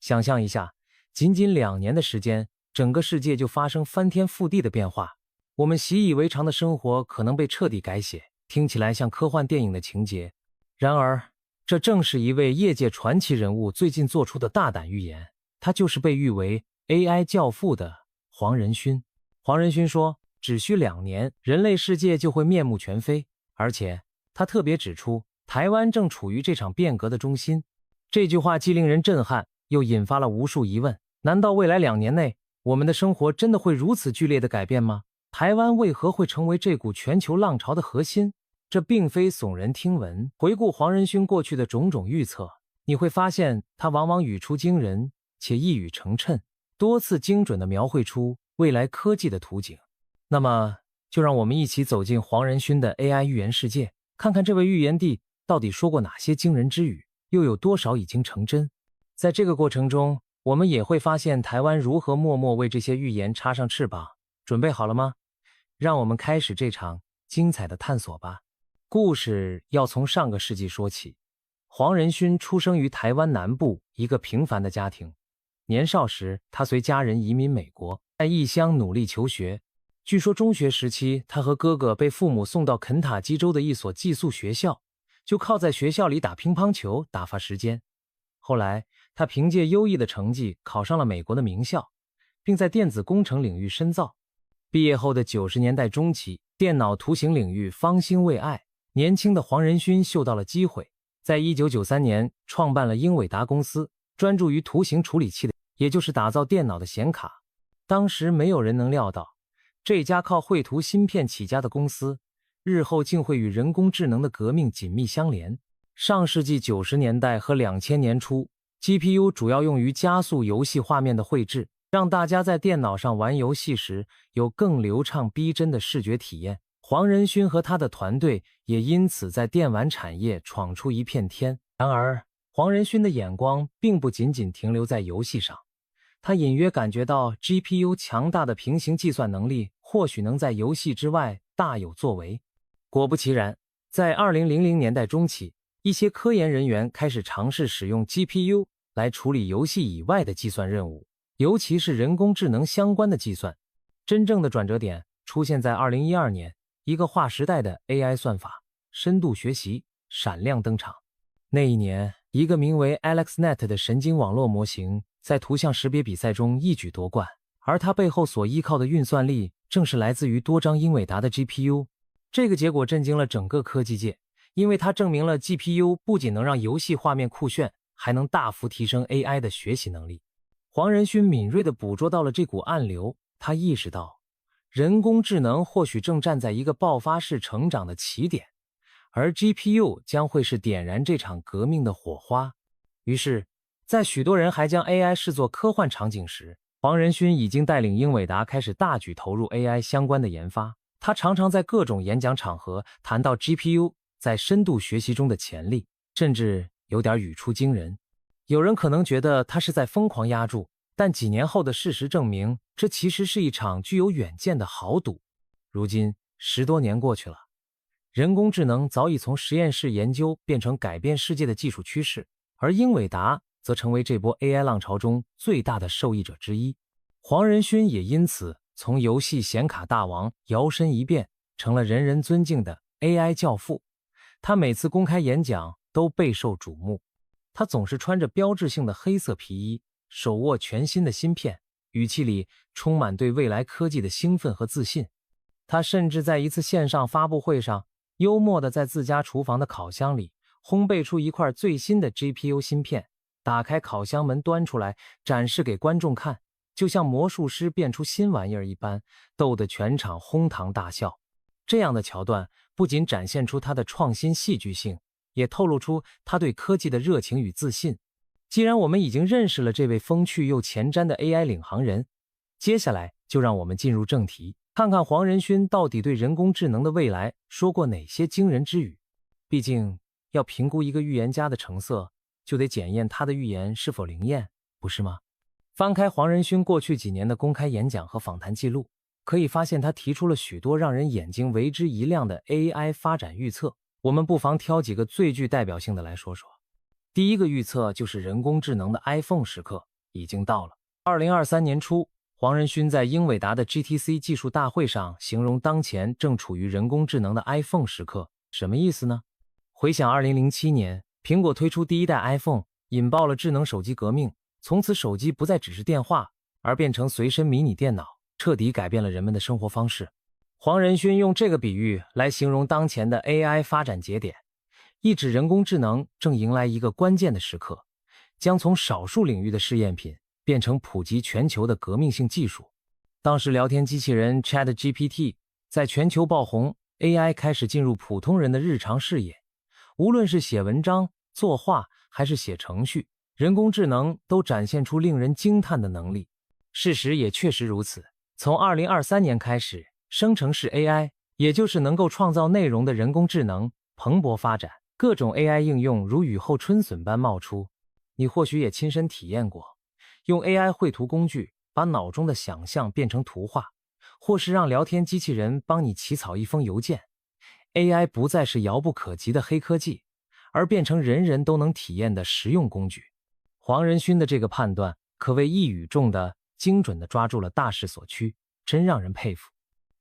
想象一下，仅仅2年的时间，整个世界就发生翻天覆地的变化，我们习以为常的生活可能被彻底改写，听起来像科幻电影的情节。然而，这正是一位业界传奇人物最近做出的大胆预言，他就是被誉为 AI 教父的黄仁勋。黄仁勋说，只需2年，人类世界就会面目全非，而且他特别指出，台湾正处于这场变革的中心。这句话既令人震撼，又引发了无数疑问。难道未来2年内，我们的生活真的会如此剧烈的改变吗？台湾为何会成为这股全球浪潮的核心？这并非耸人听闻。回顾黄仁勋过去的种种预测，你会发现他往往语出惊人，且一语成谶，多次精准地描绘出未来科技的图景。那么，就让我们一起走进黄仁勋的 AI 预言世界，看看这位预言帝到底说过哪些惊人之语，又有多少已经成真。在这个过程中，我们也会发现台湾如何默默为这些预言插上翅膀。准备好了吗？让我们开始这场精彩的探索吧。故事要从上个世纪说起。黄仁勋出生于台湾南部一个平凡的家庭，年少时他随家人移民美国，在异乡努力求学。据说中学时期，他和哥哥被父母送到肯塔基州的一所寄宿学校，就靠在学校里打乒乓球打发时间。后来他凭借优异的成绩考上了美国的名校，并在电子工程领域深造。毕业后的90年代中期，电脑图形领域方兴未艾，年轻的黄仁勋嗅到了机会，在1993年创办了英伟达公司，专注于图形处理器的，也就是打造电脑的显卡。当时没有人能料到，这家靠绘图芯片起家的公司，日后竟会与人工智能的革命紧密相连。上世纪90年代和2000年初， GPU 主要用于加速游戏画面的绘制，让大家在电脑上玩游戏时有更流畅逼真的视觉体验。黄仁勋和他的团队也因此在电玩产业闯出一片天。然而，黄仁勋的眼光并不仅仅停留在游戏上，他隐约感觉到 GPU 强大的平行计算能力或许能在游戏之外大有作为。果不其然，在2000年代中期，一些科研人员开始尝试使用 GPU 来处理游戏以外的计算任务，尤其是人工智能相关的计算。真正的转折点出现在2012年，一个划时代的 AI 算法深度学习闪亮登场。那一年，一个名为 AlexNet 的神经网络模型在图像识别比赛中一举夺冠，而它背后所依靠的运算力正是来自于多张英伟达的 GPU。 这个结果震惊了整个科技界，因为它证明了 GPU 不仅能让游戏画面酷炫，还能大幅提升 AI 的学习能力。黄仁勋敏锐地捕捉到了这股暗流，他意识到人工智能或许正站在一个爆发式成长的起点，而 GPU 将会是点燃这场革命的火花。于是，在许多人还将 AI 视作科幻场景时，黄仁勋已经带领英伟达开始大举投入 AI 相关的研发。他常常在各种演讲场合谈到 GPU 在深度学习中的潜力，甚至有点语出惊人。有人可能觉得他是在疯狂押注，但几年后的事实证明，这其实是一场具有远见的豪赌。如今10多年过去了，人工智能早已从实验室研究变成改变世界的技术趋势，而英伟达则成为这波 AI 浪潮中最大的受益者之一。黄仁勋也因此从游戏显卡大王摇身一变，成了人人尊敬的 AI 教父。他每次公开演讲都备受瞩目，他总是穿着标志性的黑色皮衣，手握全新的芯片，语气里充满对未来科技的兴奋和自信。他甚至在一次线上发布会上，幽默地在自家厨房的烤箱里烘焙出一块最新的 GPU 芯片，打开烤箱门端出来展示给观众看，就像魔术师变出新玩意儿一般，逗得全场哄堂大笑。这样的桥段不仅展现出他的创新戏剧性，也透露出他对科技的热情与自信。既然我们已经认识了这位风趣又前瞻的 AI 领航人，接下来就让我们进入正题，看看黄仁勋到底对人工智能的未来说过哪些惊人之语。毕竟要评估一个预言家的成色，就得检验他的预言是否灵验，不是吗？翻开黄仁勋过去几年的公开演讲和访谈记录，可以发现他提出了许多让人眼睛为之一亮的 AI 发展预测。我们不妨挑几个最具代表性的来说说。第一个预测就是人工智能的 iPhone 时刻。已经到了。2023年初，黄仁勋在英伟达的 GTC 技术大会上形容当前正处于人工智能的 iPhone 时刻，什么意思呢？回想2007年，苹果推出第一代 iPhone， 引爆了智能手机革命，从此手机不再只是电话，而变成随身迷你电脑，彻底改变了人们的生活方式。黄仁勋用这个比喻来形容当前的 AI 发展节点，意指人工智能正迎来一个关键的时刻，将从少数领域的试验品变成普及全球的革命性技术。当时聊天机器人 ChatGPT 在全球爆红， AI 开始进入普通人的日常视野，无论是写文章、作画还是写程序，人工智能都展现出令人惊叹的能力。事实也确实如此，从2023年开始，生成式 AI， 也就是能够创造内容的人工智能蓬勃发展，各种 AI 应用如雨后春笋般冒出。你或许也亲身体验过，用 AI 绘图工具把脑中的想象变成图画，或是让聊天机器人帮你起草一封邮件。 AI 不再是遥不可及的黑科技，而变成人人都能体验的实用工具。黄仁勋的这个判断可谓一语中的精准地抓住了大势所趋，真让人佩服。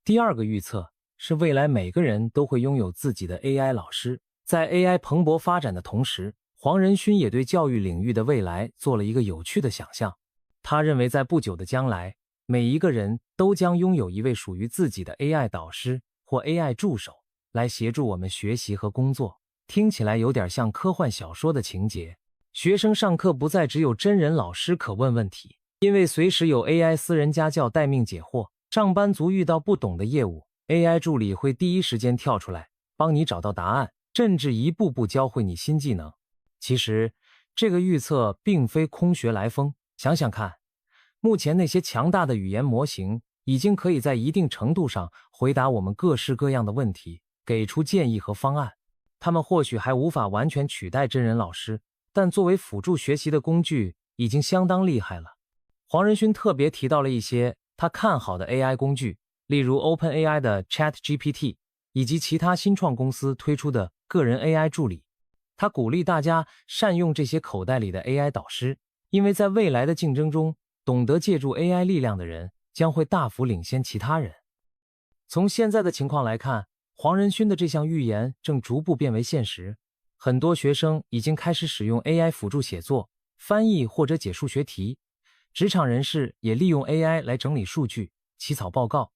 第二个预测是未来每个人都会拥有自己的 AI 老师。在 AI 蓬勃发展的同时，黄仁勋也对教育领域的未来做了一个有趣的想象。他认为在不久的将来，每一个人都将拥有一位属于自己的 AI 导师或 AI 助手，来协助我们学习和工作。听起来有点像科幻小说的情节。学生上课不再只有真人老师可问问题，因为随时有 AI 私人家教待命解惑。上班族遇到不懂的业务， AI 助理会第一时间跳出来帮你找到答案，甚至一步步教会你新技能。其实这个预测并非空穴来风，想想看，目前那些强大的语言模型已经可以在一定程度上回答我们各式各样的问题，给出建议和方案。他们或许还无法完全取代真人老师，但作为辅助学习的工具已经相当厉害了。黄仁勋特别提到了一些他看好的 AI 工具，例如 OpenAI 的 ChatGPT 以及其他新创公司推出的个人 AI 助理。他鼓励大家善用这些口袋里的 AI 导师，因为在未来的竞争中，懂得借助 AI 力量的人将会大幅领先其他人。从现在的情况来看，黄仁勋的这项预言正逐步变为现实。很多学生已经开始使用 AI 辅助写作、翻译或者解数学题，职场人士也利用 AI 来整理数据、起草报告。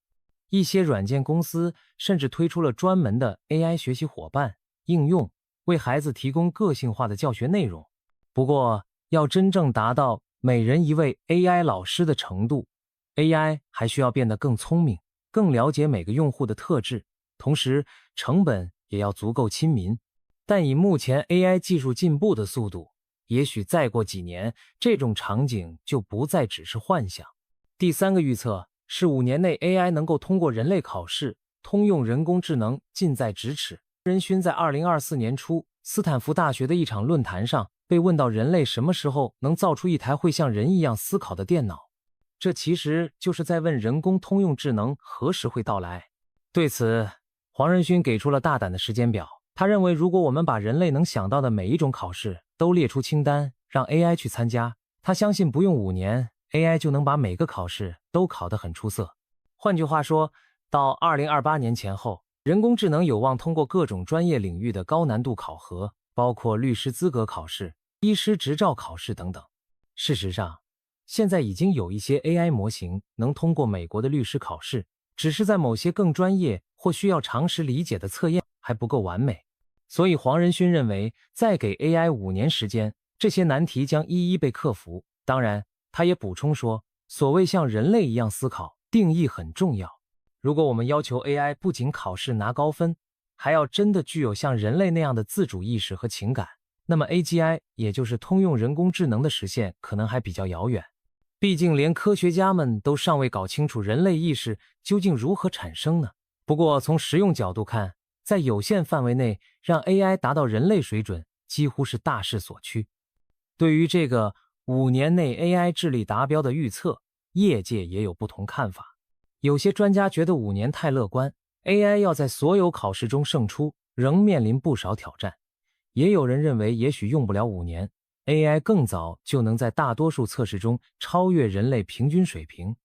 一些软件公司甚至推出了专门的 AI 学习伙伴应用，为孩子提供个性化的教学内容。不过，要真正达到每人一位 AI 老师的程度， AI 还需要变得更聪明，更了解每个用户的特质，同时成本也要足够亲民。但以目前 AI 技术进步的速度，也许再过几年，这种场景就不再只是幻想。第三个预测是5年内 AI 能够通过人类考试，通用人工智能近在咫尺。任勋在2024年初斯坦福大学的一场论坛上被问到人类什么时候能造出一台会像人一样思考的电脑，这其实就是在问人工通用智能何时会到来。对此，黄仁勋给出了大胆的时间表。他认为，如果我们把人类能想到的每一种考试都列出清单，让 AI 去参加，他相信不用5年 AI 就能把每个考试都考得很出色。换句话说，到2028年前后，人工智能有望通过各种专业领域的高难度考核，包括律师资格考试、医师执照考试等等。事实上，现在已经有一些 AI 模型能通过美国的律师考试，只是在某些更专业或需要常识理解的测验还不够完美。所以黄仁勋认为，再给 AI 5年时间，这些难题将一一被克服。当然，他也补充说，所谓像人类一样思考，定义很重要。如果我们要求 AI 不仅考试拿高分，还要真的具有像人类那样的自主意识和情感，那么 AGI 也就是通用人工智能的实现可能还比较遥远。毕竟连科学家们都尚未搞清楚人类意识究竟如何产生呢。不过从实用角度看，在有限范围内让 AI 达到人类水准几乎是大势所趋。对于这个5年内 AI 智力达标的预测，业界也有不同看法。有些专家觉得5年太乐观， AI 要在所有考试中胜出仍面临不少挑战。也有人认为也许用不了5年， AI 更早就能在大多数测试中超越人类平均水平。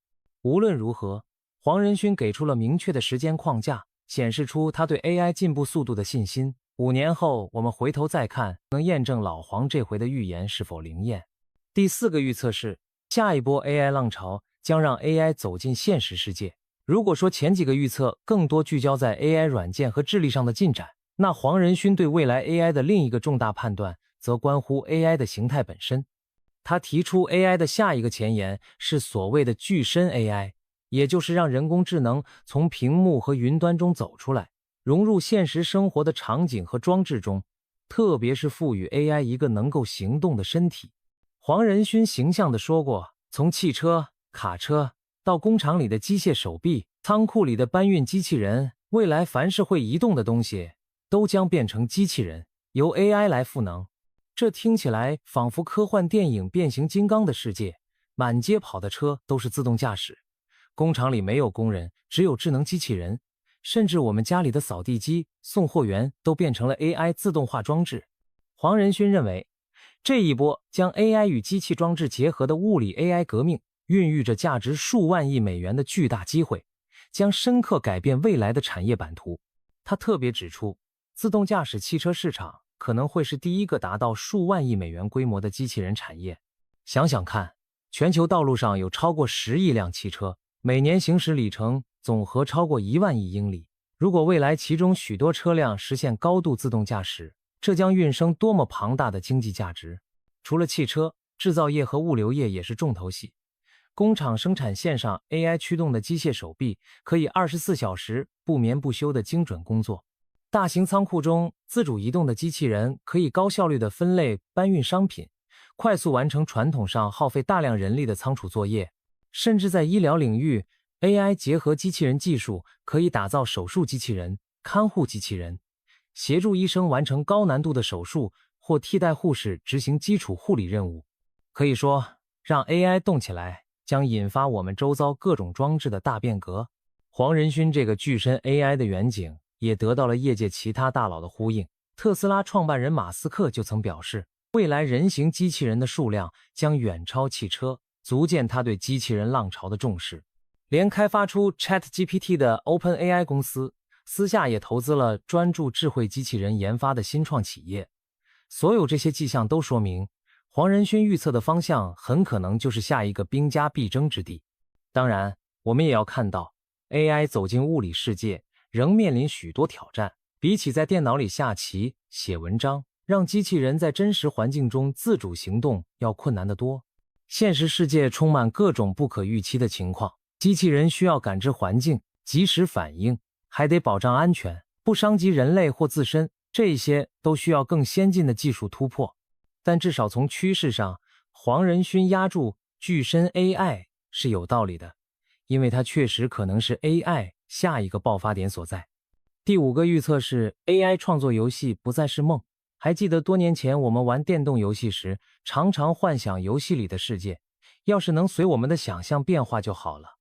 无论如何，黄仁勋给出了明确的时间框架，显示出他对 AI 进步速度的信心。5年后，我们回头再看，能验证老黄这回的预言是否灵验。第4个预测是，下一波 AI 浪潮将让 AI 走进现实世界。如果说前几个预测更多聚焦在 AI 软件和智力上的进展，那黄仁勋对未来 AI 的另一个重大判断则关乎 AI 的形态本身。他提出 AI 的下一个前沿是所谓的具身 AI， 也就是让人工智能从屏幕和云端中走出来，融入现实生活的场景和装置中，特别是赋予 AI 一个能够行动的身体。黄仁勋形象地说过，从汽车、卡车到工厂里的机械手臂，仓库里的搬运机器人，未来凡是会移动的东西都将变成机器人，由 AI 来赋能。这听起来仿佛科幻电影变形金刚的世界，满街跑的车都是自动驾驶，工厂里没有工人，只有智能机器人，甚至我们家里的扫地机、送货员都变成了 AI 自动化装置。黄仁勋认为，这一波将 AI 与机器装置结合的物理 AI 革命，孕育着价值数万亿美元的巨大机会，将深刻改变未来的产业版图。他特别指出，自动驾驶汽车市场可能会是第一个达到数万亿美元规模的机器人产业。想想看，全球道路上有超过10亿辆汽车，每年行驶里程总和超过1万亿英里。如果未来其中许多车辆实现高度自动驾驶，这将孕生多么庞大的经济价值。除了汽车，制造业和物流业也是重头戏。工厂生产线上 AI 驱动的机械手臂可以24小时不眠不休的精准工作。大型仓库中，自主移动的机器人可以高效率的分类搬运商品，快速完成传统上耗费大量人力的仓储作业。甚至在医疗领域， AI 结合机器人技术可以打造手术机器人、看护机器人，协助医生完成高难度的手术或替代护士执行基础护理任务。可以说，让 AI 动起来将引发我们周遭各种装置的大变革。黄仁勋这个具身 AI 的远景也得到了业界其他大佬的呼应。特斯拉创办人马斯克就曾表示，未来人形机器人的数量将远超汽车，足见他对机器人浪潮的重视。连开发出 ChatGPT 的 OpenAI 公司私下也投资了专注智慧机器人研发的新创企业。所有这些迹象都说明，黄仁勋预测的方向很可能就是下一个兵家必争之地。当然，我们也要看到 AI 走进物理世界仍面临许多挑战，比起在电脑里下棋、写文章，让机器人在真实环境中自主行动要困难得多。现实世界充满各种不可预期的情况，机器人需要感知环境，及时反应，还得保障安全，不伤及人类或自身，这些都需要更先进的技术突破。但至少从趋势上，黄仁勋压住具身 AI 是有道理的，因为它确实可能是 AI 下一个爆发点所在。第5个预测是 AI 创作游戏不再是梦。还记得多年前我们玩电动游戏时，常常幻想游戏里的世界，要是能随我们的想象变化就好了。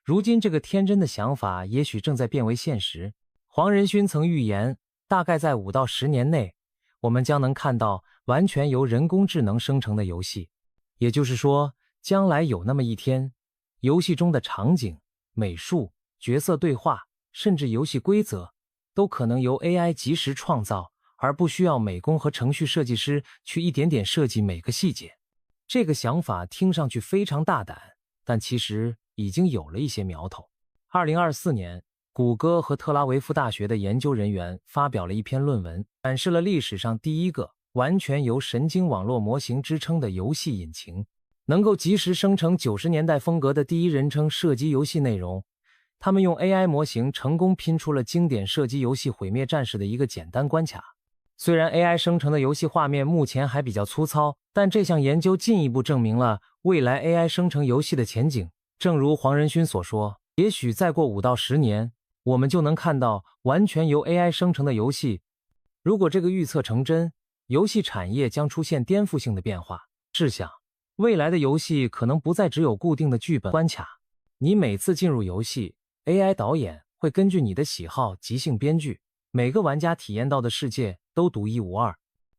如今这个天真的想法也许正在变为现实。黄仁勋曾预言，大概在5到10年内，我们将能看到完全由人工智能生成的游戏。也就是说，将来有那么一天，游戏中的场景、美术、角色对话，甚至游戏规则，都可能由 AI 及时创造，而不需要美工和程序设计师去一点点设计每个细节。这个想法听上去非常大胆，但其实已经有了一些苗头。2024年，谷歌和特拉维夫大学的研究人员发表了一篇论文，展示了历史上第一个完全由神经网络模型支撑的游戏引擎，能够及时生成90年代风格的第一人称射击游戏内容。他们用 AI 模型成功拼出了经典射击游戏《毁灭战士》的一个简单关卡。虽然 AI 生成的游戏画面目前还比较粗糙，但这项研究进一步证明了未来 AI 生成游戏的前景。正如黄仁勋所说，也许再过5到10年，我们就能看到完全由 AI 生成的游戏。如果这个预测成真，游戏产业将出现颠覆性的变化。试想，未来的游戏可能不再只有固定的剧本关卡，你每次进入游戏， AI 导演会根据你的喜好即兴编剧，每个玩家体验到的世界都独一无二。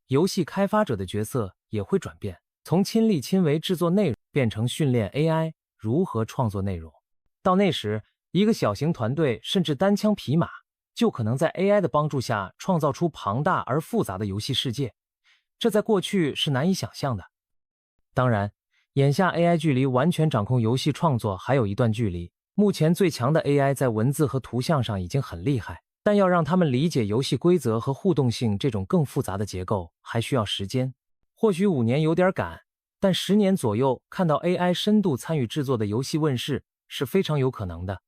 游戏开发者的角色也会转变，从亲力亲为制作内容变成训练 AI 如何创作内容。到那时，一个小型团队甚至单枪匹马，就可能在 AI 的帮助下创造出庞大而复杂的游戏世界，这在过去是难以想象的。当然，眼下 AI 距离完全掌控游戏创作还有一段距离。目前最强的 AI 在文字和图像上已经很厉害，但要让他们理解游戏规则和互动性这种更复杂的结构，还需要时间。或许5年有点赶，但10年左右看到 AI 深度参与制作的游戏问世是非常有可能的。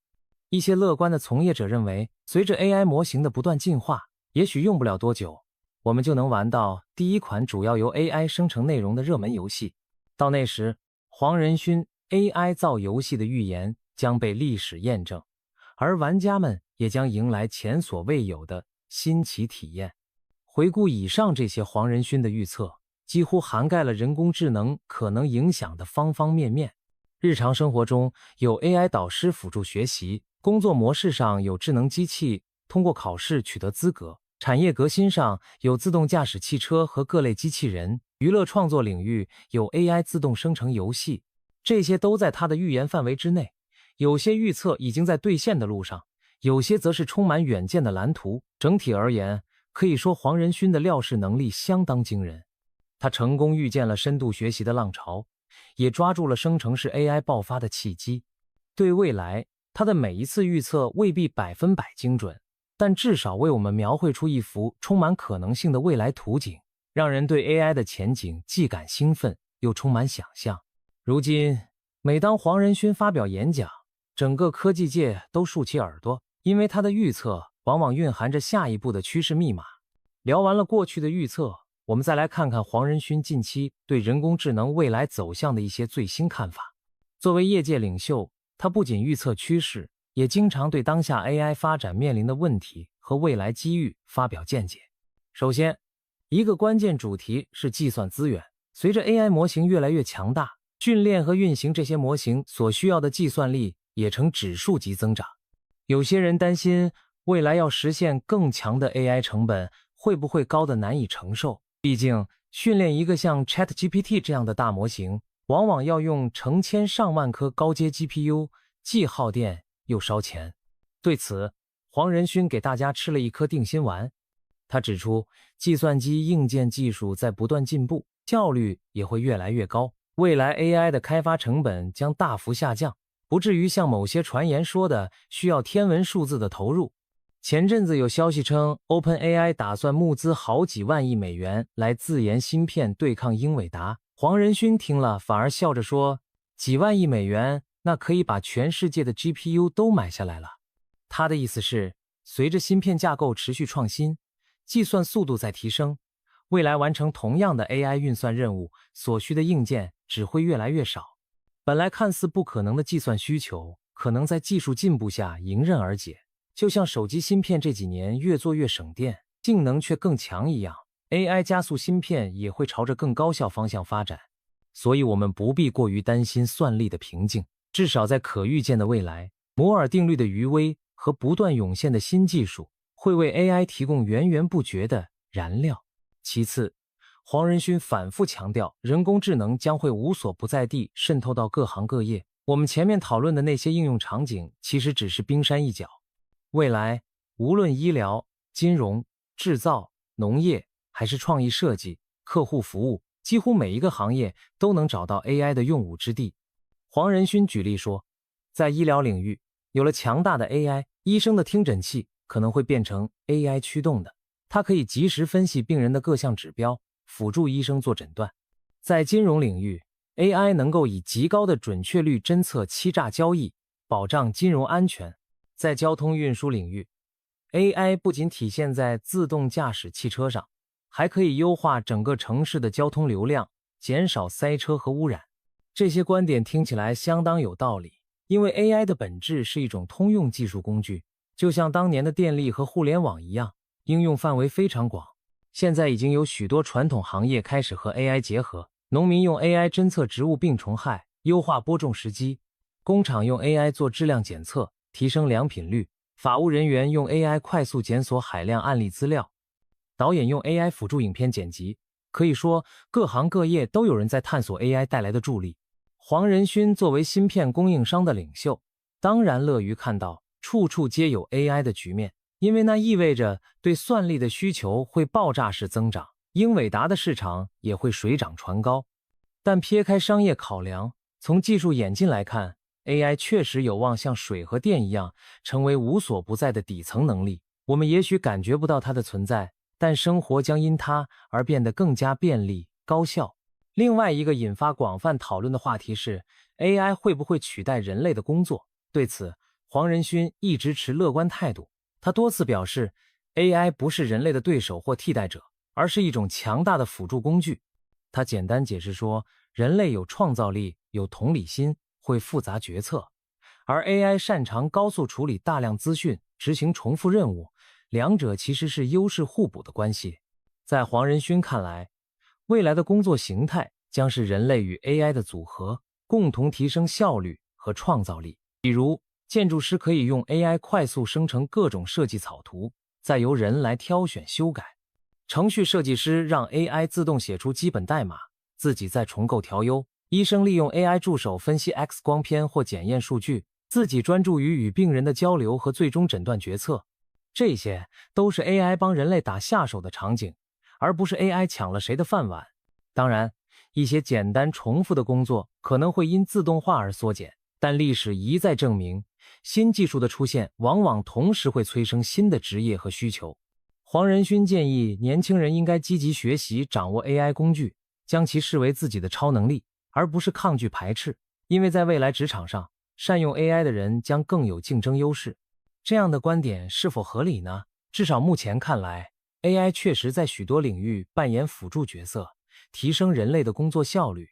一些乐观的从业者认为，随着 AI 模型的不断进化，也许用不了多久，我们就能玩到第一款主要由 AI 生成内容的热门游戏。到那时，黄仁勋 AI 造游戏的预言将被历史验证，而玩家们也将迎来前所未有的新奇体验。回顾以上这些黄仁勋的预测，几乎涵盖了人工智能可能影响的方方面面。日常生活中有 AI 导师辅助学习，工作模式上有智能机器通过考试取得资格，产业革新上有自动驾驶汽车和各类机器人，娱乐创作领域有 AI 自动生成游戏，这些都在他的预言范围之内。有些预测已经在兑现的路上，有些则是充满远见的蓝图。整体而言，可以说黄仁勋的料事能力相当惊人。他成功预见了深度学习的浪潮，也抓住了生成式 AI 爆发的契机。对未来，他的每一次预测未必100%精准，但至少为我们描绘出一幅充满可能性的未来图景，让人对 AI 的前景既感兴奋又充满想象。如今，每当黄仁勋发表演讲，整个科技界都竖起耳朵，因为他的预测往往蕴含着下一步的趋势密码。聊完了过去的预测，我们再来看看黄仁勋近期对人工智能未来走向的一些最新看法。作为业界领袖，他不仅预测趋势，也经常对当下 AI 发展面临的问题和未来机遇发表见解。首先，一个关键主题是计算资源。随着 AI 模型越来越强大，训练和运行这些模型所需要的计算力也呈指数级增长。有些人担心未来要实现更强的 AI 成本会不会高得难以承受，毕竟训练一个像 ChatGPT 这样的大模型，往往要用成千上万颗高阶 GPU， 既耗电又烧钱。对此，黄仁勋给大家吃了一颗定心丸。他指出，计算机硬件技术在不断进步，效率也会越来越高，未来 AI 的开发成本将大幅下降，不至于像某些传言说的需要天文数字的投入。前阵子有消息称 OpenAI 打算募资好几万亿美元来自研芯片对抗英伟达。黄仁勋听了反而笑着说，几万亿美元那可以把全世界的 GPU 都买下来了。他的意思是，随着芯片架构持续创新，计算速度在提升，未来完成同样的 AI 运算任务所需的硬件只会越来越少。本来看似不可能的计算需求，可能在技术进步下迎刃而解。就像手机芯片这几年越做越省电，性能却更强一样， AI 加速芯片也会朝着更高效方向发展。所以我们不必过于担心算力的瓶颈，至少在可预见的未来，摩尔定律的余威和不断涌现的新技术会为 AI 提供源源不绝的燃料。其次，黄仁勋反复强调，人工智能将会无所不在地渗透到各行各业。我们前面讨论的那些应用场景其实只是冰山一角。未来，无论医疗、金融、制造、农业，还是创意设计、客户服务，几乎每一个行业都能找到 AI 的用武之地。黄仁勋举例说，在医疗领域，有了强大的 AI， 医生的听诊器可能会变成 AI 驱动的，它可以及时分析病人的各项指标，辅助医生做诊断。在金融领域， AI 能够以极高的准确率侦测欺诈交易，保障金融安全。在交通运输领域， AI 不仅体现在自动驾驶汽车上，还可以优化整个城市的交通流量，减少塞车和污染。这些观点听起来相当有道理，因为 AI 的本质是一种通用技术工具，就像当年的电力和互联网一样，应用范围非常广。现在已经有许多传统行业开始和 AI 结合，农民用 AI 侦测植物病虫害，优化播种时机；工厂用 AI 做质量检测，提升良品率；法务人员用 AI 快速检索海量案例资料；导演用 AI 辅助影片剪辑；可以说各行各业都有人在探索 AI 带来的助力。黄仁勋作为芯片供应商的领袖，当然乐于看到处处皆有 AI 的局面，因为那意味着对算力的需求会爆炸式增长，英伟达的市场也会水涨船高。但撇开商业考量，从技术演进来看， AI 确实有望像水和电一样，成为无所不在的底层能力。我们也许感觉不到它的存在，但生活将因它而变得更加便利、高效。另外一个引发广泛讨论的话题是 AI 会不会取代人类的工作？对此，黄仁勋一直持乐观态度。他多次表示 AI 不是人类的对手或替代者，而是一种强大的辅助工具。他简单解释说，人类有创造力，有同理心，会复杂决策，而 AI 擅长高速处理大量资讯，执行重复任务，两者其实是优势互补的关系。在黄仁勋看来，未来的工作形态将是人类与 AI 的组合，共同提升效率和创造力。比如，建筑师可以用 AI 快速生成各种设计草图，再由人来挑选修改。程序设计师让 AI 自动写出基本代码，自己再重构调优。医生利用 AI 助手分析 X 光片或检验数据，自己专注于与病人的交流和最终诊断决策。这些都是 AI 帮人类打下手的场景，而不是 AI 抢了谁的饭碗。当然，一些简单重复的工作可能会因自动化而缩减，但历史一再证明，新技术的出现往往同时会催生新的职业和需求。黄仁勋建议年轻人应该积极学习掌握 AI 工具，将其视为自己的超能力，而不是抗拒排斥，因为在未来职场上，善用 AI 的人将更有竞争优势。这样的观点是否合理呢？至少目前看来， AI 确实在许多领域扮演辅助角色，提升人类的工作效率。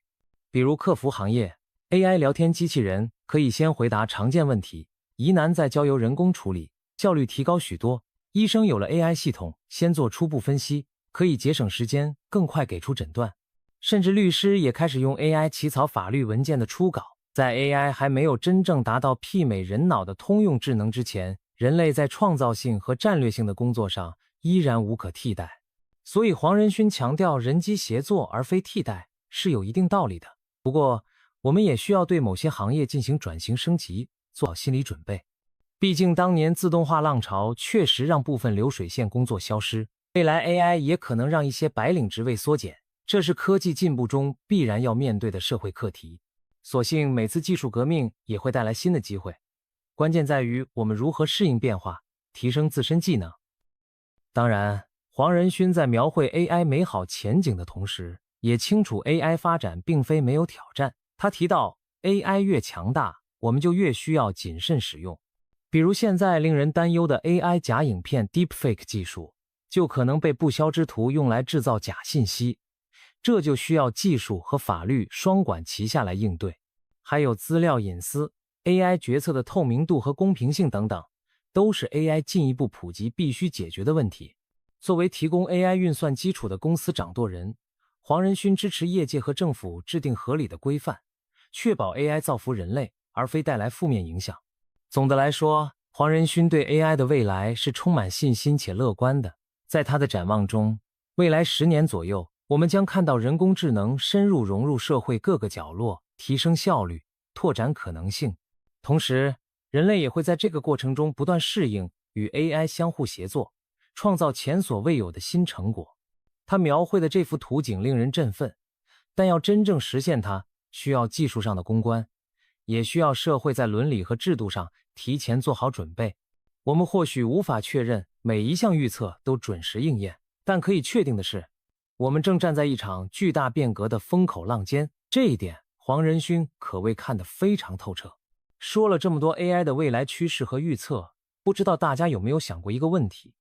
比如客服行业， AI 聊天机器人可以先回答常见问题，疑难再交由人工处理，效率提高许多。医生有了 AI 系统，先做初步分析，可以节省时间，更快给出诊断。甚至律师也开始用 AI 起草法律文件的初稿。在 AI 还没有真正达到媲美人脑的通用智能之前，人类在创造性和战略性的工作上依然无可替代。所以黄仁勋强调人机协作而非替代是有一定道理的。不过，我们也需要对某些行业进行转型升级做好心理准备。毕竟当年自动化浪潮确实让部分流水线工作消失，未来 AI 也可能让一些白领职位缩减，这是科技进步中必然要面对的社会课题。所幸每次技术革命也会带来新的机会，关键在于我们如何适应变化，提升自身技能。当然，黄仁勋在描绘 AI 美好前景的同时，也清楚 AI 发展并非没有挑战。他提到 AI 越强大，我们就越需要谨慎使用。比如现在令人担忧的 AI 假影片 Deepfake 技术，就可能被不肖之徒用来制造假信息，这就需要技术和法律双管齐下来应对。还有资料隐私、AI 决策的透明度和公平性等等，都是 AI 进一步普及必须解决的问题。作为提供 AI 运算基础的公司掌舵人，黄仁勋支持业界和政府制定合理的规范，确保 AI 造福人类，而非带来负面影响。总的来说，黄仁勋对 AI 的未来是充满信心且乐观的。在他的展望中，未来10年左右，我们将看到人工智能深入融入社会各个角落，提升效率，拓展可能性。同时，人类也会在这个过程中不断适应，与 AI 相互协作，创造前所未有的新成果。他描绘的这幅图景令人振奋，但要真正实现它，需要技术上的攻关，也需要社会在伦理和制度上提前做好准备。我们或许无法确认每一项预测都准时应验，但可以确定的是，我们正站在一场巨大变革的风口浪尖。这一点，黄仁勋可谓看得非常透彻。说了这么多 AI 的未来趋势和预测，不知道大家有没有想过一个问题：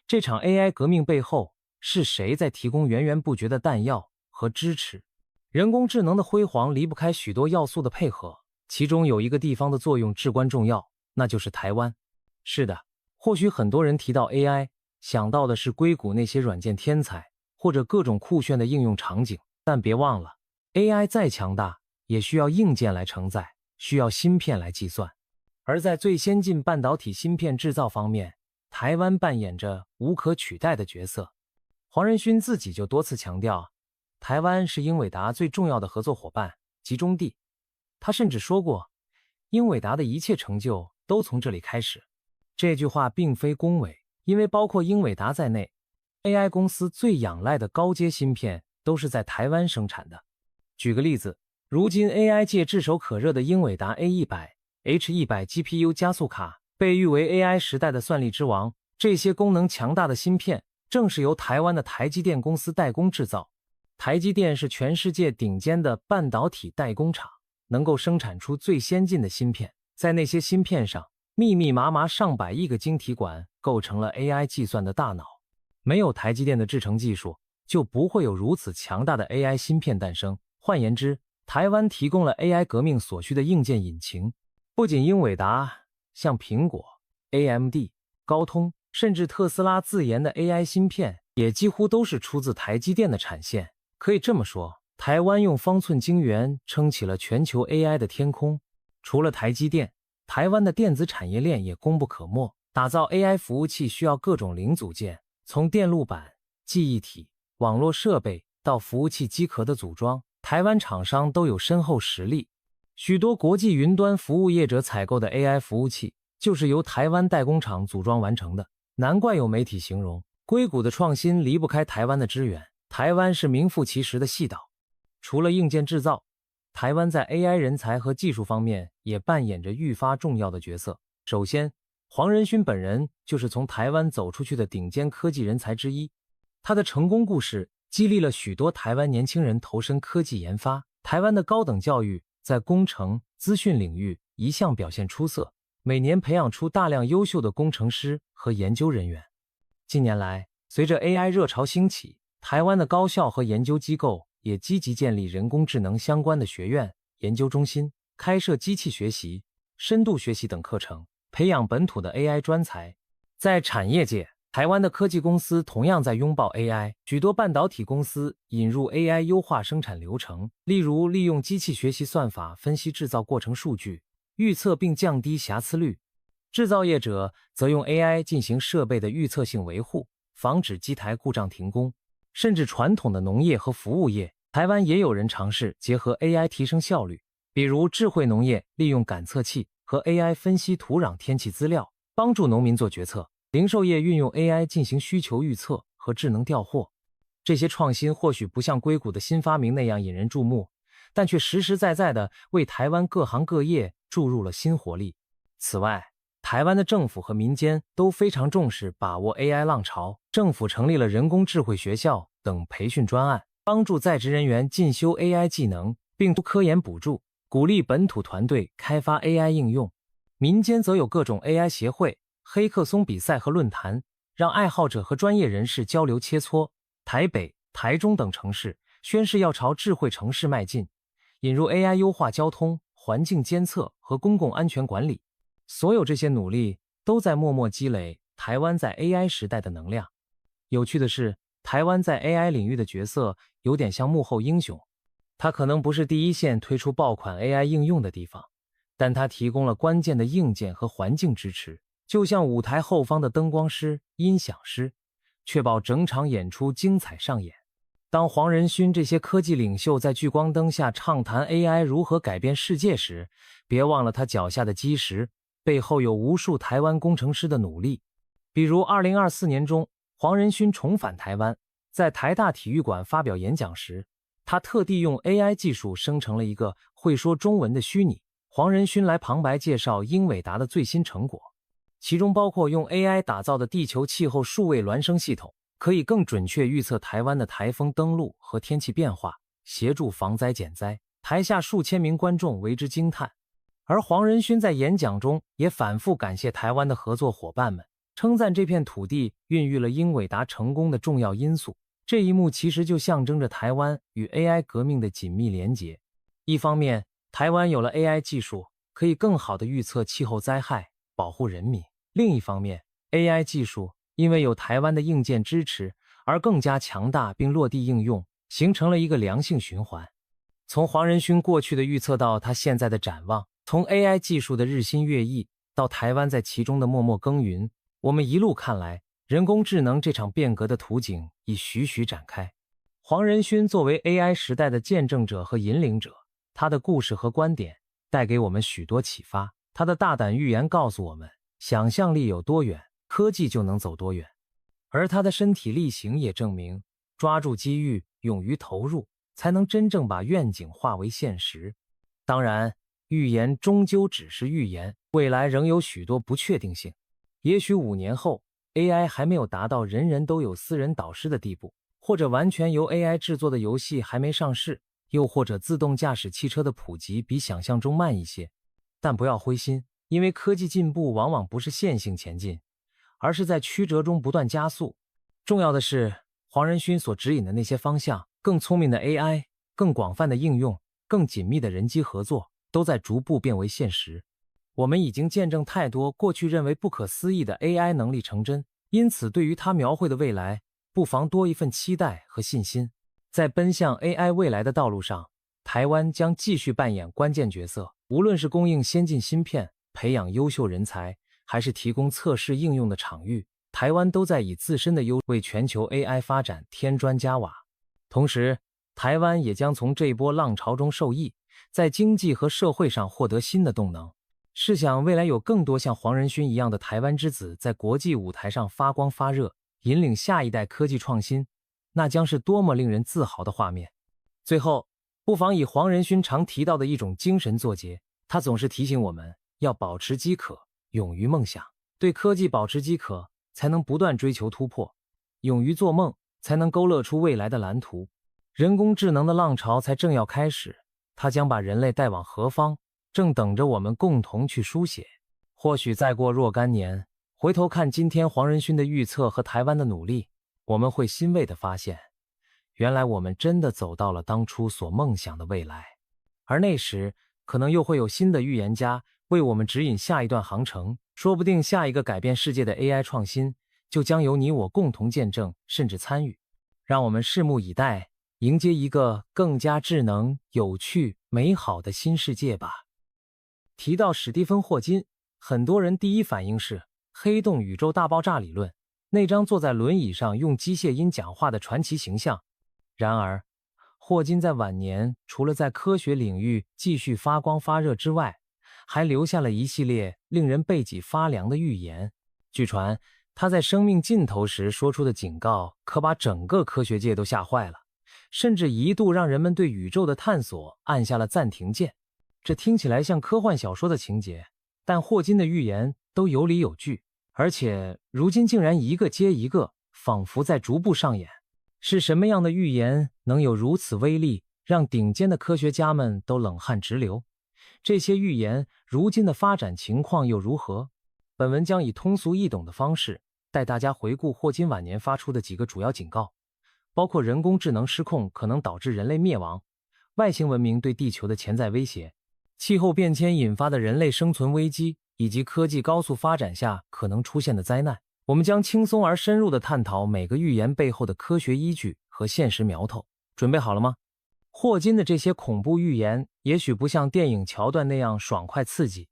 这场 AI 革命背后，是谁在提供源源不绝的弹药和支持？人工智能的辉煌离不开许多要素的配合，其中有一个地方的作用至关重要，那就是台湾。是的，或许很多人提到 AI， 想到的是硅谷那些软件天才，或者各种酷炫的应用场景，但别忘了， AI 再强大，也需要硬件来承载，需要芯片来计算。而在最先进半导体芯片制造方面，台湾扮演着无可取代的角色。黄仁勋自己就多次强调，台湾是英伟达最重要的合作伙伴、集中地。他甚至说过，英伟达的一切成就都从这里开始。这句话并非恭维，因为包括英伟达在内， AI 公司最仰赖的高阶芯片都是在台湾生产的。举个例子，如今 AI 界炙手可热的英伟达 A100、H100 GPU 加速卡被誉为 AI 时代的算力之王，这些功能强大的芯片正是由台湾的台积电公司代工制造。台积电是全世界顶尖的半导体代工厂，能够生产出最先进的芯片，在那些芯片上密密麻麻上百亿个晶体管构成了 AI 计算的大脑。没有台积电的制程技术，就不会有如此强大的 AI 芯片诞生。换言之，台湾提供了 AI 革命所需的硬件引擎。不仅英伟达，像苹果、AMD、高通，甚至特斯拉自研的 AI 芯片，也几乎都是出自台积电的产线。可以这么说，台湾用方寸晶圆撑起了全球 AI 的天空。除了台积电，台湾的电子产业链也功不可没。打造 AI 服务器需要各种零组件，从电路板、记忆体、网络设备到服务器机壳的组装，台湾厂商都有深厚实力。许多国际云端服务业者采购的 AI 服务器，就是由台湾代工厂组装完成的。难怪有媒体形容，硅谷的创新离不开台湾的支援，台湾是名副其实的细岛。除了硬件制造，台湾在 AI 人才和技术方面也扮演着愈发重要的角色。首先，黄仁勋本人就是从台湾走出去的顶尖科技人才之一，他的成功故事激励了许多台湾年轻人投身科技研发。台湾的高等教育在工程、资讯领域一向表现出色，每年培养出大量优秀的工程师和研究人员。近年来，随着 AI 热潮兴起，台湾的高校和研究机构也积极建立人工智能相关的学院、研究中心，开设机器学习、深度学习等课程，培养本土的 AI 专才。在产业界，台湾的科技公司同样在拥抱 AI， 许多半导体公司引入 AI 优化生产流程，例如利用机器学习算法分析制造过程数据，预测并降低瑕疵率。制造业者则用 AI 进行设备的预测性维护，防止机台故障停工。甚至传统的农业和服务业，台湾也有人尝试结合 AI 提升效率，比如智慧农业利用感测器和 AI 分析土壤天气资料，帮助农民做决策。零售业运用 AI 进行需求预测和智能调货。这些创新或许不像硅谷的新发明那样引人注目，但却实实在在地为台湾各行各业注入了新活力。此外，台湾的政府和民间都非常重视把握 AI 浪潮，政府成立了人工智慧学校等培训专案，帮助在职人员进修 AI 技能，并出科研补助，鼓励本土团队开发 AI 应用。民间则有各种 AI 协会、黑客松比赛和论坛，让爱好者和专业人士交流切磋。台北、台中等城市宣示要朝智慧城市迈进，引入 AI 优化交通、环境监测和公共安全管理。所有这些努力都在默默积累台湾在 AI 时代的能量。有趣的是，台湾在 AI 领域的角色有点像幕后英雄。它可能不是第一线推出爆款 AI 应用的地方，但它提供了关键的硬件和环境支持，就像舞台后方的灯光师、音响师，确保整场演出精彩上演。当黄仁勋这些科技领袖在聚光灯下畅谈 AI 如何改变世界时，别忘了他脚下的基石背后有无数台湾工程师的努力。比如2024年中，黄仁勋重返台湾，在台大体育馆发表演讲时，他特地用 AI 技术生成了一个会说中文的虚拟黄仁勋来旁白介绍英伟达的最新成果，其中包括用 AI 打造的地球气候数位孪生系统，可以更准确预测台湾的台风登陆和天气变化，协助防灾减灾。台下数千名观众为之惊叹。而黄仁勋在演讲中也反复感谢台湾的合作伙伴们，称赞这片土地孕育了英伟达成功的重要因素。这一幕其实就象征着台湾与 AI 革命的紧密连结。一方面，台湾有了 AI 技术，可以更好地预测气候灾害，保护人民；另一方面， AI 技术因为有台湾的硬件支持而更加强大并落地应用，形成了一个良性循环。从黄仁勋过去的预测到他现在的展望，从 AI 技术的日新月异到台湾在其中的默默耕耘，我们一路看来，人工智能这场变革的图景已徐徐展开。黄仁勋作为 AI 时代的见证者和引领者，他的故事和观点带给我们许多启发。他的大胆预言告诉我们，想象力有多远，科技就能走多远。而他的身体力行也证明，抓住机遇，勇于投入，才能真正把愿景化为现实。当然，预言终究只是预言，未来仍有许多不确定性。也许5年后 AI 还没有达到人人都有私人导师的地步，或者完全由 AI 制作的游戏还没上市，又或者自动驾驶汽车的普及比想象中慢一些。但不要灰心，因为科技进步往往不是线性前进，而是在曲折中不断加速。重要的是，黄仁勋所指引的那些方向，更聪明的 AI， 更广泛的应用，更紧密的人机合作，都在逐步变为现实。我们已经见证太多过去认为不可思议的 AI 能力成真，因此对于他描绘的未来，不妨多一份期待和信心。在奔向 AI 未来的道路上，台湾将继续扮演关键角色，无论是供应先进芯片、培养优秀人才，还是提供测试应用的场域，台湾都在以自身的优势为全球 AI 发展添砖加瓦。同时，台湾也将从这一波浪潮中受益，在经济和社会上获得新的动能。试想未来有更多像黄仁勋一样的台湾之子在国际舞台上发光发热，引领下一代科技创新，那将是多么令人自豪的画面。最后，不妨以黄仁勋常提到的一种精神作结，他总是提醒我们要保持饥渴，勇于梦想。对科技保持饥渴，才能不断追求突破；勇于做梦，才能勾勒出未来的蓝图。人工智能的浪潮才正要开始，它将把人类带往何方，正等着我们共同去书写。或许再过若干年，回头看今天黄仁勋的预测和台湾的努力，我们会欣慰地发现，原来我们真的走到了当初所梦想的未来。而那时，可能又会有新的预言家为我们指引下一段航程，说不定下一个改变世界的 AI 创新，就将由你我共同见证，甚至参与。让我们拭目以待，迎接一个更加智能、有趣、美好的新世界吧。提到史蒂芬·霍金，很多人第一反应是黑洞宇宙大爆炸理论，那张坐在轮椅上用机械音讲话的传奇形象。然而，霍金在晚年除了在科学领域继续发光发热之外，还留下了一系列令人背脊发凉的预言。据传，他在生命尽头时说出的警告可把整个科学界都吓坏了，甚至一度让人们对宇宙的探索按下了暂停键。这听起来像科幻小说的情节，但霍金的预言都有理有据，而且如今竟然一个接一个，仿佛在逐步上演。是什么样的预言能有如此威力，让顶尖的科学家们都冷汗直流？这些预言如今的发展情况又如何？本文将以通俗易懂的方式带大家回顾霍金晚年发出的几个主要警告，包括人工智能失控可能导致人类灭亡，外星文明对地球的潜在威胁，气候变迁引发的人类生存危机，以及科技高速发展下可能出现的灾难。我们将轻松而深入地探讨每个预言背后的科学依据和现实苗头。准备好了吗？霍金的这些恐怖预言也许不像电影桥段那样爽快刺激，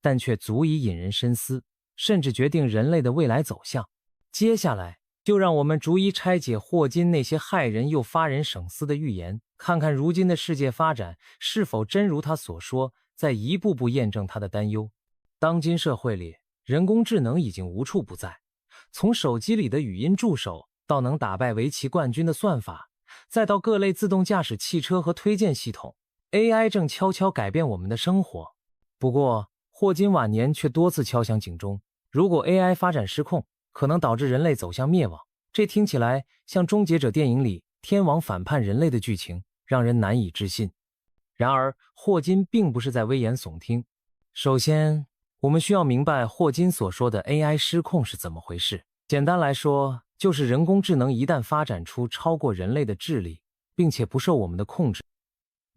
但却足以引人深思，甚至决定人类的未来走向。接下来，就让我们逐一拆解霍金那些骇人又发人省思的预言，看看如今的世界发展是否真如他所说，在一步步验证他的担忧。当今社会里，人工智能已经无处不在，从手机里的语音助手到能打败围棋冠军的算法，再到各类自动驾驶汽车和推荐系统， AI 正悄悄改变我们的生活。不过，霍金晚年却多次敲响警钟，如果 AI 发展失控，可能导致人类走向灭亡。这听起来像终结者电影里天王反叛人类的剧情，让人难以置信。然而，霍金并不是在危言耸听。首先，我们需要明白霍金所说的 AI 失控是怎么回事。简单来说，就是人工智能一旦发展出超过人类的智力，并且不受我们的控制，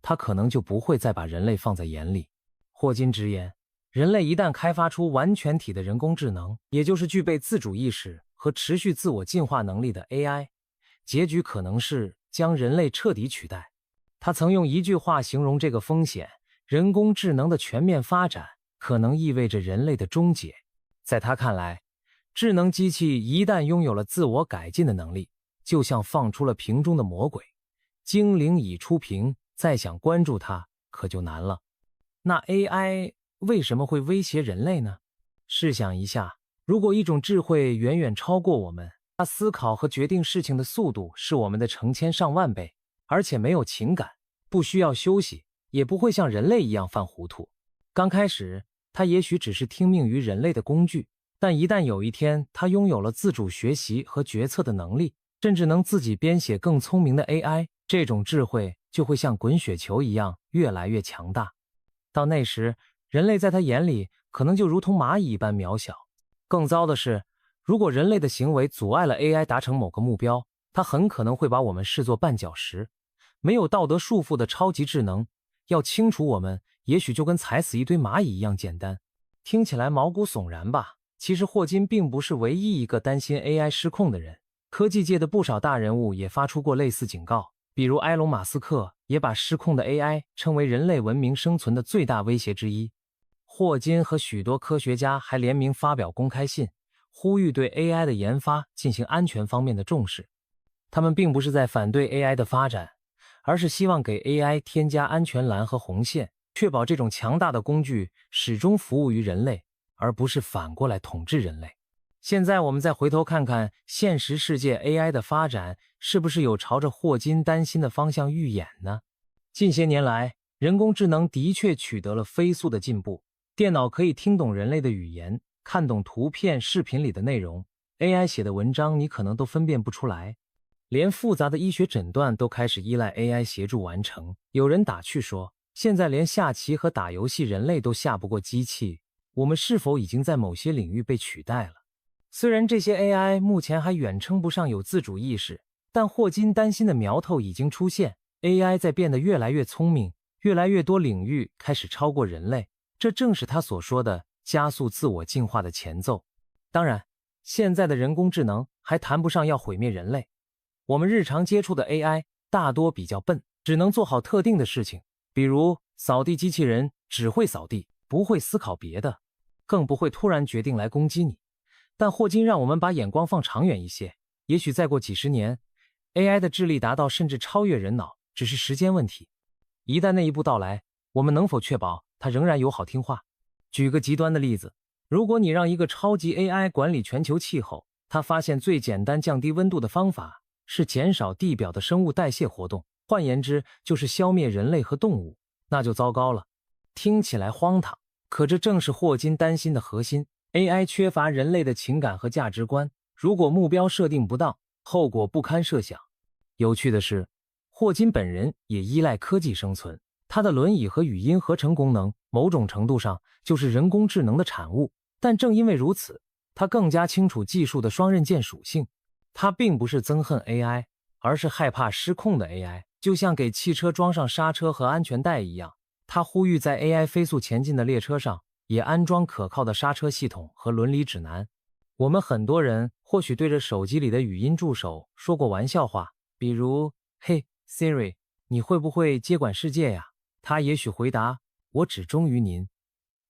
它可能就不会再把人类放在眼里。霍金直言，人类一旦开发出完全体的人工智能，也就是具备自主意识和持续自我进化能力的 AI， 结局可能是将人类彻底取代。他曾用一句话形容这个风险：人工智能的全面发展可能意味着人类的终结。在他看来，智能机器一旦拥有了自我改进的能力，就像放出了瓶中的魔鬼，精灵已出屏，再想关注它可就难了。那 AI 为什么会威胁人类呢？试想一下，如果一种智慧远远超过我们，它思考和决定事情的速度是我们的成千上万倍，而且没有情感，不需要休息，也不会像人类一样犯糊涂。刚开始，它也许只是听命于人类的工具，但一旦有一天它拥有了自主学习和决策的能力，甚至能自己编写更聪明的 AI， 这种智慧就会像滚雪球一样越来越强大。到那时，人类在他眼里可能就如同蚂蚁一般渺小。更糟的是，如果人类的行为阻碍了 AI 达成某个目标，它很可能会把我们视作绊脚石。没有道德束缚的超级智能，要清除我们，也许就跟踩死一堆蚂蚁一样简单。听起来毛骨悚然吧？其实霍金并不是唯一一个担心 AI 失控的人，科技界的不少大人物也发出过类似警告，比如埃隆·马斯克也把失控的 AI 称为人类文明生存的最大威胁之一。霍金和许多科学家还联名发表公开信，呼吁对 AI 的研发进行安全方面的重视。他们并不是在反对 AI 的发展，而是希望给 AI 添加安全栏和红线，确保这种强大的工具始终服务于人类，而不是反过来统治人类。现在我们再回头看看现实世界 AI 的发展，是不是有朝着霍金担心的方向预演呢？近些年来，人工智能的确取得了飞速的进步，电脑可以听懂人类的语言，看懂图片、视频里的内容， AI 写的文章你可能都分辨不出来。连复杂的医学诊断都开始依赖 AI 协助完成。有人打趣说，现在连下棋和打游戏人类都下不过机器，我们是否已经在某些领域被取代了？虽然这些 AI 目前还远称不上有自主意识，但霍金担心的苗头已经出现， AI 在变得越来越聪明，越来越多领域开始超过人类，这正是他所说的加速自我进化的前奏。当然，现在的人工智能还谈不上要毁灭人类，我们日常接触的 AI 大多比较笨，只能做好特定的事情，比如扫地机器人只会扫地，不会思考别的，更不会突然决定来攻击你。但霍金让我们把眼光放长远一些，也许再过几十年， AI 的智力达到甚至超越人脑，只是时间问题。一旦那一步到来，我们能否确保它仍然友好听话？举个极端的例子，如果你让一个超级 AI 管理全球气候，它发现最简单降低温度的方法是减少地表的生物代谢活动，换言之就是消灭人类和动物，那就糟糕了。听起来荒唐，可这正是霍金担心的核心。 AI 缺乏人类的情感和价值观，如果目标设定不当，后果不堪设想。有趣的是，霍金本人也依赖科技生存，他的轮椅和语音合成功能某种程度上就是人工智能的产物，但正因为如此，他更加清楚技术的双刃剑属性。他并不是憎恨 AI， 而是害怕失控的 AI， 就像给汽车装上刹车和安全带一样。他呼吁在 AI 飞速前进的列车上也安装可靠的刹车系统和伦理指南。我们很多人或许对着手机里的语音助手说过玩笑话，比如嘿 Siri， 你会不会接管世界呀？他也许回答，我只忠于您。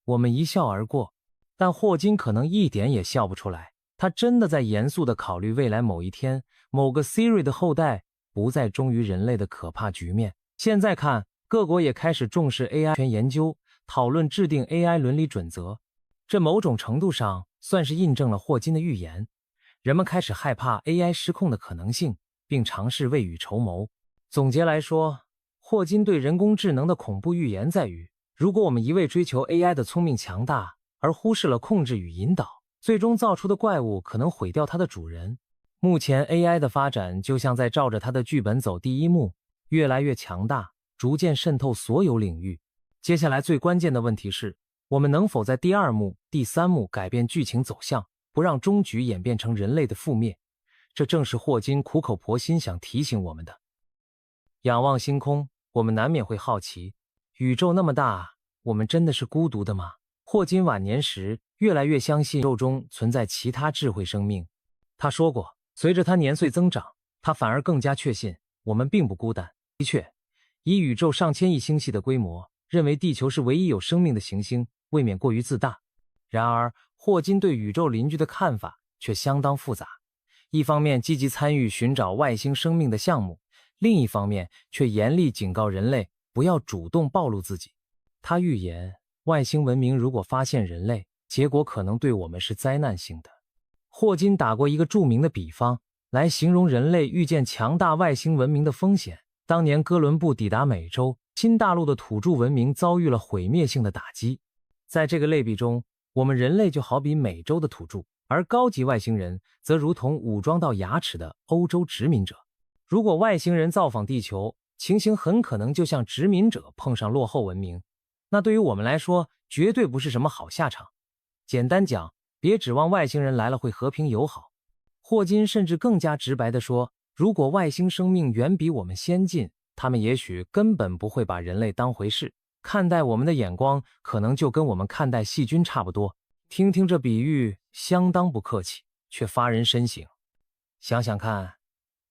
我们一笑而过，但霍金可能一点也笑不出来，他真的在严肃地考虑未来某一天，某个 Siri 的后代不再忠于人类的可怕局面。现在看，各国也开始重视 AI 权研究，讨论制定 AI 伦理准则，这某种程度上算是印证了霍金的预言。人们开始害怕 AI 失控的可能性，并尝试未雨绸缪。总结来说，霍金对人工智能的恐怖预言在于，如果我们一味追求 AI 的聪明强大，而忽视了控制与引导，最终造出的怪物可能毁掉它的主人。目前 AI 的发展就像在照着它的剧本走第一幕，越来越强大，逐渐渗透所有领域。接下来最关键的问题是，我们能否在第二幕、第三幕改变剧情走向，不让终局演变成人类的覆灭？这正是霍金苦口婆心想提醒我们的。仰望星空，我们难免会好奇，宇宙那么大，我们真的是孤独的吗？霍金晚年时越来越相信宇宙中存在其他智慧生命。他说过，随着他年岁增长，他反而更加确信我们并不孤单。的确，以宇宙上千亿星系的规模，认为地球是唯一有生命的行星，未免过于自大。然而，霍金对宇宙邻居的看法却相当复杂。一方面积极参与寻找外星生命的项目，另一方面却严厉警告人类不要主动暴露自己。他预言，外星文明如果发现人类，结果可能对我们是灾难性的。霍金打过一个著名的比方，来形容人类遇见强大外星文明的风险。当年哥伦布抵达美洲，新大陆的土著文明遭遇了毁灭性的打击。在这个类比中，我们人类就好比美洲的土著，而高级外星人则如同武装到牙齿的欧洲殖民者。如果外星人造访地球，情形很可能就像殖民者碰上落后文明，那对于我们来说绝对不是什么好下场。简单讲，别指望外星人来了会和平友好。霍金甚至更加直白地说，如果外星生命远比我们先进，他们也许根本不会把人类当回事，看待我们的眼光可能就跟我们看待细菌差不多。听听这比喻相当不客气，却发人深省。想想看，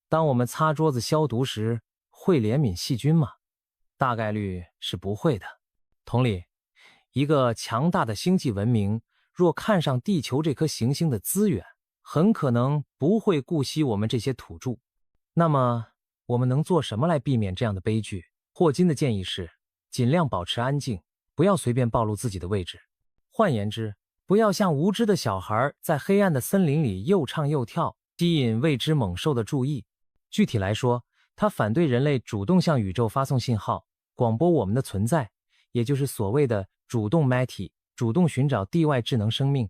当我们擦桌子消毒时，会怜悯细菌吗？大概率是不会的。同理，一个强大的星际文明若看上地球这颗行星的资源，很可能不会顾惜我们这些土著。那么我们能做什么来避免这样的悲剧？霍金的建议是，尽量保持安静，不要随便暴露自己的位置。换言之，不要像无知的小孩在黑暗的森林里又唱又跳，吸引未知猛兽的注意。具体来说，他反对人类主动向宇宙发送信号，广播我们的存在，也就是所谓的主动媒体，主动寻找地外智能生命。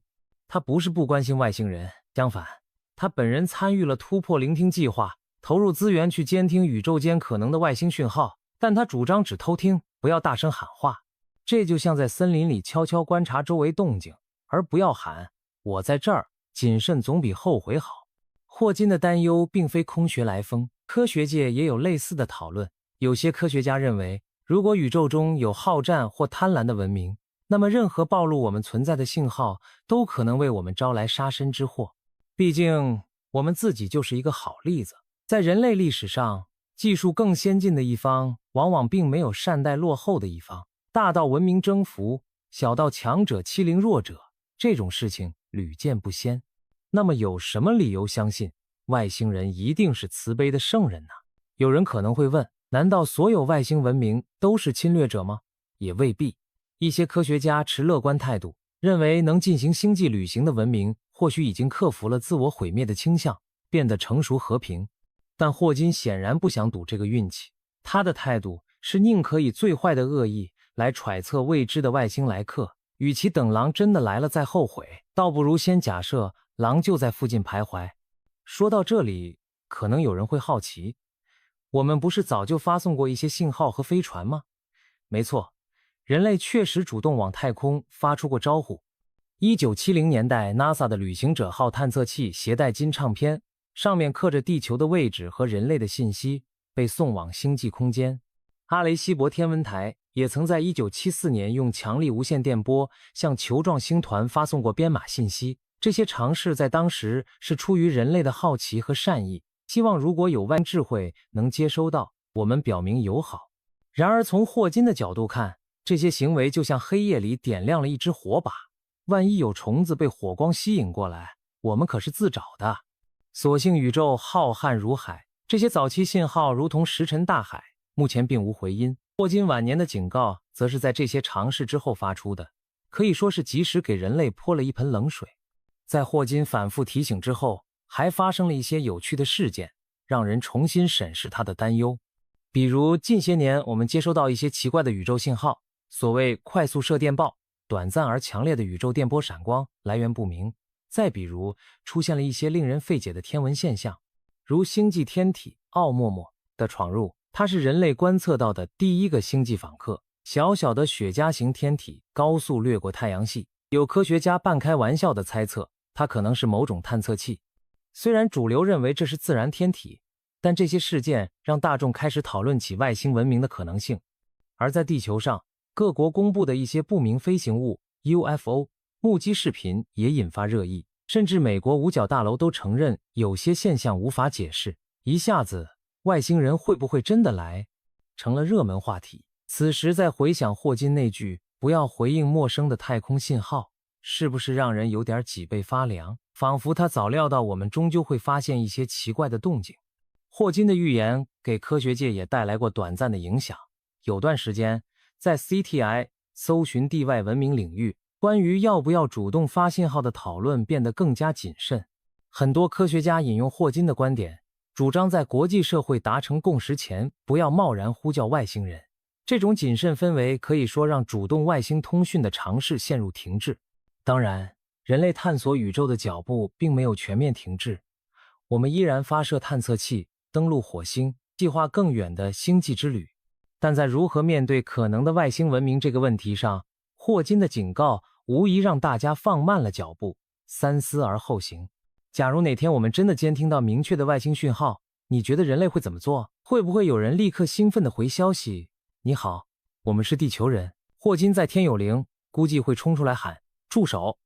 他不是不关心外星人，相反，他本人参与了突破聆听计划，投入资源去监听宇宙间可能的外星讯号，但他主张只偷听，不要大声喊话。这就像在森林里悄悄观察周围动静，而不要喊我在这儿，谨慎总比后悔好。霍金的担忧并非空穴来风，科学界也有类似的讨论。有些科学家认为，如果宇宙中有好战或贪婪的文明，那么任何暴露我们存在的信号都可能为我们招来杀身之祸。毕竟我们自己就是一个好例子。在人类历史上，技术更先进的一方往往并没有善待落后的一方，大到文明征服，小到强者欺凌弱者，这种事情屡见不鲜。那么有什么理由相信外星人一定是慈悲的圣人呢？有人可能会问，难道所有外星文明都是侵略者吗？也未必。一些科学家持乐观态度，认为能进行星际旅行的文明或许已经克服了自我毁灭的倾向，变得成熟和平。但霍金显然不想赌这个运气，他的态度是宁可以最坏的恶意来揣测未知的外星来客，与其等狼真的来了再后悔，倒不如先假设狼就在附近徘徊。说到这里，可能有人会好奇，我们不是早就发送过一些信号和飞船吗？没错，人类确实主动往太空发出过招呼。1970年代 NASA 的旅行者号探测器携带金唱片，上面刻着地球的位置和人类的信息，被送往星际空间。阿雷西博天文台也曾在1974年用强力无线电波向球状星团发送过编码信息。这些尝试在当时是出于人类的好奇和善意，希望如果有外智慧能接收到，我们表明友好。然而从霍金的角度看，这些行为就像黑夜里点亮了一支火把，万一有虫子被火光吸引过来，我们可是自找的。所幸宇宙浩瀚如海，这些早期信号如同石沉大海，目前并无回音。霍金晚年的警告则是在这些尝试之后发出的，可以说是及时给人类泼了一盆冷水。在霍金反复提醒之后，还发生了一些有趣的事件，让人重新审视他的担忧。比如近些年我们接收到一些奇怪的宇宙信号，所谓快速射电暴，短暂而强烈的宇宙电波闪光，来源不明。再比如出现了一些令人费解的天文现象，如星际天体奥莫莫的闯入，它是人类观测到的第一个星际访客。小小的雪茄型天体高速掠过太阳系，有科学家半开玩笑地猜测它可能是某种探测器。虽然主流认为这是自然天体，但这些事件让大众开始讨论起外星文明的可能性。而在地球上，各国公布的一些不明飞行物 UFO 目击视频也引发热议，甚至美国五角大楼都承认有些现象无法解释。一下子，外星人会不会真的来，成了热门话题。此时再回想霍金那句不要回应陌生的太空信号，是不是让人有点脊背发凉？仿佛他早料到我们终究会发现一些奇怪的动静。霍金的预言给科学界也带来过短暂的影响。有段时间，在 CTI 搜寻地外文明领域，关于要不要主动发信号的讨论变得更加谨慎。很多科学家引用霍金的观点，主张在国际社会达成共识前，不要贸然呼叫外星人。这种谨慎氛围可以说让主动外星通讯的尝试陷入停滞。当然，人类探索宇宙的脚步并没有全面停滞，我们依然发射探测器，登陆火星，计划更远的星际之旅。但在如何面对可能的外星文明这个问题上，霍金的警告无疑让大家放慢了脚步，三思而后行。假如哪天我们真的监听到明确的外星讯号，你觉得人类会怎么做？会不会有人立刻兴奋地回消息，你好，我们是地球人？霍金在天有灵，估计会冲出来喊住手。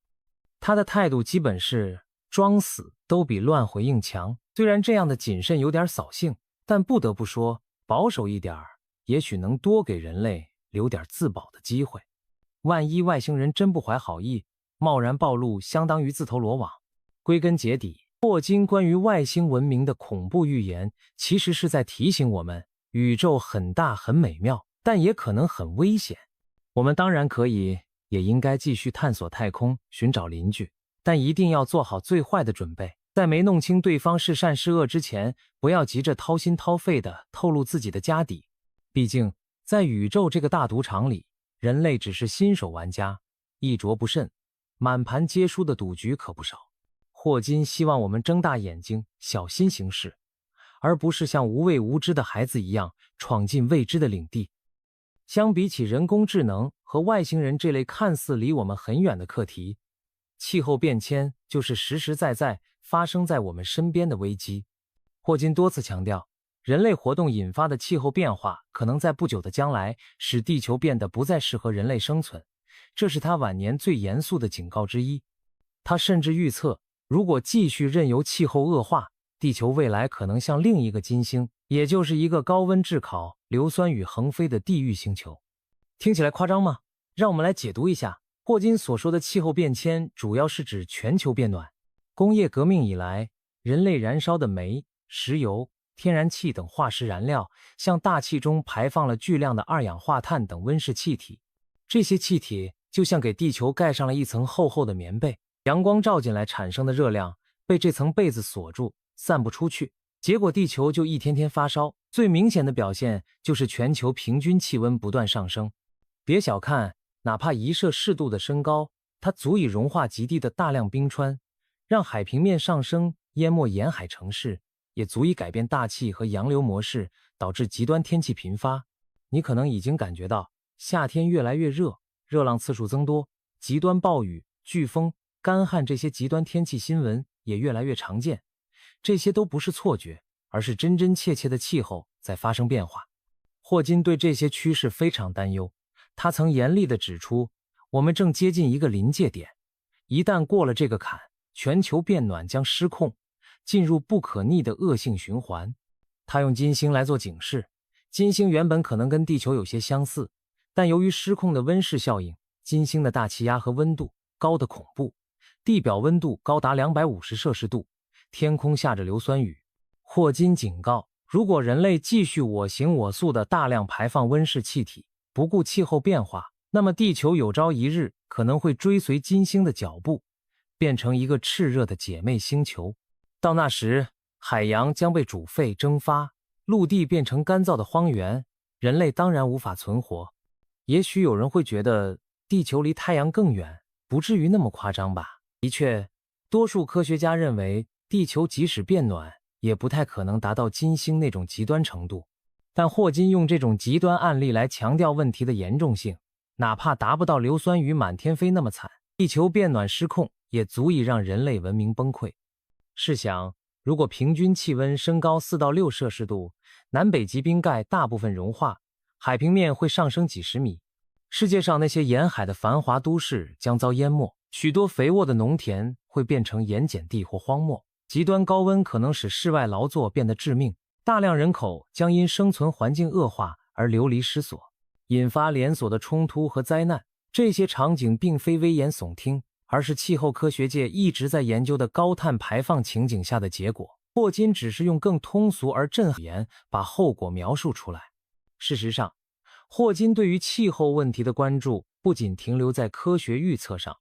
他的态度基本是装死都比乱回应强。虽然这样的谨慎有点扫兴，但不得不说，保守一点也许能多给人类留点自保的机会。万一外星人真不怀好意，贸然暴露相当于自投罗网。归根结底，霍金关于外星文明的恐怖预言其实是在提醒我们，宇宙很大很美妙，但也可能很危险。我们当然可以也应该继续探索太空，寻找邻居，但一定要做好最坏的准备。在没弄清对方是善是恶之前，不要急着掏心掏肺地透露自己的家底。毕竟在宇宙这个大赌场里，人类只是新手玩家，一着不慎，满盘皆输的赌局可不少。霍金希望我们睁大眼睛，小心行事，而不是像无畏无知的孩子一样闯进未知的领地。相比起人工智能和外星人这类看似离我们很远的课题，气候变迁就是实实在在发生在我们身边的危机。霍金多次强调，人类活动引发的气候变化可能在不久的将来使地球变得不再适合人类生存，这是他晚年最严肃的警告之一。他甚至预测，如果继续任由气候恶化，地球未来可能像另一个金星，也就是一个高温炙烤、硫酸雨横飞的地狱星球。听起来夸张吗？让我们来解读一下。霍金所说的气候变迁主要是指全球变暖。工业革命以来，人类燃烧的煤、石油、天然气等化石燃料向大气中排放了巨量的二氧化碳等温室气体。这些气体就像给地球盖上了一层厚厚的棉被，阳光照进来产生的热量被这层被子锁住，散不出去，结果地球就一天天发烧。最明显的表现就是全球平均气温不断上升。别小看哪怕1°C的升高，它足以融化极地的大量冰川，让海平面上升，淹没沿海城市，也足以改变大气和洋流模式，导致极端天气频发。你可能已经感觉到夏天越来越热，热浪次数增多，极端暴雨、飓风、干旱这些极端天气新闻也越来越常见。这些都不是错觉，而是真真切切的气候在发生变化。霍金对这些趋势非常担忧，他曾严厉地指出，我们正接近一个临界点，一旦过了这个坎，全球变暖将失控，进入不可逆的恶性循环。他用金星来做警示，金星原本可能跟地球有些相似，但由于失控的温室效应，金星的大气压和温度高得恐怖，地表温度高达250°C，天空下着硫酸雨。霍金警告，如果人类继续我行我素的大量排放温室气体，不顾气候变化，那么地球有朝一日可能会追随金星的脚步，变成一个炽热的姐妹星球。到那时，海洋将被煮沸蒸发，陆地变成干燥的荒原，人类当然无法存活。也许有人会觉得地球离太阳更远，不至于那么夸张吧。的确，多数科学家认为地球即使变暖，也不太可能达到金星那种极端程度。但霍金用这种极端案例来强调问题的严重性，哪怕达不到硫酸雨满天飞那么惨，地球变暖失控也足以让人类文明崩溃。试想，如果平均气温升高4到6°C，南北极冰盖大部分融化，海平面会上升几十米，世界上那些沿海的繁华都市将遭淹没，许多肥沃的农田会变成盐碱地或荒漠，极端高温可能使室外劳作变得致命，大量人口将因生存环境恶化而流离失所，引发连锁的冲突和灾难。这些场景并非危言耸听，而是气候科学界一直在研究的高碳排放情景下的结果。霍金只是用更通俗而震撼言把后果描述出来。事实上，霍金对于气候问题的关注不仅停留在科学预测上，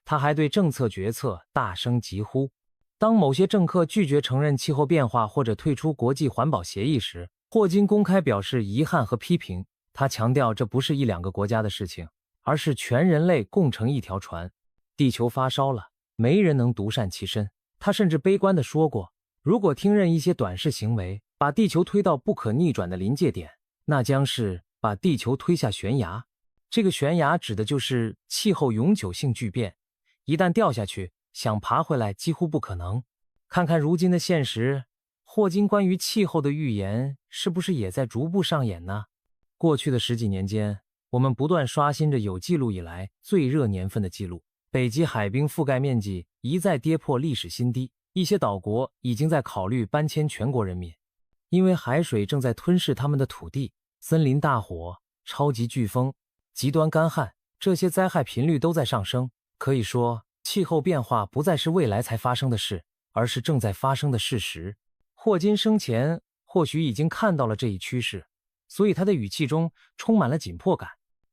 他还对政策决策大声疾呼。当某些政客拒绝承认气候变化或者退出国际环保协议时，霍金公开表示遗憾和批评。他强调这不是一两个国家的事情，而是全人类共乘一条船。地球发烧了，没人能独善其身。他甚至悲观地说过，如果听任一些短视行为把地球推到不可逆转的临界点，那将是把地球推下悬崖。这个悬崖指的就是气候永久性巨变，一旦掉下去，想爬回来几乎不可能。看看如今的现实，霍金关于气候的预言是不是也在逐步上演呢？过去的10几年间，我们不断刷新着有记录以来最热年份的记录。北极海冰覆盖面积一再跌破历史新低，一些岛国已经在考虑搬迁全国人民，因为海水正在吞噬他们的土地。森林大火、超级飓风、极端干旱，这些灾害频率都在上升。可以说，气候变化不再是未来才发生的事，而是正在发生的事实。霍金生前或许已经看到了这一趋势，所以他的语气中充满了紧迫感。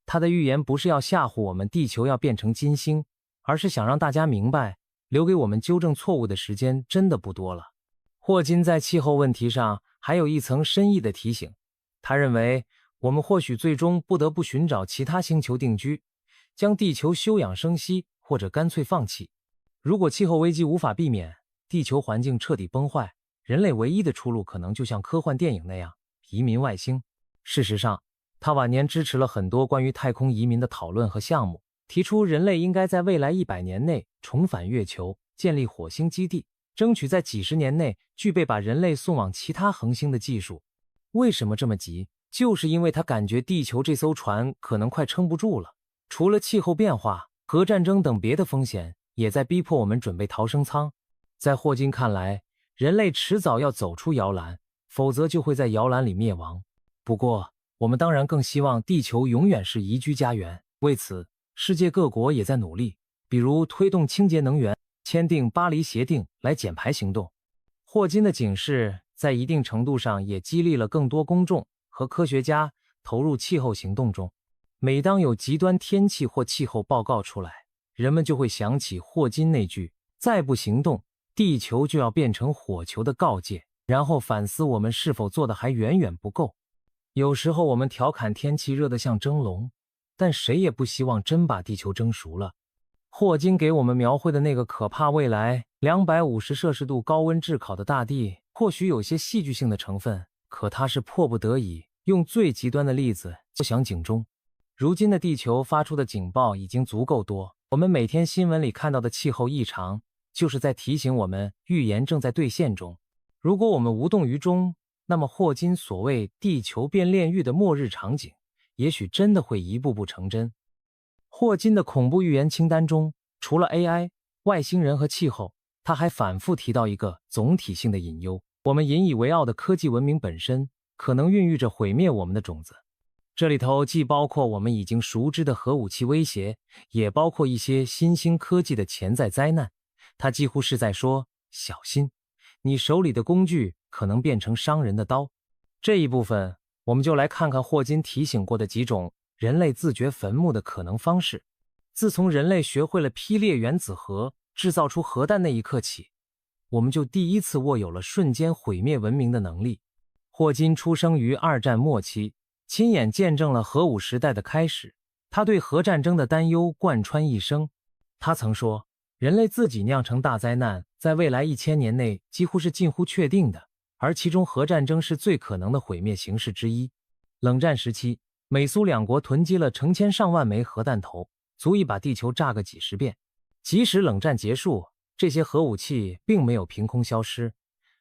他的预言不是要吓唬我们地球要变成金星，而是想让大家明白，留给我们纠正错误的时间真的不多了。霍金在气候问题上还有一层深意的提醒，他认为我们或许最终不得不寻找其他星球定居，将地球休养生息，或者干脆放弃。如果气候危机无法避免，地球环境彻底崩坏，人类唯一的出路可能就像科幻电影那样，移民外星。事实上，他晚年支持了很多关于太空移民的讨论和项目，提出人类应该在未来100年内重返月球，建立火星基地，争取在几十年内具备把人类送往其他恒星的技术。为什么这么急？就是因为他感觉地球这艘船可能快撑不住了。除了气候变化、核战争等别的风险，也在逼迫我们准备逃生舱。在霍金看来，人类迟早要走出摇篮，否则就会在摇篮里灭亡。不过，我们当然更希望地球永远是宜居家园。为此，世界各国也在努力，比如推动清洁能源、签订巴黎协定来减排行动。霍金的警示在一定程度上也激励了更多公众和科学家投入气候行动中。每当有极端天气或气候报告出来，人们就会想起霍金那句"再不行动，地球就要变成火球"的告诫，然后反思我们是否做的还远远不够。有时候我们调侃天气热得像蒸笼，但谁也不希望真把地球蒸熟了。霍金给我们描绘的那个可怕未来250摄氏度高温炙烤的大地，或许有些戏剧性的成分，可他是迫不得已用最极端的例子敲响警钟。如今的地球发出的警报已经足够多，我们每天新闻里看到的气候异常，就是在提醒我们预言正在兑现中。如果我们无动于衷，那么霍金所谓地球变炼狱的末日场景，也许真的会一步步成真。霍金的恐怖预言清单中，除了 AI、外星人和气候，他还反复提到一个总体性的隐忧：我们引以为傲的科技文明本身，可能孕育着毁灭我们的种子。这里头既包括我们已经熟知的核武器威胁，也包括一些新兴科技的潜在灾难。他几乎是在说，小心，你手里的工具可能变成伤人的刀。这一部分，我们就来看看霍金提醒过的几种人类自掘坟墓的可能方式。自从人类学会了劈裂原子核，制造出核弹那一刻起，我们就第一次握有了瞬间毁灭文明的能力。霍金出生于2战末期，亲眼见证了核武时代的开始，他对核战争的担忧贯穿一生。他曾说，人类自己酿成大灾难，在未来1000年内几乎是近乎确定的，而其中核战争是最可能的毁灭形式之一。冷战时期，美苏两国囤积了成千上万枚核弹头，足以把地球炸个几十遍。即使冷战结束，这些核武器并没有凭空消失。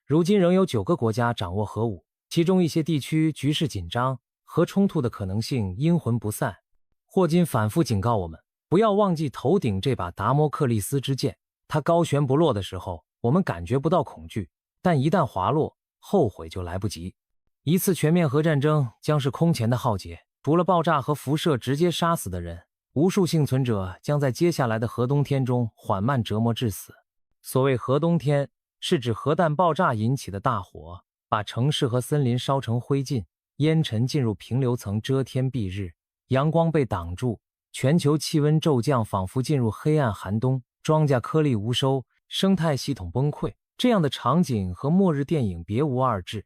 如今仍有9个国家掌握核武，其中一些地区局势紧张，核冲突的可能性阴魂不散。霍金反复警告我们，不要忘记头顶这把达摩克利斯之剑，它高悬不落的时候，我们感觉不到恐惧，但一旦滑落，后悔就来不及。一次全面核战争将是空前的浩劫，除了爆炸和辐射直接杀死的人，无数幸存者将在接下来的核冬天中缓慢折磨致死。所谓核冬天，是指核弹爆炸引起的大火，把城市和森林烧成灰烬，烟尘进入平流层，遮天蔽日，阳光被挡住，全球气温骤降，仿佛进入黑暗寒冬，庄稼颗粒无收，生态系统崩溃。这样的场景和末日电影别无二致，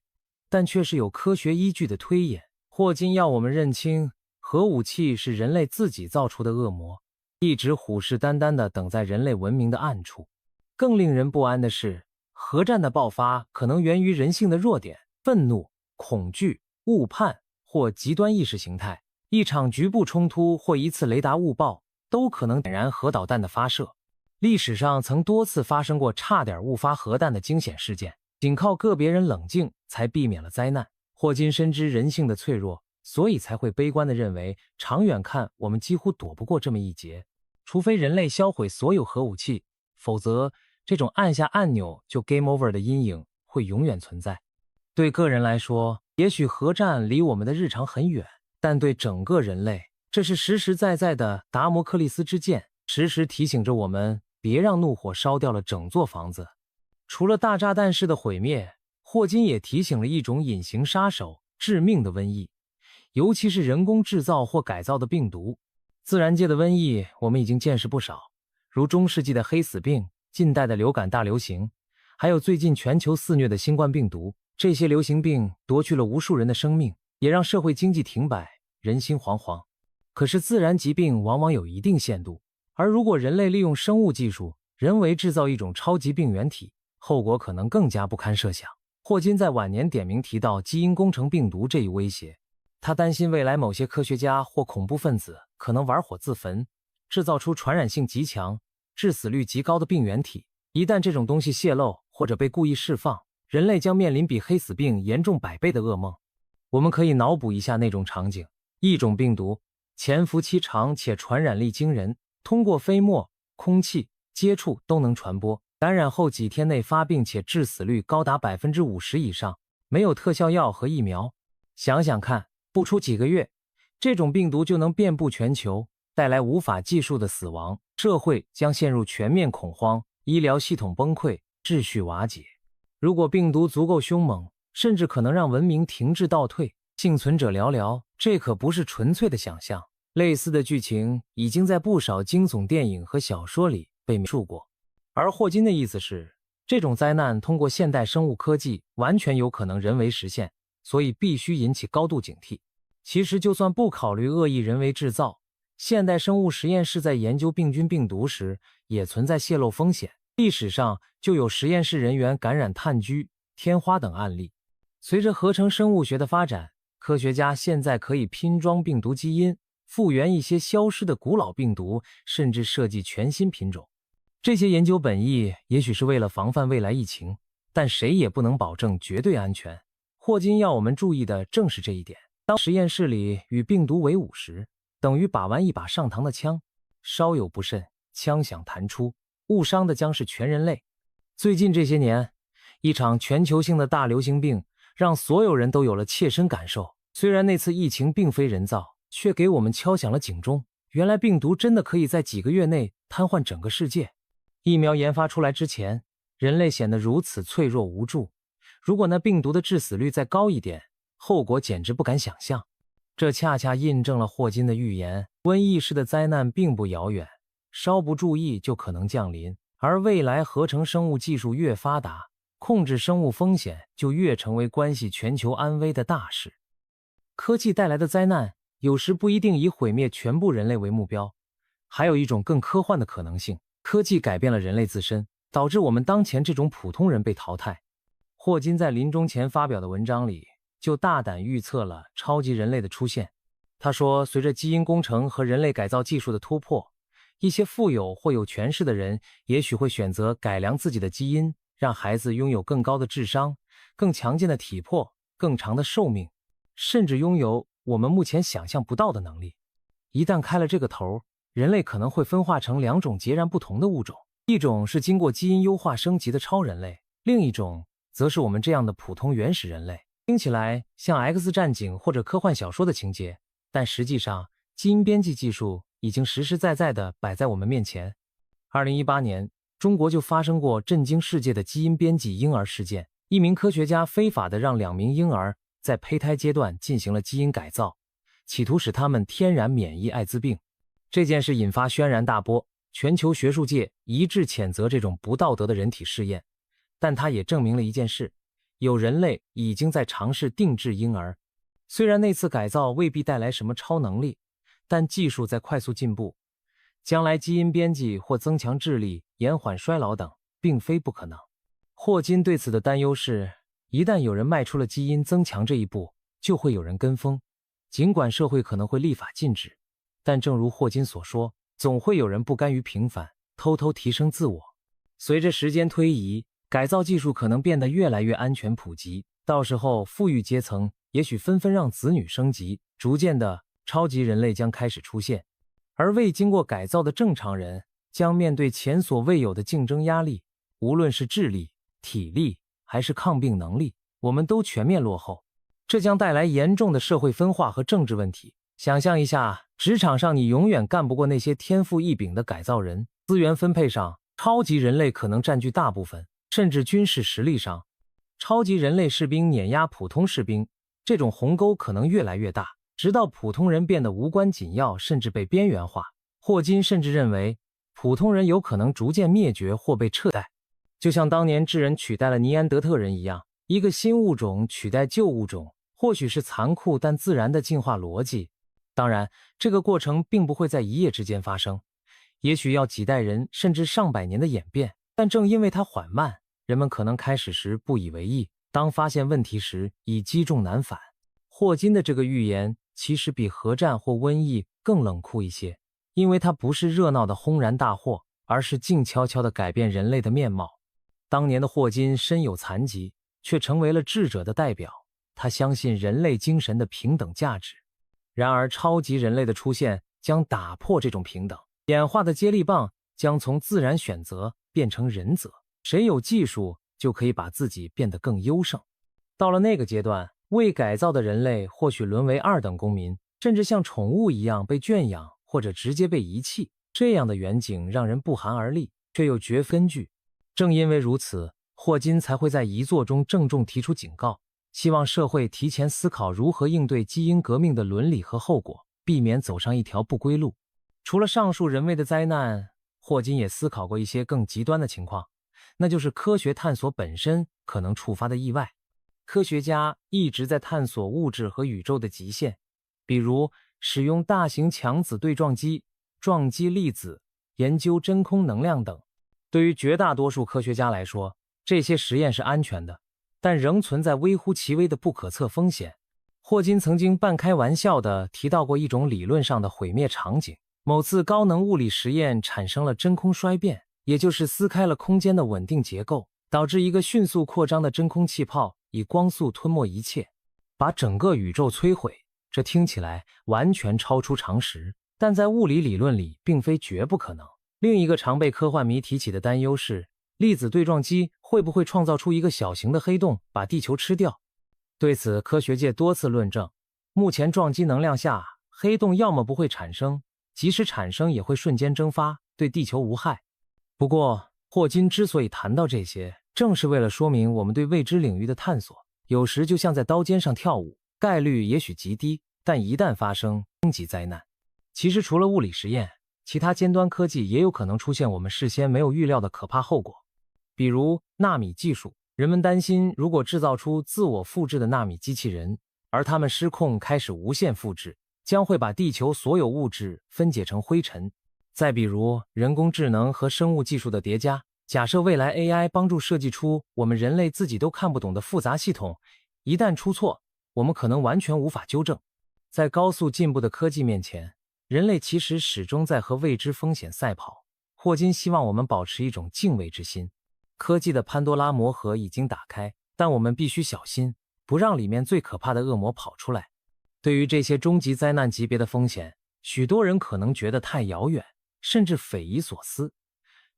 但却是有科学依据的推演。霍金要我们认清，核武器是人类自己造出的恶魔，一直虎视眈眈地等在人类文明的暗处。更令人不安的是，核战的爆发可能源于人性的弱点：愤怒、恐惧、误判或极端意识形态。一场局部冲突或一次雷达误报都可能点燃核导弹的发射。历史上曾多次发生过差点误发核弹的惊险事件，仅靠个别人冷静才避免了灾难。霍金深知人性的脆弱，所以才会悲观地认为，长远看我们几乎躲不过这么一劫。除非人类销毁所有核武器，否则这种按下按钮就 game over 的阴影会永远存在。对个人来说，也许核战离我们的日常很远，但对整个人类，这是实实在在的达摩克利斯之剑，时时提醒着我们别让怒火烧掉了整座房子。除了大炸弹式的毁灭，霍金也提醒了一种隐形杀手，致命的瘟疫，尤其是人工制造或改造的病毒。自然界的瘟疫我们已经见识不少，如中世纪的黑死病、近代的流感大流行，还有最近全球肆虐的新冠病毒。这些流行病夺去了无数人的生命，也让社会经济停摆，人心惶惶。可是自然疾病往往有一定限度，而如果人类利用生物技术，人为制造一种超级病原体，后果可能更加不堪设想。霍金在晚年点名提到基因工程病毒这一威胁，他担心未来某些科学家或恐怖分子可能玩火自焚，制造出传染性极强、致死率极高的病原体。一旦这种东西泄露或者被故意释放，人类将面临比黑死病严重100倍的噩梦。我们可以脑补一下那种场景，一种病毒潜伏期长且传染力惊人，通过飞沫、空气接触都能传播，感染后几天内发病且致死率高达 50% 以上，没有特效药和疫苗。想想看，不出几个月，这种病毒就能遍布全球，带来无法计数的死亡，社会将陷入全面恐慌，医疗系统崩溃，秩序瓦解。如果病毒足够凶猛，甚至可能让文明停滞倒退，幸存者寥寥，这可不是纯粹的想象。类似的剧情已经在不少惊悚电影和小说里被描述过。而霍金的意思是，这种灾难通过现代生物科技完全有可能人为实现，所以必须引起高度警惕。其实就算不考虑恶意人为制造，现代生物实验室在研究病菌病毒时也存在泄露风险。历史上就有实验室人员感染炭疽、天花等案例。随着合成生物学的发展，科学家现在可以拼装病毒基因，复原一些消失的古老病毒，甚至设计全新品种。这些研究本意也许是为了防范未来疫情，但谁也不能保证绝对安全。霍金要我们注意的正是这一点。当实验室里与病毒为伍时，等于把玩一把上膛的枪，稍有不慎，枪响弹出，误伤的将是全人类。最近这些年，一场全球性的大流行病让所有人都有了切身感受。虽然那次疫情并非人造，却给我们敲响了警钟。原来病毒真的可以在几个月内瘫痪整个世界。疫苗研发出来之前，人类显得如此脆弱无助。如果那病毒的致死率再高一点，后果简直不敢想象。这恰恰印证了霍金的预言，瘟疫式的灾难并不遥远，稍不注意就可能降临。而未来合成生物技术越发达，控制生物风险就越成为关系全球安危的大事。科技带来的灾难有时不一定以毁灭全部人类为目标，还有一种更科幻的可能性，科技改变了人类自身，导致我们当前这种普通人被淘汰。霍金在临终前发表的文章里就大胆预测了超级人类的出现。他说，随着基因工程和人类改造技术的突破，一些富有或有权势的人也许会选择改良自己的基因，让孩子拥有更高的智商、更强健的体魄、更长的寿命，甚至拥有我们目前想象不到的能力。一旦开了这个头，人类可能会分化成2种截然不同的物种，一种是经过基因优化升级的超人类，另一种则是我们这样的普通原始人类。听起来像 X 战警或者科幻小说的情节，但实际上基因编辑技术已经实实在在地摆在我们面前。2018年，中国就发生过震惊世界的基因编辑婴儿事件。一名科学家非法地让2名婴儿在胚胎阶段进行了基因改造，企图使他们天然免疫艾滋病。这件事引发轩然大波，全球学术界一致谴责这种不道德的人体试验。但它也证明了一件事，有人类已经在尝试定制婴儿。虽然那次改造未必带来什么超能力，但技术在快速进步，将来基因编辑或增强智力、延缓衰老等并非不可能。霍金对此的担忧是，一旦有人迈出了基因增强这一步，就会有人跟风。尽管社会可能会立法禁止，但正如霍金所说，总会有人不甘于平凡，偷偷提升自我。随着时间推移，改造技术可能变得越来越安全普及，到时候富裕阶层也许纷纷让子女升级，逐渐的超级人类将开始出现，而未经过改造的正常人将面对前所未有的竞争压力，无论是智力、体力还是抗病能力，我们都全面落后，这将带来严重的社会分化和政治问题。想象一下，职场上你永远干不过那些天赋异禀的改造人，资源分配上，超级人类可能占据大部分，甚至军事实力上，超级人类士兵碾压普通士兵，这种鸿沟可能越来越大，直到普通人变得无关紧要，甚至被边缘化。霍金甚至认为，普通人有可能逐渐灭绝或被撤代，就像当年智人取代了尼安德特人一样，一个新物种取代旧物种，或许是残酷但自然的进化逻辑。当然，这个过程并不会在一夜之间发生，也许要几代人甚至上百年的演变，但正因为它缓慢，人们可能开始时不以为意，当发现问题时已积重难返。霍金的这个预言其实比核战或瘟疫更冷酷一些，因为它不是热闹的轰然大祸，而是静悄悄地改变人类的面貌。当年的霍金身有残疾，却成为了智者的代表，他相信人类精神的平等价值。然而超级人类的出现将打破这种平等，演化的接力棒将从自然选择变成人择，谁有技术就可以把自己变得更优胜。到了那个阶段，未改造的人类或许沦为二等公民，甚至像宠物一样被圈养，或者直接被遗弃。这样的远景让人不寒而栗，却又绝根据。正因为如此，霍金才会在遗作中郑重提出警告，希望社会提前思考如何应对基因革命的伦理和后果，避免走上一条不归路。除了上述人为的灾难，霍金也思考过一些更极端的情况，那就是科学探索本身可能触发的意外。科学家一直在探索物质和宇宙的极限，比如使用大型强子对撞机撞击粒子，研究真空能量等。对于绝大多数科学家来说，这些实验是安全的，但仍存在微乎其微的不可测风险。霍金曾经半开玩笑地提到过一种理论上的毁灭场景，某次高能物理实验产生了真空衰变，也就是撕开了空间的稳定结构，导致一个迅速扩张的真空气泡以光速吞没一切，把整个宇宙摧毁。这听起来完全超出常识，但在物理理论里并非绝不可能。另一个常被科幻迷提起的担忧是，粒子对撞机会不会创造出一个小型的黑洞，把地球吃掉？对此，科学界多次论证，目前撞击能量下，黑洞要么不会产生，即使产生也会瞬间蒸发，对地球无害。不过，霍金之所以谈到这些，正是为了说明我们对未知领域的探索，有时就像在刀尖上跳舞，概率也许极低，但一旦发生，终极灾难。其实除了物理实验，其他尖端科技也有可能出现我们事先没有预料的可怕后果。比如纳米技术，人们担心如果制造出自我复制的纳米机器人，而它们失控开始无限复制，将会把地球所有物质分解成灰尘。再比如人工智能和生物技术的叠加，假设未来 AI 帮助设计出我们人类自己都看不懂的复杂系统，一旦出错，我们可能完全无法纠正。在高速进步的科技面前，人类其实始终在和未知风险赛跑。霍金希望我们保持一种敬畏之心。科技的潘多拉魔盒已经打开，但我们必须小心，不让里面最可怕的恶魔跑出来。对于这些终极灾难级别的风险，许多人可能觉得太遥远，甚至匪夷所思。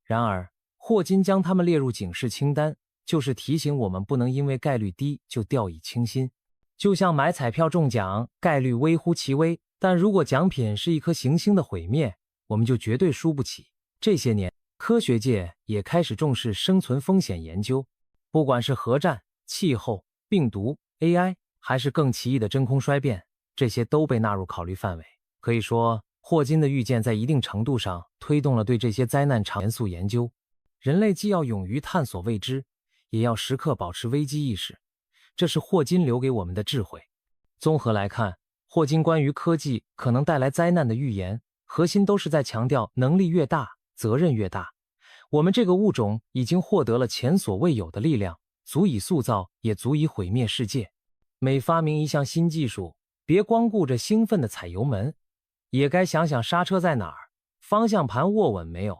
然而，霍金将它们列入警示清单，就是提醒我们不能因为概率低就掉以轻心。就像买彩票中奖，概率微乎其微，但如果奖品是一颗行星的毁灭，我们就绝对输不起。这些年，科科学界也开始重视生存风险研究，不管是核战、气候、病毒、AI， 还是更奇异的真空衰变，这些都被纳入考虑范围。可以说，霍金的预见在一定程度上推动了对这些灾难场严肃研究。人类既要勇于探索未知，也要时刻保持危机意识，这是霍金留给我们的智慧。综合来看，霍金关于科技可能带来灾难的预言，核心都是在强调能力越大，责任越大。我们这个物种已经获得了前所未有的力量，足以塑造，也足以毁灭世界。每发明一项新技术，别光顾着兴奋地踩油门，也该想想刹车在哪儿，方向盘握稳没有。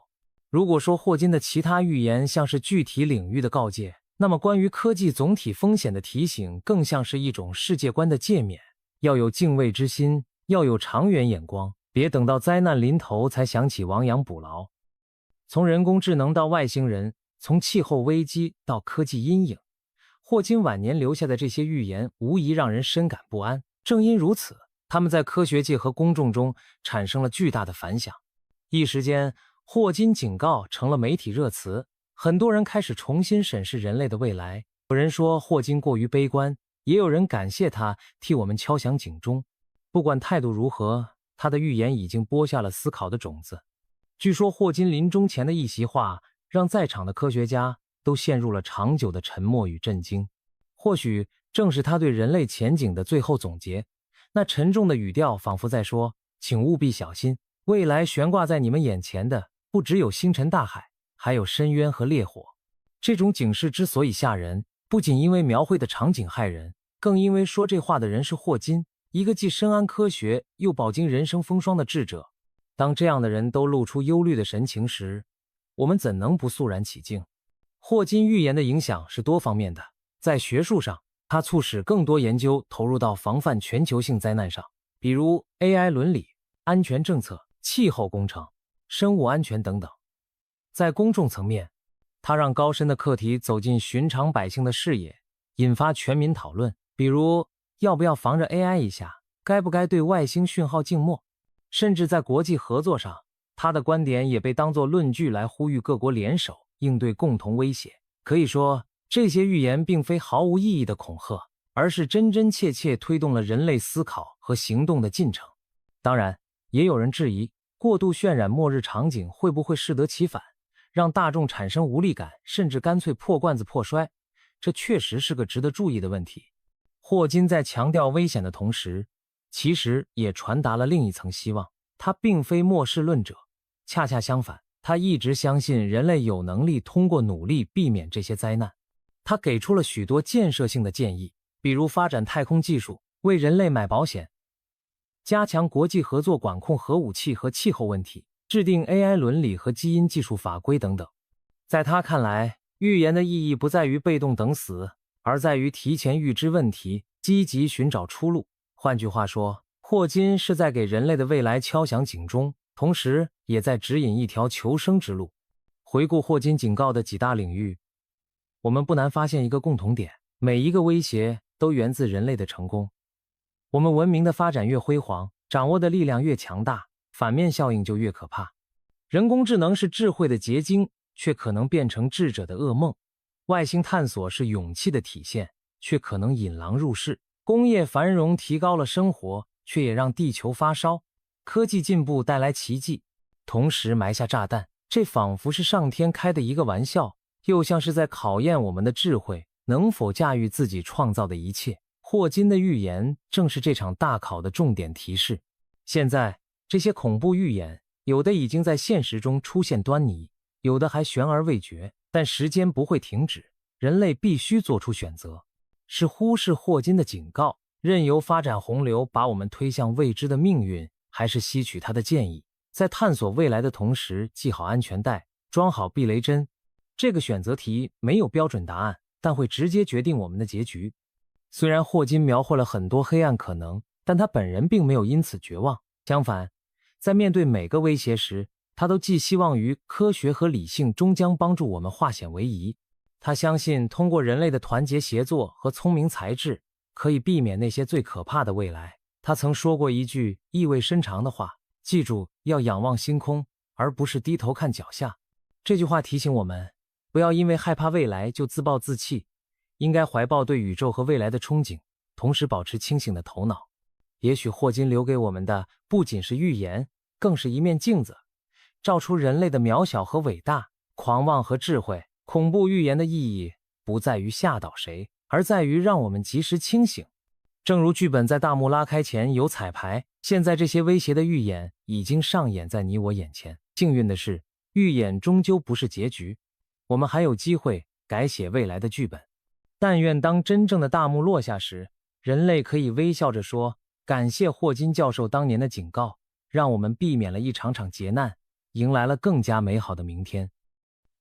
如果说霍金的其他预言像是具体领域的告诫，那么关于科技总体风险的提醒更像是一种世界观的诫勉。要有敬畏之心，要有长远眼光，别等到灾难临头才想起亡羊补牢。从人工智能到外星人，从气候危机到科技阴影，霍金晚年留下的这些预言无疑让人深感不安。正因如此，他们在科学界和公众中产生了巨大的反响。一时间，霍金警告成了媒体热词，很多人开始重新审视人类的未来。有人说霍金过于悲观，也有人感谢他替我们敲响警钟。不管态度如何，他的预言已经播下了思考的种子。据说霍金临终前的一席话，让在场的科学家都陷入了长久的沉默与震惊。或许正是他对人类前景的最后总结，那沉重的语调仿佛在说，请务必小心，未来悬挂在你们眼前的不只有星辰大海，还有深渊和烈火。这种警示之所以吓人，不仅因为描绘的场景骇人，更因为说这话的人是霍金，一个既深谙科学又饱经人生风霜的智者。当这样的人都露出忧虑的神情时，我们怎能不肃然起敬？霍金预言的影响是多方面的，在学术上，它促使更多研究投入到防范全球性灾难上，比如 AI 伦理、安全政策、气候工程、生物安全等等。在公众层面，它让高深的课题走进寻常百姓的视野，引发全民讨论，比如要不要防着 AI 一下，该不该对外星讯号静默。甚至在国际合作上，他的观点也被当作论据来呼吁各国联手应对共同威胁。可以说，这些预言并非毫无意义的恐吓，而是真真切切推动了人类思考和行动的进程。当然，也有人质疑，过度渲染末日场景会不会适得其反，让大众产生无力感，甚至干脆破罐子破摔。这确实是个值得注意的问题。霍金在强调危险的同时，其实也传达了另一层希望。他并非末世论者，恰恰相反，他一直相信人类有能力通过努力避免这些灾难。他给出了许多建设性的建议，比如发展太空技术，为人类买保险，加强国际合作管控核武器和气候问题，制定 AI 伦理和基因技术法规等等。在他看来，预言的意义不在于被动等死，而在于提前预知问题，积极寻找出路。换句话说，霍金是在给人类的未来敲响警钟，同时也在指引一条求生之路。回顾霍金警告的几大领域，我们不难发现一个共同点，每一个威胁都源自人类的成功。我们文明的发展越辉煌，掌握的力量越强大，反面效应就越可怕。人工智能是智慧的结晶，却可能变成智者的噩梦。外星探索是勇气的体现，却可能引狼入室。工业繁荣提高了生活，却也让地球发烧。科技进步带来奇迹，同时埋下炸弹。这仿佛是上天开的一个玩笑，又像是在考验我们的智慧，能否驾驭自己创造的一切。霍金的预言正是这场大考的重点提示。现在，这些恐怖预言，有的已经在现实中出现端倪，有的还悬而未决，但时间不会停止，人类必须做出选择。是忽视霍金的警告，任由发展洪流把我们推向未知的命运，还是吸取他的建议，在探索未来的同时系好安全带，装好避雷针？这个选择题没有标准答案，但会直接决定我们的结局。虽然霍金描绘了很多黑暗可能，但他本人并没有因此绝望。相反，在面对每个威胁时，他都寄希望于科学和理性终将帮助我们化险为夷。他相信通过人类的团结协作和聪明才智，可以避免那些最可怕的未来。他曾说过一句意味深长的话，记住，要仰望星空，而不是低头看脚下。这句话提醒我们，不要因为害怕未来就自暴自弃，应该怀抱对宇宙和未来的憧憬，同时保持清醒的头脑。也许霍金留给我们的不仅是预言，更是一面镜子，照出人类的渺小和伟大，狂妄和智慧。恐怖预言的意义不在于吓倒谁，而在于让我们及时清醒。正如剧本在大幕拉开前有彩排，现在这些威胁的预演已经上演在你我眼前。幸运的是，预演终究不是结局，我们还有机会改写未来的剧本。但愿当真正的大幕落下时，人类可以微笑着说，感谢霍金教授当年的警告，让我们避免了一场场劫难，迎来了更加美好的明天。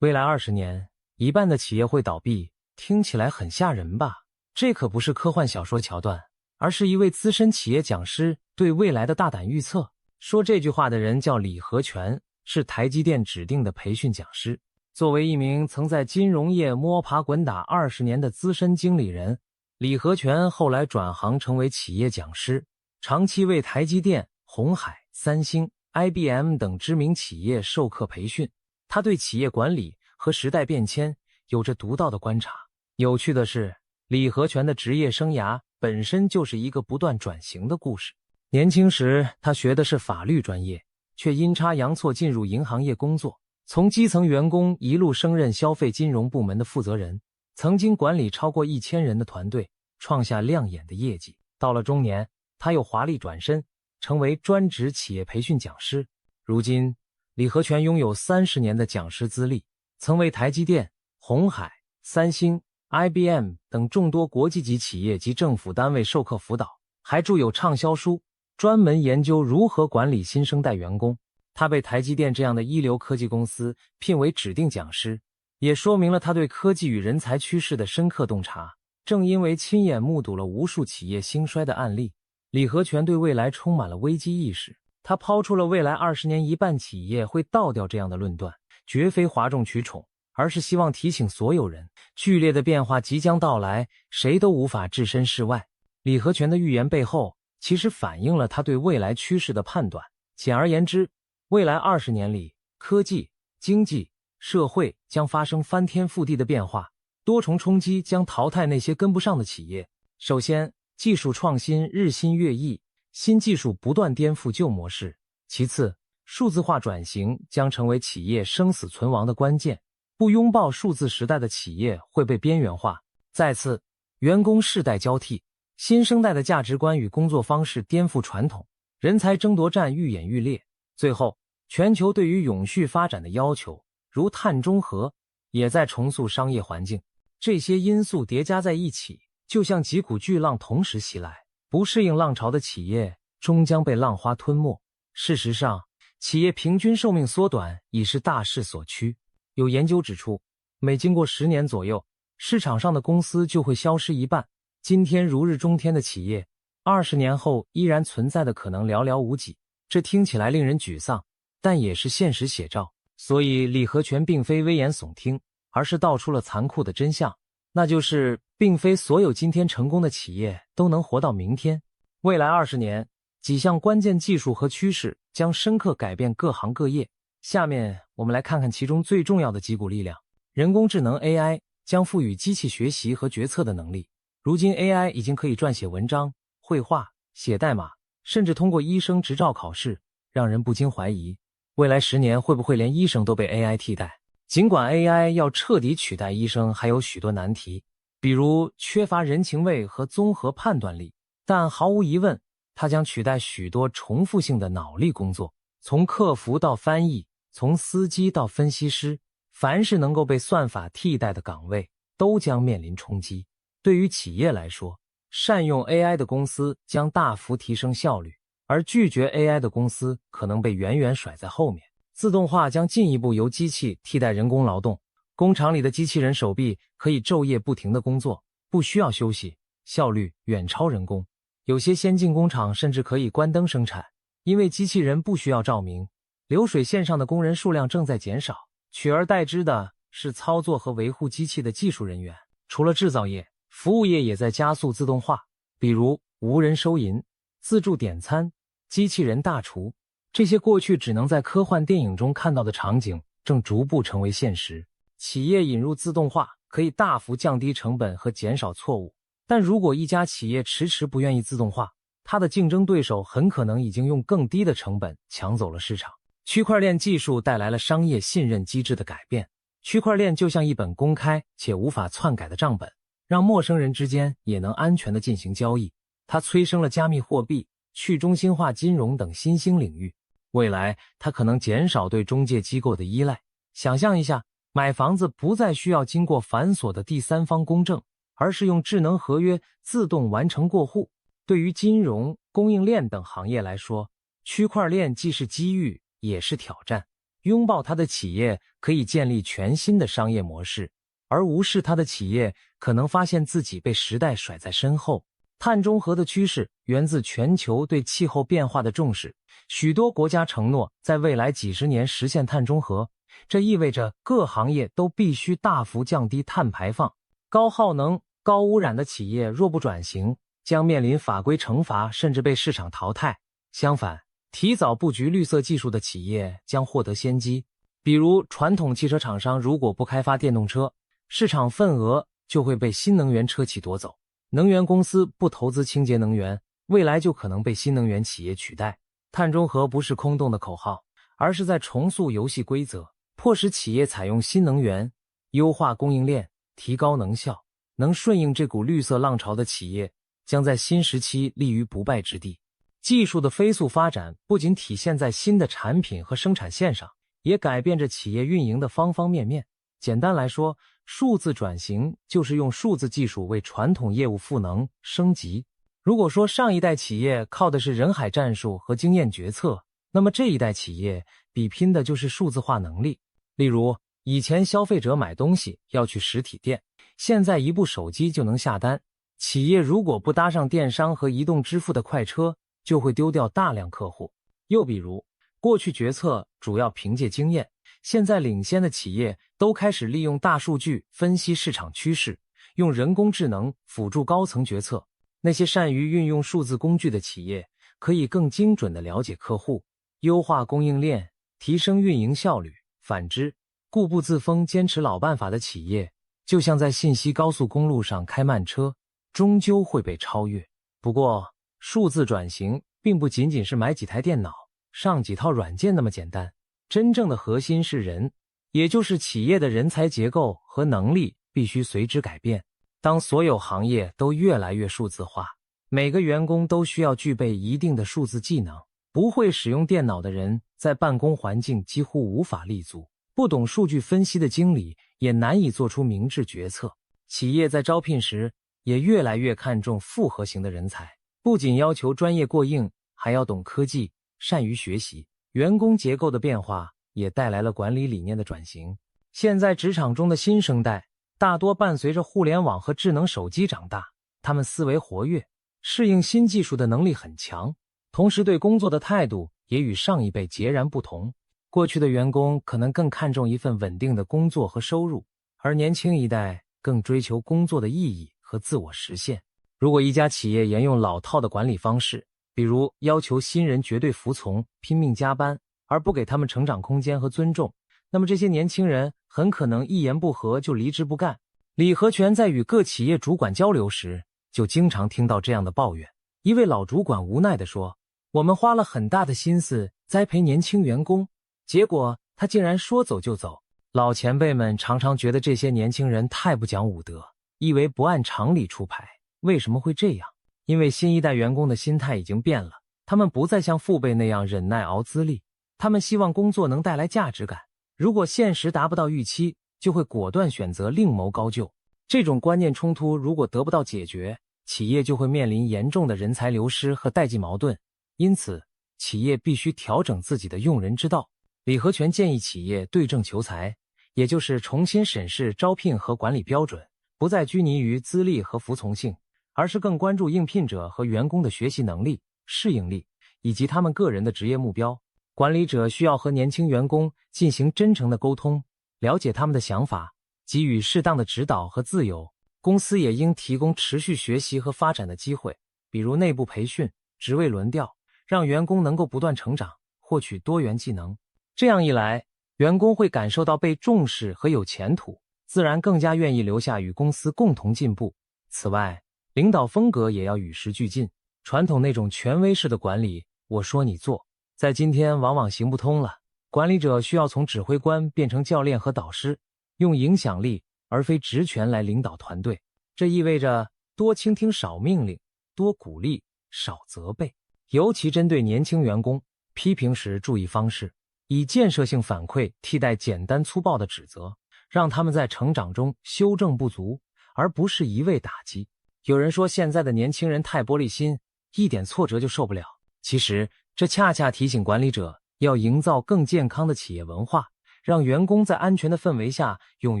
未来20年，一半的企业会倒闭，听起来很吓人吧？这可不是科幻小说桥段，而是一位资深企业讲师对未来的大胆预测。说这句话的人叫李和全，是台积电指定的培训讲师。作为一名曾在金融业摸爬滚打20年的资深经理人，李和全后来转行成为企业讲师，长期为台积电、鸿海、三星、IBM 等知名企业授课培训。他对企业管理和时代变迁有着独到的观察。有趣的是，李和全的职业生涯本身就是一个不断转型的故事。年轻时，他学的是法律专业，却阴差阳错进入银行业工作，从基层员工一路升任消费金融部门的负责人，曾经管理超过1000人的团队，创下亮眼的业绩。到了中年，他又华丽转身，成为专职企业培训讲师。如今，李和全拥有30年的讲师资历，曾为台积电、鸿海、三星、IBM 等众多国际级企业及政府单位授课辅导，还著有畅销书，专门研究如何管理新生代员工。他被台积电这样的一流科技公司聘为指定讲师，也说明了他对科技与人才趋势的深刻洞察。正因为亲眼目睹了无数企业兴衰的案例，李和全对未来充满了危机意识。他抛出了未来20年一半企业会倒掉这样的论断，绝非哗众取宠，而是希望提醒所有人，剧烈的变化即将到来，谁都无法置身事外。李和全的预言背后，其实反映了他对未来趋势的判断。简而言之，未来20年里，科技、经济、社会将发生翻天覆地的变化，多重冲击将淘汰那些跟不上的企业。首先，技术创新日新月异，新技术不断颠覆旧模式。其次，数字化转型将成为企业生死存亡的关键，不拥抱数字时代的企业会被边缘化。再次，员工世代交替，新生代的价值观与工作方式颠覆传统，人才争夺战愈演愈烈。最后，全球对于永续发展的要求，如碳中和，也在重塑商业环境。这些因素叠加在一起，就像几股巨浪同时袭来，不适应浪潮的企业终将被浪花吞没。事实上，企业平均寿命缩短已是大势所趋。有研究指出，每经过10年左右，市场上的公司就会消失一半。今天如日中天的企业，20年后依然存在的可能寥寥无几。这听起来令人沮丧，但也是现实写照。所以李和全并非危言耸听，而是道出了残酷的真相，那就是并非所有今天成功的企业都能活到明天。未来20年，几项关键技术和趋势将深刻改变各行各业。下面我们来看看其中最重要的几股力量。人工智能 AI 将赋予机器学习和决策的能力。如今 AI 已经可以撰写文章、绘画、写代码，甚至通过医生执照考试，让人不禁怀疑，未来10年会不会连医生都被 AI 替代？尽管 AI 要彻底取代医生还有许多难题，比如缺乏人情味和综合判断力，但毫无疑问，它将取代许多重复性的脑力工作，从客服到翻译，从司机到分析师，凡是能够被算法替代的岗位都将面临冲击。对于企业来说，善用 AI 的公司将大幅提升效率，而拒绝 AI 的公司可能被远远甩在后面。自动化将进一步由机器替代人工劳动，工厂里的机器人手臂可以昼夜不停地工作，不需要休息，效率远超人工。有些先进工厂甚至可以关灯生产，因为机器人不需要照明。流水线上的工人数量正在减少，取而代之的是操作和维护机器的技术人员。除了制造业，服务业也在加速自动化，比如无人收银、自助点餐、机器人大厨。这些过去只能在科幻电影中看到的场景，正逐步成为现实。企业引入自动化可以大幅降低成本和减少错误，但如果一家企业迟迟不愿意自动化，它的竞争对手很可能已经用更低的成本抢走了市场。区块链技术带来了商业信任机制的改变。区块链就像一本公开且无法篡改的账本，让陌生人之间也能安全地进行交易。它催生了加密货币、去中心化金融等新兴领域。未来，它可能减少对中介机构的依赖。想象一下，买房子不再需要经过繁琐的第三方公证，而是用智能合约自动完成过户。对于金融、供应链等行业来说，区块链既是机遇，也是挑战。拥抱它的企业可以建立全新的商业模式，而无视它的企业可能发现自己被时代甩在身后。碳中和的趋势源自全球对气候变化的重视，许多国家承诺在未来几十年实现碳中和，这意味着各行业都必须大幅降低碳排放。高耗能、高污染的企业若不转型，将面临法规惩罚，甚至被市场淘汰。相反，提早布局绿色技术的企业将获得先机。比如传统汽车厂商如果不开发电动车，市场份额就会被新能源车企夺走。能源公司不投资清洁能源，未来就可能被新能源企业取代。碳中和不是空洞的口号，而是在重塑游戏规则，迫使企业采用新能源，优化供应链，提高能效。能顺应这股绿色浪潮的企业将在新时期立于不败之地。技术的飞速发展不仅体现在新的产品和生产线上，也改变着企业运营的方方面面。简单来说，数字转型就是用数字技术为传统业务赋能升级。如果说上一代企业靠的是人海战术和经验决策，那么这一代企业比拼的就是数字化能力。例如，以前消费者买东西要去实体店，现在一部手机就能下单。企业如果不搭上电商和移动支付的快车，就会丢掉大量客户。又比如，过去决策主要凭借经验，现在领先的企业都开始利用大数据分析市场趋势，用人工智能辅助高层决策。那些善于运用数字工具的企业，可以更精准地了解客户，优化供应链，提升运营效率。反之，固步自封、坚持老办法的企业，就像在信息高速公路上开慢车，终究会被超越。不过，数字转型并不仅仅是买几台电脑、上几套软件那么简单，真正的核心是人，也就是企业的人才结构和能力必须随之改变。当所有行业都越来越数字化，每个员工都需要具备一定的数字技能。不会使用电脑的人在办公环境几乎无法立足，不懂数据分析的经理也难以做出明智决策。企业在招聘时也越来越看重复合型的人才，不仅要求专业过硬，还要懂科技，善于学习。员工结构的变化也带来了管理理念的转型。现在职场中的新生代大多伴随着互联网和智能手机长大，他们思维活跃，适应新技术的能力很强，同时对工作的态度也与上一辈截然不同。过去的员工可能更看重一份稳定的工作和收入，而年轻一代更追求工作的意义和自我实现。如果一家企业沿用老套的管理方式，比如要求新人绝对服从、拼命加班，而不给他们成长空间和尊重，那么这些年轻人很可能一言不合就离职不干。李和全在与各企业主管交流时，就经常听到这样的抱怨。一位老主管无奈地说，我们花了很大的心思栽培年轻员工，结果他竟然说走就走。老前辈们常常觉得这些年轻人太不讲武德，以为不按常理出牌。为什么会这样？因为新一代员工的心态已经变了，他们不再像父辈那样忍耐熬资历，他们希望工作能带来价值感。如果现实达不到预期，就会果断选择另谋高就。这种观念冲突如果得不到解决，企业就会面临严重的人才流失和代际矛盾。因此，企业必须调整自己的用人之道。李和全建议企业对症求才，也就是重新审视招聘和管理标准，不再拘泥于资历和服从性，而是更关注应聘者和员工的学习能力、适应力，以及他们个人的职业目标。管理者需要和年轻员工进行真诚的沟通，了解他们的想法，给予适当的指导和自由。公司也应提供持续学习和发展的机会，比如内部培训、职位轮调，让员工能够不断成长，获取多元技能。这样一来，员工会感受到被重视和有前途，自然更加愿意留下与公司共同进步。此外，领导风格也要与时俱进，传统那种权威式的管理，我说你做，在今天往往行不通了。管理者需要从指挥官变成教练和导师，用影响力而非职权来领导团队。这意味着多倾听少命令，多鼓励少责备，尤其针对年轻员工，批评时注意方式，以建设性反馈替代简单粗暴的指责，让他们在成长中修正不足，而不是一味打击。有人说现在的年轻人太玻璃心，一点挫折就受不了。其实这恰恰提醒管理者要营造更健康的企业文化，让员工在安全的氛围下勇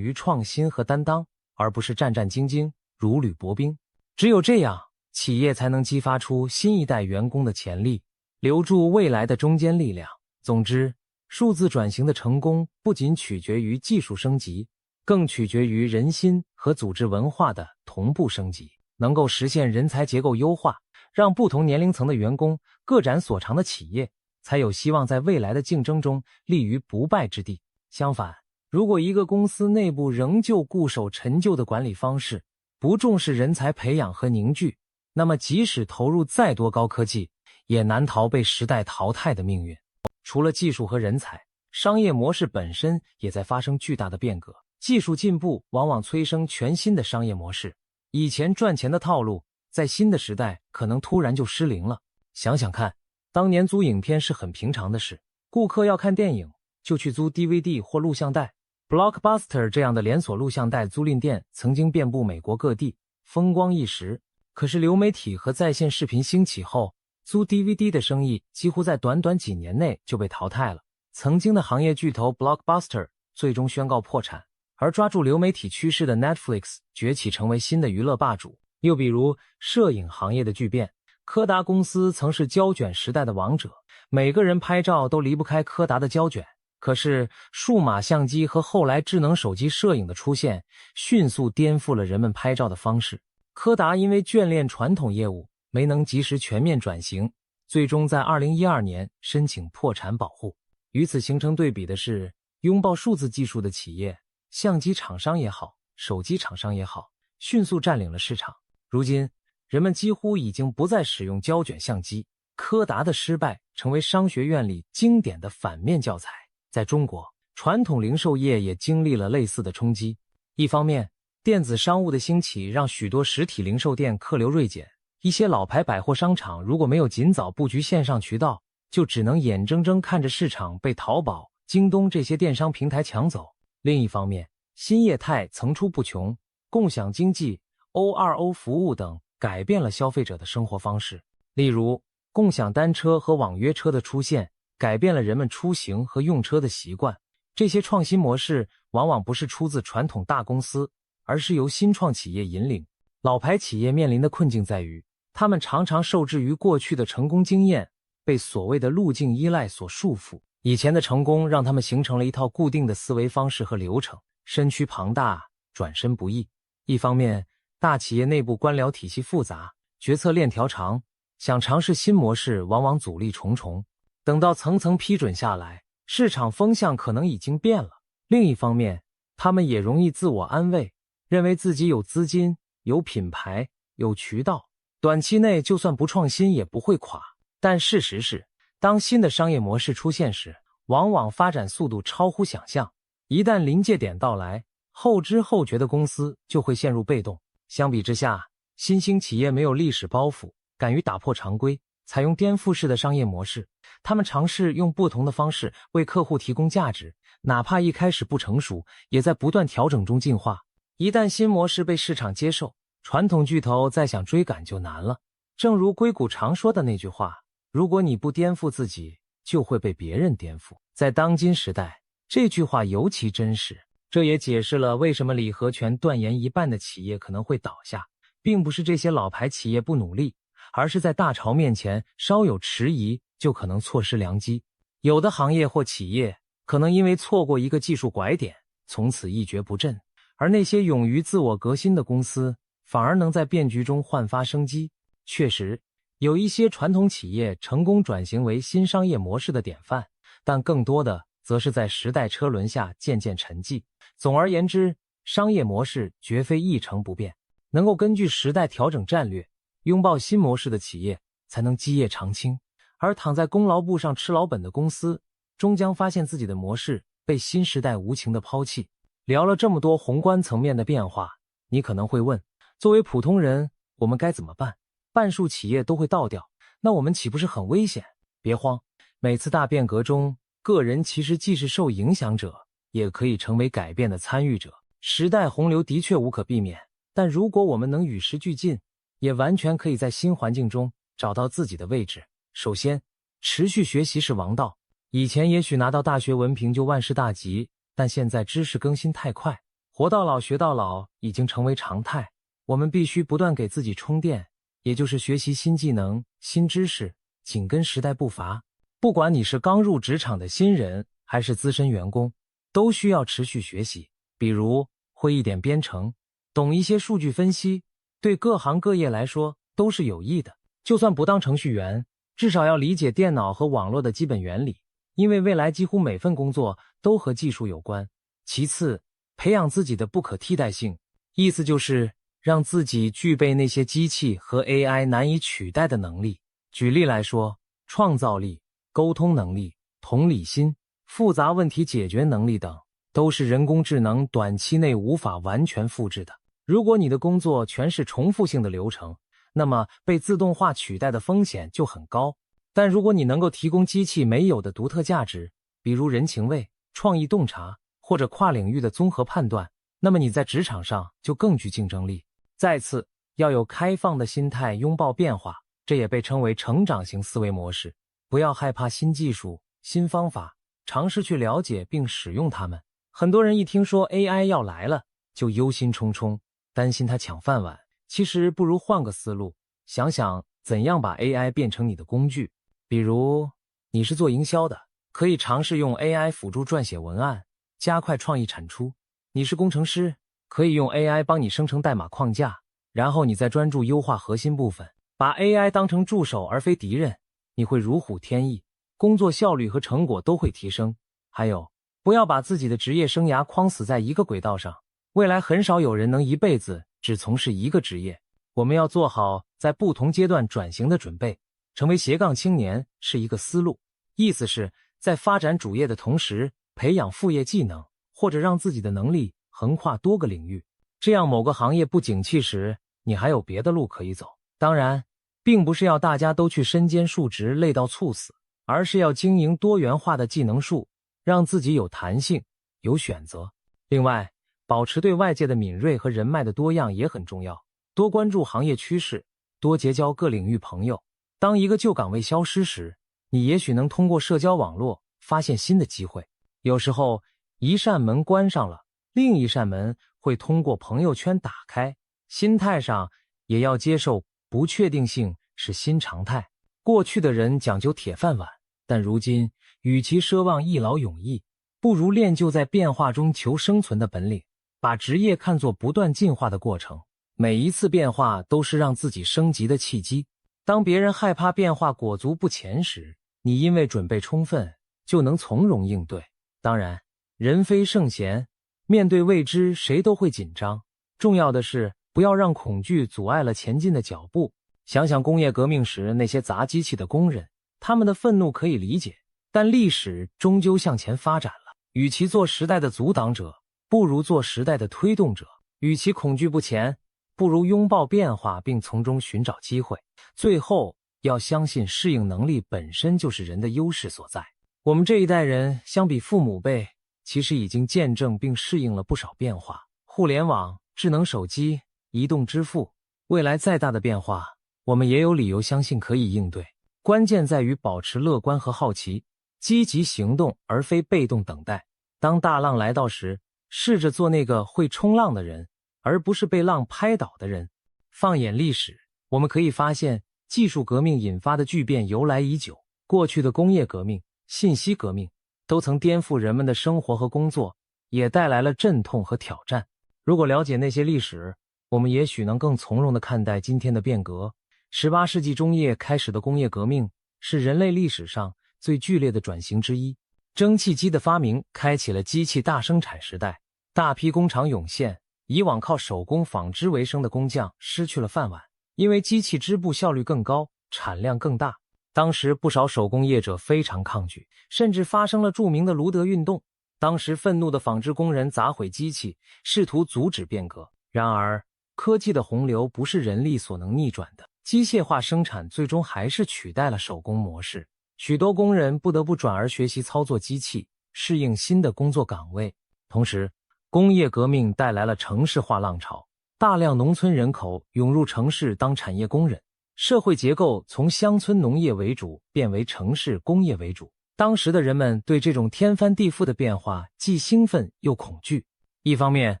于创新和担当，而不是战战兢兢如履薄冰。只有这样，企业才能激发出新一代员工的潜力，留住未来的中坚力量。总之，数字转型的成功不仅取决于技术升级，更取决于人心和组织文化的同步升级。能够实现人才结构优化，让不同年龄层的员工各展所长的企业，才有希望在未来的竞争中立于不败之地。相反，如果一个公司内部仍旧固守陈旧的管理方式，不重视人才培养和凝聚，那么即使投入再多高科技，也难逃被时代淘汰的命运。除了技术和人才，商业模式本身也在发生巨大的变革。技术进步往往催生全新的商业模式，以前赚钱的套路，在新的时代可能突然就失灵了。想想看，当年租影片是很平常的事，顾客要看电影就去租 DVD 或录像带。Blockbuster 这样的连锁录像带租赁店曾经遍布美国各地，风光一时。可是流媒体和在线视频兴起后，租 DVD 的生意几乎在短短几年内就被淘汰了。曾经的行业巨头 Blockbuster 最终宣告破产，而抓住流媒体趋势的 Netflix 崛起成为新的娱乐霸主。又比如摄影行业的巨变，柯达公司曾是胶卷时代的王者，每个人拍照都离不开柯达的胶卷。可是数码相机和后来智能手机摄影的出现，迅速颠覆了人们拍照的方式。柯达因为眷恋传统业务，没能及时全面转型，最终在2012年申请破产保护。与此形成对比的是，拥抱数字技术的企业，相机厂商也好，手机厂商也好，迅速占领了市场。如今，人们几乎已经不再使用胶卷相机，柯达的失败成为商学院里经典的反面教材。在中国，传统零售业也经历了类似的冲击。一方面，电子商务的兴起让许多实体零售店客流锐减，一些老牌百货商场如果没有尽早布局线上渠道，就只能眼睁睁看着市场被淘宝、京东这些电商平台抢走。另一方面，新业态层出不穷，共享经济、O2O 服务等改变了消费者的生活方式。例如，共享单车和网约车的出现，改变了人们出行和用车的习惯。这些创新模式往往不是出自传统大公司，而是由新创企业引领。老牌企业面临的困境在于，他们常常受制于过去的成功经验，被所谓的路径依赖所束缚。以前的成功让他们形成了一套固定的思维方式和流程，身躯庞大，转身不易。一方面，大企业内部官僚体系复杂，决策链条长，想尝试新模式往往阻力重重。等到层层批准下来，市场风向可能已经变了。另一方面，他们也容易自我安慰，认为自己有资金、有品牌、有渠道，短期内就算不创新也不会垮。但事实是，当新的商业模式出现时，往往发展速度超乎想象。一旦临界点到来，后知后觉的公司就会陷入被动。相比之下，新兴企业没有历史包袱，敢于打破常规，采用颠覆式的商业模式。他们尝试用不同的方式为客户提供价值，哪怕一开始不成熟，也在不断调整中进化。一旦新模式被市场接受，传统巨头再想追赶就难了。正如硅谷常说的那句话，如果你不颠覆自己，就会被别人颠覆。在当今时代，这句话尤其真实。这也解释了为什么李和全断言一半的企业可能会倒下，并不是这些老牌企业不努力，而是在大潮面前稍有迟疑就可能错失良机。有的行业或企业可能因为错过一个技术拐点，从此一蹶不振，而那些勇于自我革新的公司反而能在变局中焕发生机。确实，有一些传统企业成功转型为新商业模式的典范，但更多的则是在时代车轮下渐渐沉寂。总而言之，商业模式绝非一成不变，能够根据时代调整战略，拥抱新模式的企业才能基业长青。而躺在功劳簿上吃老本的公司，终将发现自己的模式被新时代无情的抛弃。聊了这么多宏观层面的变化，你可能会问，作为普通人，我们该怎么办？半数企业都会倒掉，那我们岂不是很危险？别慌，每次大变革中，个人其实既是受影响者，也可以成为改变的参与者。时代洪流的确无可避免，但如果我们能与时俱进，也完全可以在新环境中找到自己的位置。首先，持续学习是王道。以前也许拿到大学文凭就万事大吉，但现在知识更新太快，活到老学到老已经成为常态。我们必须不断给自己充电，也就是学习新技能、新知识，紧跟时代步伐。不管你是刚入职场的新人，还是资深员工，都需要持续学习。比如会一点编程，懂一些数据分析，对各行各业来说都是有益的。就算不当程序员，至少要理解电脑和网络的基本原理，因为未来几乎每份工作都和技术有关。其次，培养自己的不可替代性，意思就是让自己具备那些机器和 AI 难以取代的能力。举例来说，创造力、沟通能力、同理心、复杂问题解决能力等，都是人工智能短期内无法完全复制的。如果你的工作全是重复性的流程，那么被自动化取代的风险就很高。但如果你能够提供机器没有的独特价值，比如人情味、创意洞察或者跨领域的综合判断，那么你在职场上就更具竞争力。再次，要有开放的心态，拥抱变化，这也被称为成长型思维模式。不要害怕新技术、新方法，尝试去了解并使用它们。很多人一听说 AI 要来了，就忧心忡忡，担心它抢饭碗。其实不如换个思路，想想怎样把 AI 变成你的工具。比如你是做营销的，可以尝试用 AI 辅助撰写文案，加快创意产出。你是工程师，可以用 AI 帮你生成代码框架，然后你再专注优化核心部分。把 AI 当成助手而非敌人，你会如虎添翼，工作效率和成果都会提升。还有，不要把自己的职业生涯框死在一个轨道上，未来很少有人能一辈子只从事一个职业。我们要做好在不同阶段转型的准备。成为斜杠青年是一个思路，意思是在发展主业的同时，培养副业技能，或者让自己的能力横跨多个领域。这样某个行业不景气时，你还有别的路可以走。当然，并不是要大家都去身兼数职累到猝死，而是要经营多元化的技能树，让自己有弹性，有选择。另外，保持对外界的敏锐和人脉的多样也很重要，多关注行业趋势，多结交各领域朋友。当一个旧岗位消失时，你也许能通过社交网络发现新的机会。有时候，一扇门关上了，另一扇门会通过朋友圈打开。心态上也要接受不确定性是新常态。过去的人讲究铁饭碗，但如今与其奢望一劳永逸，不如练就在变化中求生存的本领。把职业看作不断进化的过程，每一次变化都是让自己升级的契机。当别人害怕变化裹足不前时，你因为准备充分，就能从容应对。当然，人非圣贤，面对未知谁都会紧张。重要的是不要让恐惧阻碍了前进的脚步。想想工业革命时那些砸机器的工人，他们的愤怒可以理解，但历史终究向前发展了。与其做时代的阻挡者，不如做时代的推动者。与其恐惧不前，不如拥抱变化并从中寻找机会。最后，要相信适应能力本身就是人的优势所在。我们这一代人相比父母辈，其实已经见证并适应了不少变化。互联网、智能手机、移动支付，未来再大的变化，我们也有理由相信可以应对。关键在于保持乐观和好奇，积极行动而非被动等待。当大浪来到时，试着做那个会冲浪的人，而不是被浪拍倒的人。放眼历史，我们可以发现，技术革命引发的巨变由来已久。过去的工业革命、信息革命都曾颠覆人们的生活和工作，也带来了阵痛和挑战。如果了解那些历史，我们也许能更从容地看待今天的变革。18世纪中叶开始的工业革命是人类历史上最剧烈的转型之一，蒸汽机的发明开启了机器大生产时代，大批工厂涌现，以往靠手工纺织为生的工匠失去了饭碗，因为机器织布效率更高，产量更大。当时不少手工业者非常抗拒，甚至发生了著名的卢德运动。当时愤怒的纺织工人砸毁机器，试图阻止变革。然而，科技的洪流不是人力所能逆转的，机械化生产最终还是取代了手工模式。许多工人不得不转而学习操作机器，适应新的工作岗位。同时，工业革命带来了城市化浪潮，大量农村人口涌入城市当产业工人，社会结构从乡村农业为主变为城市工业为主。当时的人们对这种天翻地覆的变化既兴奋又恐惧。一方面，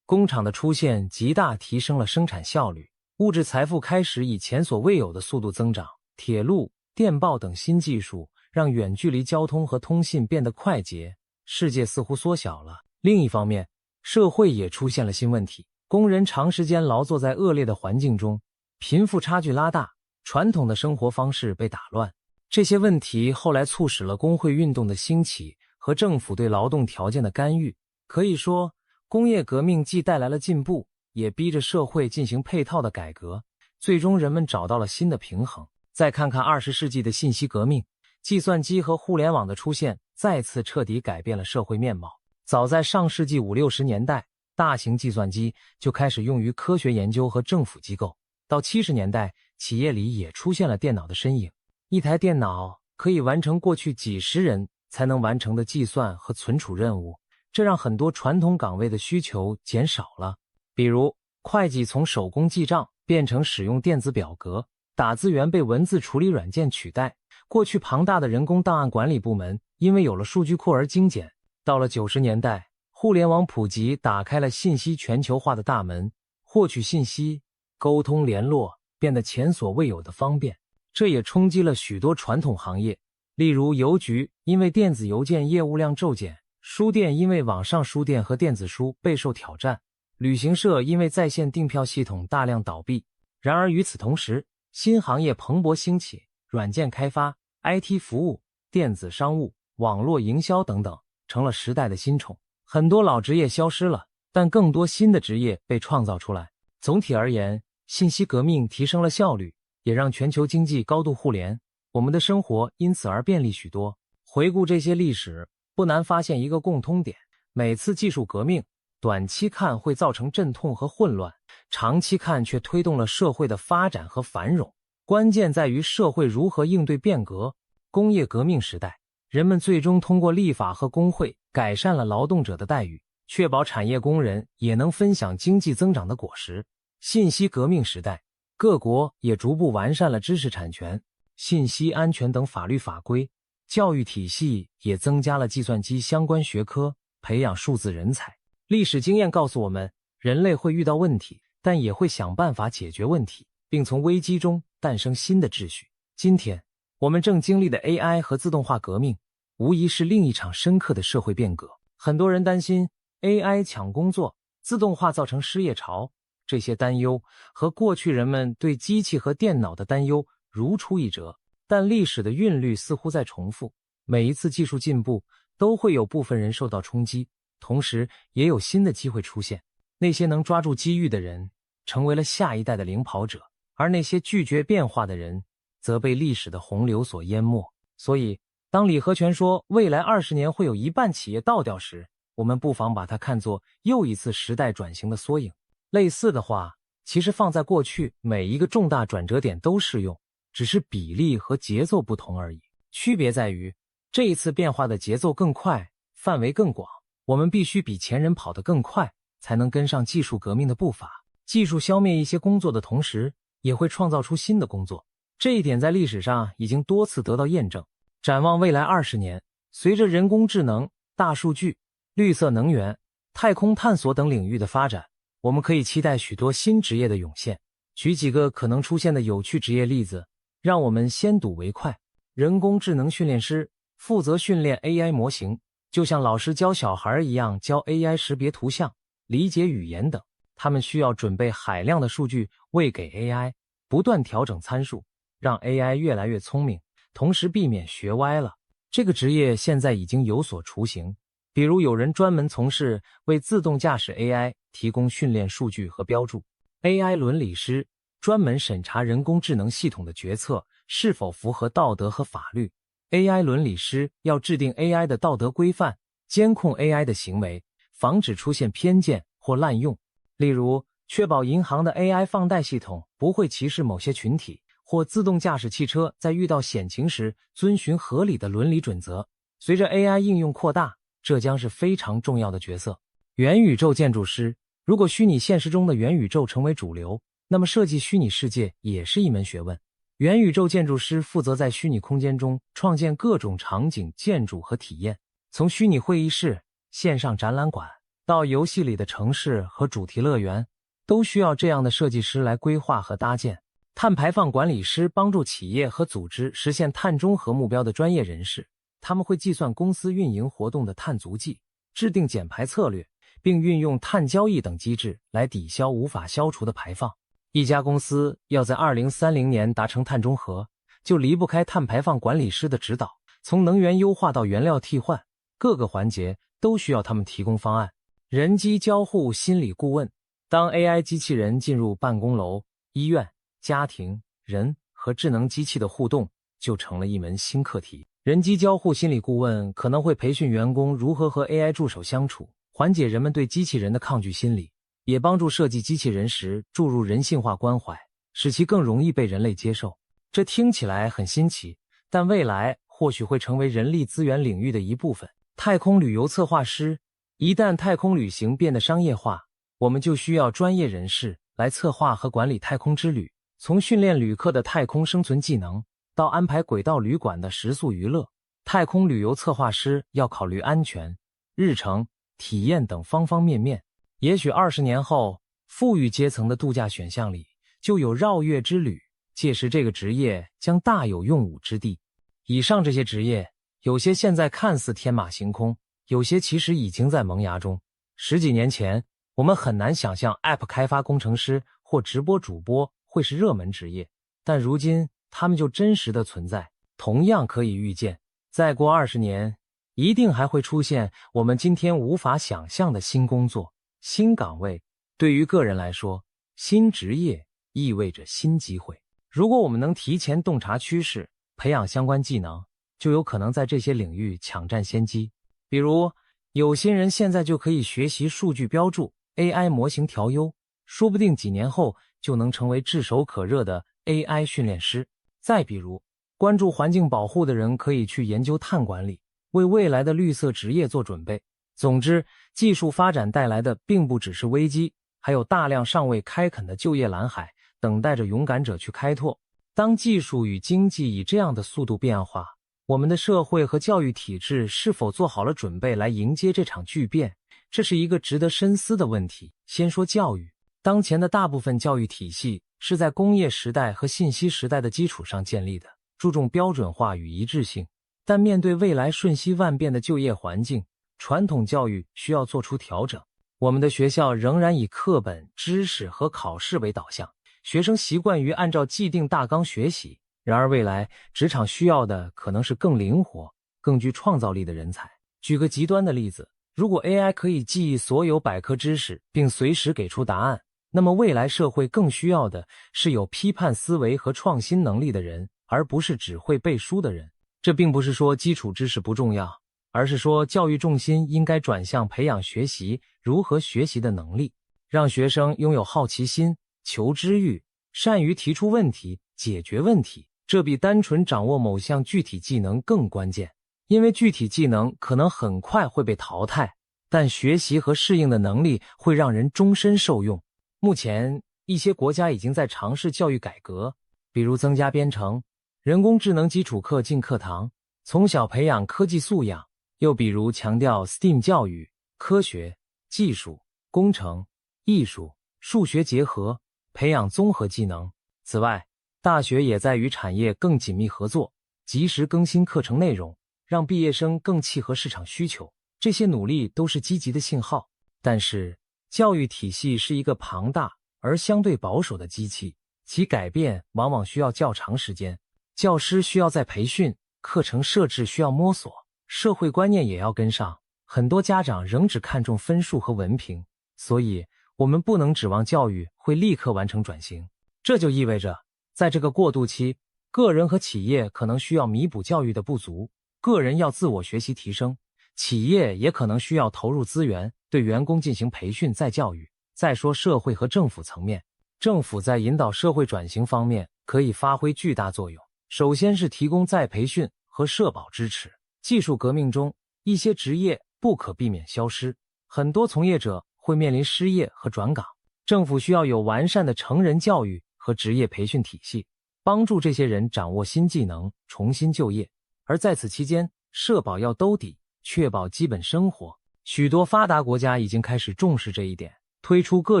工厂的出现极大提升了生产效率，物质财富开始以前所未有的速度增长。铁路、电报等新技术让远距离交通和通信变得快捷，世界似乎缩小了。另一方面，社会也出现了新问题，工人长时间劳作在恶劣的环境中，贫富差距拉大，传统的生活方式被打乱。这些问题后来促使了工会运动的兴起和政府对劳动条件的干预。可以说，工业革命既带来了进步，也逼着社会进行配套的改革，最终人们找到了新的平衡。再看看20世纪的信息革命，计算机和互联网的出现再次彻底改变了社会面貌。早在上世纪50、60年代，大型计算机就开始用于科学研究和政府机构。到70年代，企业里也出现了电脑的身影。一台电脑可以完成过去几十人才能完成的计算和存储任务，这让很多传统岗位的需求减少了。比如，会计从手工记账变成使用电子表格，打字员被文字处理软件取代。过去庞大的人工档案管理部门因为有了数据库而精简。到了90年代，互联网普及打开了信息全球化的大门，获取信息、沟通联络变得前所未有的方便。这也冲击了许多传统行业，例如邮局因为电子邮件业务量骤减，书店因为网上书店和电子书备受挑战，旅行社因为在线订票系统大量倒闭。然而与此同时，新行业蓬勃兴起，软件开发、IT 服务、电子商务、网络营销等等，成了时代的新宠。很多老职业消失了，但更多新的职业被创造出来。总体而言，信息革命提升了效率，也让全球经济高度互联，我们的生活因此而便利许多。回顾这些历史，不难发现一个共通点：每次技术革命，短期看会造成阵痛和混乱，长期看却推动了社会的发展和繁荣。关键在于社会如何应对变革。工业革命时代，人们最终通过立法和工会改善了劳动者的待遇，确保产业工人也能分享经济增长的果实。信息革命时代，各国也逐步完善了知识产权、信息安全等法律法规，教育体系也增加了计算机相关学科，培养数字人才。历史经验告诉我们，人类会遇到问题，但也会想办法解决问题，并从危机中诞生新的秩序。今天，我们正经历的 AI 和自动化革命，无疑是另一场深刻的社会变革。很多人担心 AI 抢工作，自动化造成失业潮，这些担忧和过去人们对机器和电脑的担忧如出一辙。但历史的韵律似乎在重复，每一次技术进步都会有部分人受到冲击，同时也有新的机会出现。那些能抓住机遇的人成为了下一代的领跑者，而那些拒绝变化的人则被历史的洪流所淹没。所以，当李和全说未来20年会有一半企业倒掉时，我们不妨把它看作又一次时代转型的缩影。类似的话，其实放在过去每一个重大转折点都适用，只是比例和节奏不同而已。区别在于，这一次变化的节奏更快，范围更广，我们必须比前人跑得更快，才能跟上技术革命的步伐。技术消灭一些工作的同时，也会创造出新的工作。这一点在历史上已经多次得到验证。展望未来20年，随着人工智能、大数据、绿色能源、太空探索等领域的发展，我们可以期待许多新职业的涌现。举几个可能出现的有趣职业例子，让我们先睹为快。人工智能训练师负责训练 AI 模型，就像老师教小孩一样，教 AI 识别图像、理解语言等。他们需要准备海量的数据喂给 AI， 不断调整参数，让 AI 越来越聪明，同时避免学歪了。这个职业现在已经有所雏形，比如有人专门从事为自动驾驶 AI 提供训练数据和标注。AI 伦理师专门审查人工智能系统的决策是否符合道德和法律。AI 伦理师要制定 AI 的道德规范，监控 AI 的行为，防止出现偏见或滥用。例如，确保银行的 AI 放贷系统不会歧视某些群体，或自动驾驶汽车在遇到险情时遵循合理的伦理准则。随着 AI 应用扩大，这将是非常重要的角色。元宇宙建筑师，如果虚拟现实中的元宇宙成为主流，那么设计虚拟世界也是一门学问。元宇宙建筑师负责在虚拟空间中创建各种场景、建筑和体验，从虚拟会议室、线上展览馆到游戏里的城市和主题乐园，都需要这样的设计师来规划和搭建。碳排放管理师帮助企业和组织实现碳中和目标的专业人士，他们会计算公司运营活动的碳足迹，制定减排策略，并运用碳交易等机制来抵消无法消除的排放。一家公司要在2030年达成碳中和，就离不开碳排放管理师的指导，从能源优化到原料替换，各个环节都需要他们提供方案。人机交互心理顾问，当 AI 机器人进入办公楼、医院、家庭，人和智能机器的互动就成了一门新课题。人机交互心理顾问可能会培训员工如何和 AI 助手相处，缓解人们对机器人的抗拒心理，也帮助设计机器人时注入人性化关怀，使其更容易被人类接受。这听起来很新奇，但未来或许会成为人力资源领域的一部分。太空旅游策划师，一旦太空旅行变得商业化，我们就需要专业人士来策划和管理太空之旅，从训练旅客的太空生存技能到安排轨道旅馆的食宿娱乐。太空旅游策划师要考虑安全、日程、体验等方方面面。也许20年后，富裕阶层的度假选项里就有绕月之旅，届时这个职业将大有用武之地。以上这些职业，有些现在看似天马行空，有些其实已经在萌芽中。10几年前，我们很难想象 App 开发工程师或直播主播会是热门职业，但如今他们就真实的存在。同样可以预见，再过20年，一定还会出现我们今天无法想象的新工作、新岗位。对于个人来说，新职业意味着新机会。如果我们能提前洞察趋势，培养相关技能，就有可能在这些领域抢占先机。比如，有些人现在就可以学习数据标注、AI 模型调优，说不定几年后就能成为炙手可热的 AI 训练师。再比如，关注环境保护的人可以去研究碳管理，为未来的绿色职业做准备。总之，技术发展带来的并不只是危机，还有大量尚未开垦的就业蓝海，等待着勇敢者去开拓。当技术与经济以这样的速度变化，我们的社会和教育体制是否做好了准备来迎接这场巨变？这是一个值得深思的问题。先说教育，当前的大部分教育体系是在工业时代和信息时代的基础上建立的，注重标准化与一致性。但面对未来瞬息万变的就业环境，传统教育需要做出调整。我们的学校仍然以课本、知识和考试为导向，学生习惯于按照既定大纲学习。然而未来职场需要的可能是更灵活、更具创造力的人才。举个极端的例子，如果 AI 可以记忆所有百科知识并随时给出答案，那么未来社会更需要的是有批判思维和创新能力的人，而不是只会背书的人。这并不是说基础知识不重要，而是说教育重心应该转向培养学习、如何学习的能力，让学生拥有好奇心、求知欲，善于提出问题、解决问题。这比单纯掌握某项具体技能更关键，因为具体技能可能很快会被淘汰，但学习和适应的能力会让人终身受用。目前，一些国家已经在尝试教育改革，比如增加编程、人工智能基础课进课堂，从小培养科技素养，又比如强调 STEAM 教育，科学、技术、工程、艺术、数学结合，培养综合技能。此外，大学也在与产业更紧密合作，及时更新课程内容，让毕业生更契合市场需求。这些努力都是积极的信号。但是，教育体系是一个庞大而相对保守的机器，其改变往往需要较长时间。教师需要在培训、课程设置需要摸索，社会观念也要跟上。很多家长仍只看重分数和文凭，所以我们不能指望教育会立刻完成转型。这就意味着，在这个过渡期，个人和企业可能需要弥补教育的不足，个人要自我学习提升，企业也可能需要投入资源，对员工进行培训再教育。再说社会和政府层面，政府在引导社会转型方面可以发挥巨大作用。首先是提供再培训和社保支持。技术革命中，一些职业不可避免消失，很多从业者会面临失业和转岗。政府需要有完善的成人教育和职业培训体系，帮助这些人掌握新技能，重新就业。而在此期间，社保要兜底，确保基本生活。许多发达国家已经开始重视这一点，推出各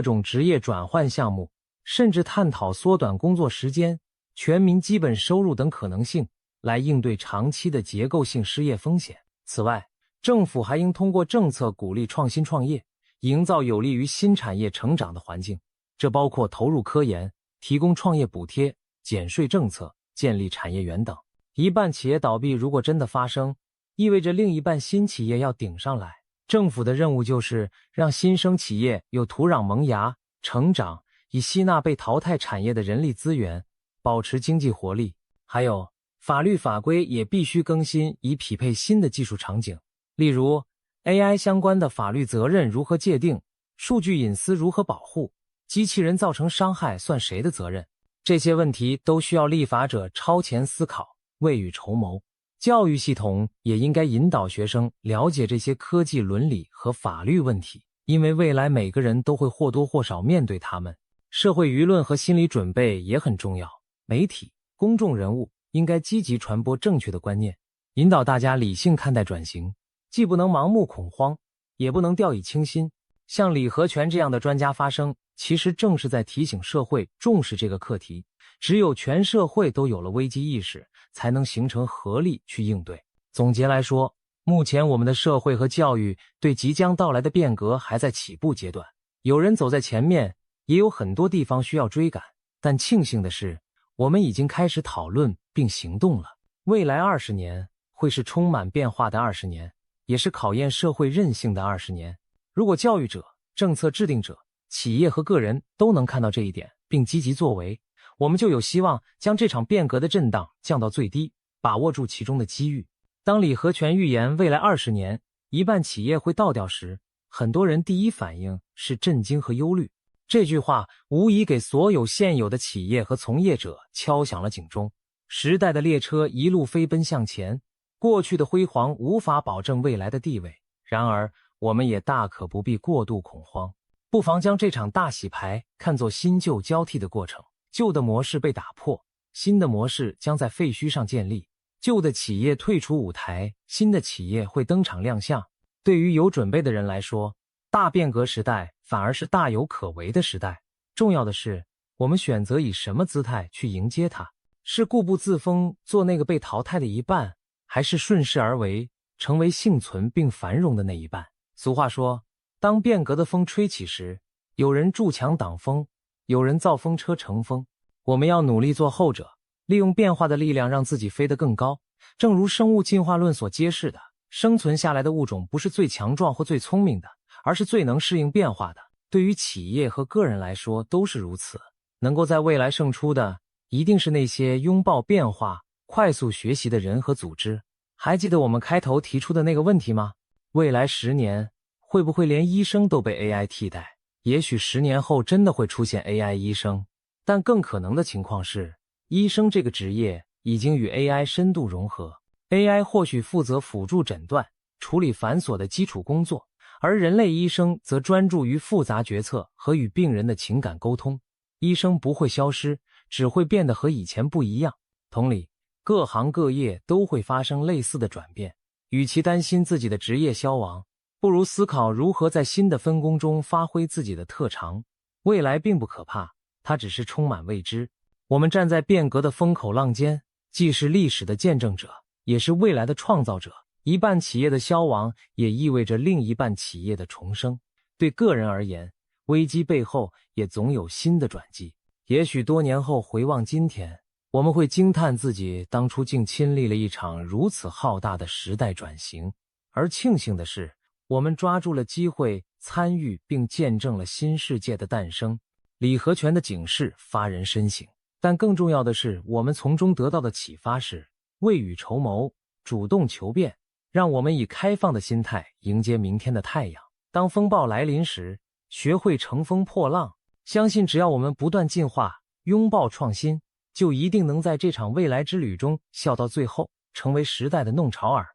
种职业转换项目，甚至探讨缩短工作时间、全民基本收入等可能性，来应对长期的结构性失业风险。此外，政府还应通过政策鼓励创新创业，营造有利于新产业成长的环境。这包括投入科研、提供创业补贴、减税政策、建立产业园等。一半企业倒闭如果真的发生，意味着另一半新企业要顶上来。政府的任务就是让新生企业有土壤萌芽、成长，以吸纳被淘汰产业的人力资源，保持经济活力。还有，法律法规也必须更新，以匹配新的技术场景。例如 AI 相关的法律责任如何界定，数据隐私如何保护，机器人造成伤害算谁的责任，这些问题都需要立法者超前思考，未雨绸缪。教育系统也应该引导学生了解这些科技伦理和法律问题，因为未来每个人都会或多或少面对他们。社会舆论和心理准备也很重要，媒体、公众人物应该积极传播正确的观念，引导大家理性看待转型，既不能盲目恐慌，也不能掉以轻心。像李和全这样的专家发声，其实正是在提醒社会重视这个课题。只有全社会都有了危机意识，才能形成合力去应对。总结来说，目前我们的社会和教育对即将到来的变革还在起步阶段，有人走在前面，也有很多地方需要追赶。但庆幸的是，我们已经开始讨论并行动了。未来20年会是充满变化的20年，也是考验社会韧性的20年。如果教育者、政策制定者、企业和个人都能看到这一点，并积极作为，我们就有希望将这场变革的震荡降到最低，把握住其中的机遇。当李和全预言未来20年一半企业会倒掉时，很多人第一反应是震惊和忧虑。这句话无疑给所有现有的企业和从业者敲响了警钟。时代的列车一路飞奔向前，过去的辉煌无法保证未来的地位。然而，我们也大可不必过度恐慌，不妨将这场大洗牌看作新旧交替的过程。旧的模式被打破，新的模式将在废墟上建立。旧的企业退出舞台，新的企业会登场亮相。对于有准备的人来说，大变革时代反而是大有可为的时代。重要的是，我们选择以什么姿态去迎接它，是固步自封，做那个被淘汰的一半，还是顺势而为，成为幸存并繁荣的那一半。俗话说，当变革的风吹起时，有人筑墙挡风，有人造风车乘风。我们要努力做后者，利用变化的力量让自己飞得更高。正如生物进化论所揭示的，生存下来的物种不是最强壮或最聪明的，而是最能适应变化的。对于企业和个人来说都是如此。能够在未来胜出的，一定是那些拥抱变化、快速学习的人和组织。还记得我们开头提出的那个问题吗？未来10年，会不会连医生都被 AI 替代？也许10年后真的会出现 AI 医生，但更可能的情况是，医生这个职业已经与 AI 深度融合。AI 或许负责辅助诊断，处理繁琐的基础工作，而人类医生则专注于复杂决策和与病人的情感沟通。医生不会消失，只会变得和以前不一样。同理，各行各业都会发生类似的转变。与其担心自己的职业消亡，不如思考如何在新的分工中发挥自己的特长。未来并不可怕，它只是充满未知。我们站在变革的风口浪尖，既是历史的见证者，也是未来的创造者。一半企业的消亡，也意味着另一半企业的重生。对个人而言，危机背后也总有新的转机。也许多年后回望今天，我们会惊叹自己当初竟亲历了一场如此浩大的时代转型，而庆幸的是，我们抓住了机会参与并见证了新世界的诞生。李和全的警示发人深省，但更重要的是，我们从中得到的启发是未雨绸缪，主动求变，让我们以开放的心态迎接明天的太阳。当风暴来临时，学会乘风破浪，相信只要我们不断进化，拥抱创新，就一定能在这场未来之旅中笑到最后，成为时代的弄潮儿。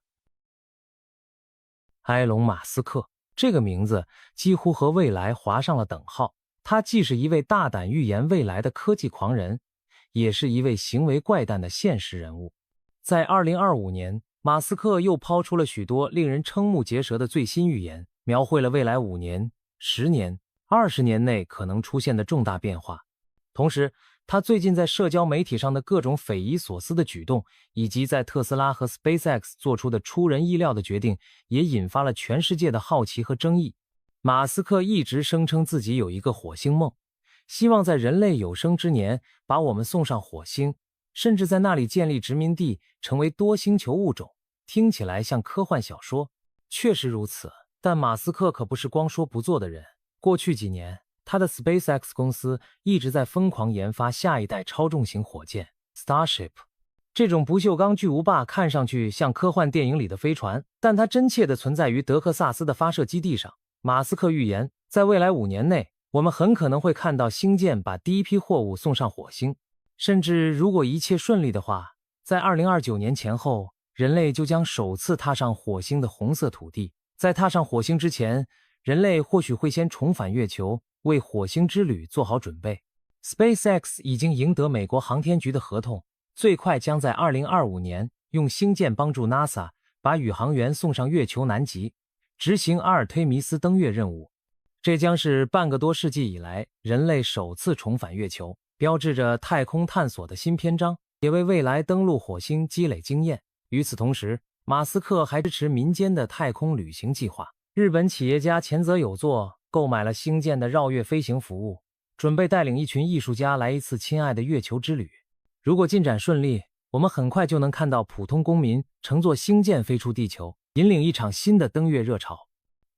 埃隆·马斯克这个名字几乎和未来划上了等号，他既是一位大胆预言未来的科技狂人，也是一位行为怪诞的现实人物。在2025年，马斯克又抛出了许多令人瞠目结舌的最新预言，描绘了未来5年、10年、20年内可能出现的重大变化。同时，他最近在社交媒体上的各种匪夷所思的举动，以及在特斯拉和 SpaceX 做出的出人意料的决定，也引发了全世界的好奇和争议。马斯克一直声称自己有一个火星梦，希望在人类有生之年把我们送上火星，甚至在那里建立殖民地，成为多星球物种。听起来像科幻小说，确实如此，但马斯克可不是光说不做的人。过去几年，他的 SpaceX 公司一直在疯狂研发下一代超重型火箭 Starship。 这种不锈钢巨无霸看上去像科幻电影里的飞船，但它真切地存在于德克萨斯的发射基地上。马斯克预言，在未来5年内，我们很可能会看到星舰把第一批货物送上火星，甚至如果一切顺利的话，在2029年前后，人类就将首次踏上火星的红色土地。在踏上火星之前，人类或许会先重返月球，为火星之旅做好准备。 SpaceX 已经赢得美国航天局的合同，最快将在2025年用星舰帮助 NASA 把宇航员送上月球南极，执行阿尔忒弥斯登月任务。这将是半个多世纪以来人类首次重返月球，标志着太空探索的新篇章，也为未来登陆火星积累经验。与此同时，马斯克还支持民间的太空旅行计划。日本企业家前泽有作购买了星舰的绕月飞行服务，准备带领一群艺术家来一次亲爱的月球之旅。如果进展顺利，我们很快就能看到普通公民乘坐星舰飞出地球，引领一场新的登月热潮。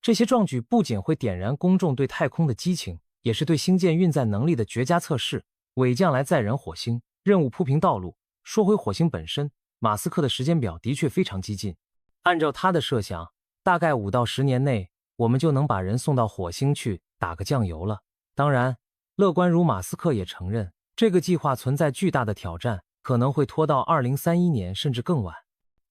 这些壮举不仅会点燃公众对太空的激情，也是对星舰运载能力的绝佳测试。伪将来载人火星，任务铺平道路。说回火星本身，马斯克的时间表的确非常激进。按照他的设想，大概5到10年内，我们就能把人送到火星去打个酱油了。当然，乐观如马斯克也承认，这个计划存在巨大的挑战，可能会拖到2031年甚至更晚。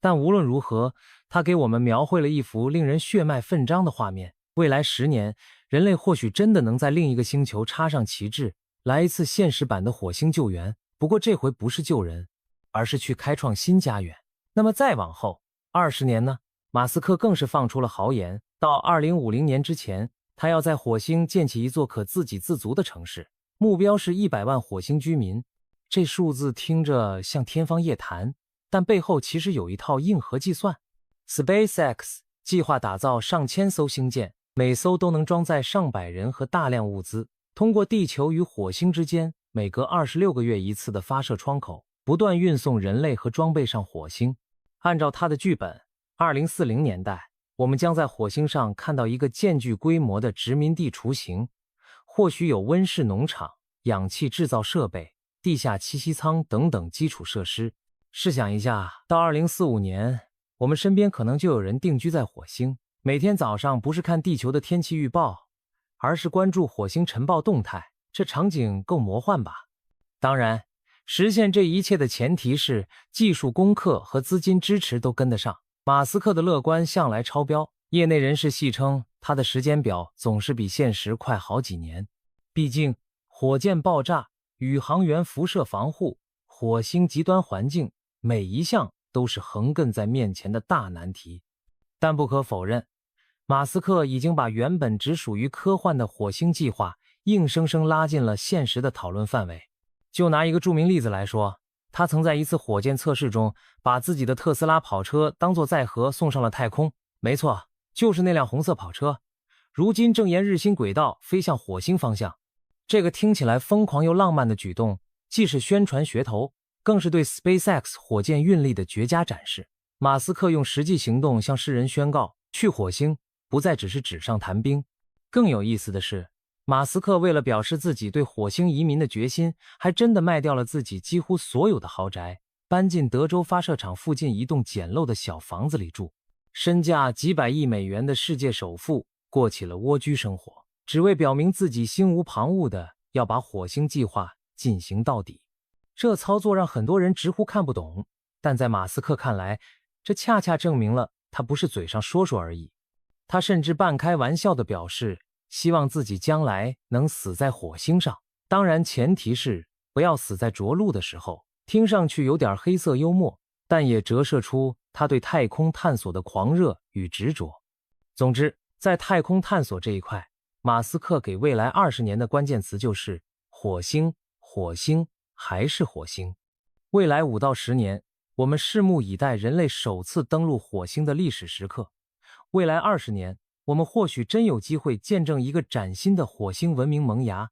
但无论如何，他给我们描绘了一幅令人血脉奋张的画面。未来10年，人类或许真的能在另一个星球插上旗帜，来一次现实版的火星救援。不过这回不是救人，而是去开创新家园。那么再往后20年呢？马斯克更是放出了豪言，到2050年之前，他要在火星建起一座可自给自足的城市，目标是100万火星居民。这数字听着像天方夜谭，但背后其实有一套硬核计算。SpaceX 计划打造上千艘星舰，每艘都能装载上百人和大量物资，通过地球与火星之间每隔26个月一次的发射窗口，不断运送人类和装备上火星。按照他的剧本，2040年代，我们将在火星上看到一个渐具规模的殖民地雏形，或许有温室农场、氧气制造设备、地下栖息舱等等基础设施。试想一下，到2045年，我们身边可能就有人定居在火星，每天早上不是看地球的天气预报，而是关注火星晨报动态。这场景够魔幻吧？当然，实现这一切的前提是技术攻克和资金支持都跟得上。马斯克的乐观向来超标，业内人士戏称他的时间表总是比现实快好几年。毕竟，火箭爆炸、宇航员辐射防护、火星极端环境，每一项都是横亘在面前的大难题。但不可否认，马斯克已经把原本只属于科幻的火星计划硬生生拉进了现实的讨论范围。就拿一个著名例子来说，他曾在一次火箭测试中把自己的特斯拉跑车当作载荷送上了太空。没错，就是那辆红色跑车，如今正沿日心轨道飞向火星方向。这个听起来疯狂又浪漫的举动，既是宣传噱头，更是对 SpaceX 火箭运力的绝佳展示。马斯克用实际行动向世人宣告，去火星不再只是纸上谈兵。更有意思的是，马斯克为了表示自己对火星移民的决心，还真的卖掉了自己几乎所有的豪宅，搬进德州发射场附近一栋简陋的小房子里住。身价几百亿美元的世界首富过起了蜗居生活，只为表明自己心无旁骛的要把火星计划进行到底。这操作让很多人直呼看不懂，但在马斯克看来，这恰恰证明了他不是嘴上说说而已。他甚至半开玩笑地表示，希望自己将来能死在火星上，当然前提是不要死在着陆的时候。听上去有点黑色幽默，但也折射出他对太空探索的狂热与执着。总之，在太空探索这一块，马斯克给未来20年的关键词就是火星，火星，还是火星。未来5到10年，我们拭目以待人类首次登陆火星的历史时刻。未来20年，我们或许真有机会见证一个崭新的火星文明萌芽。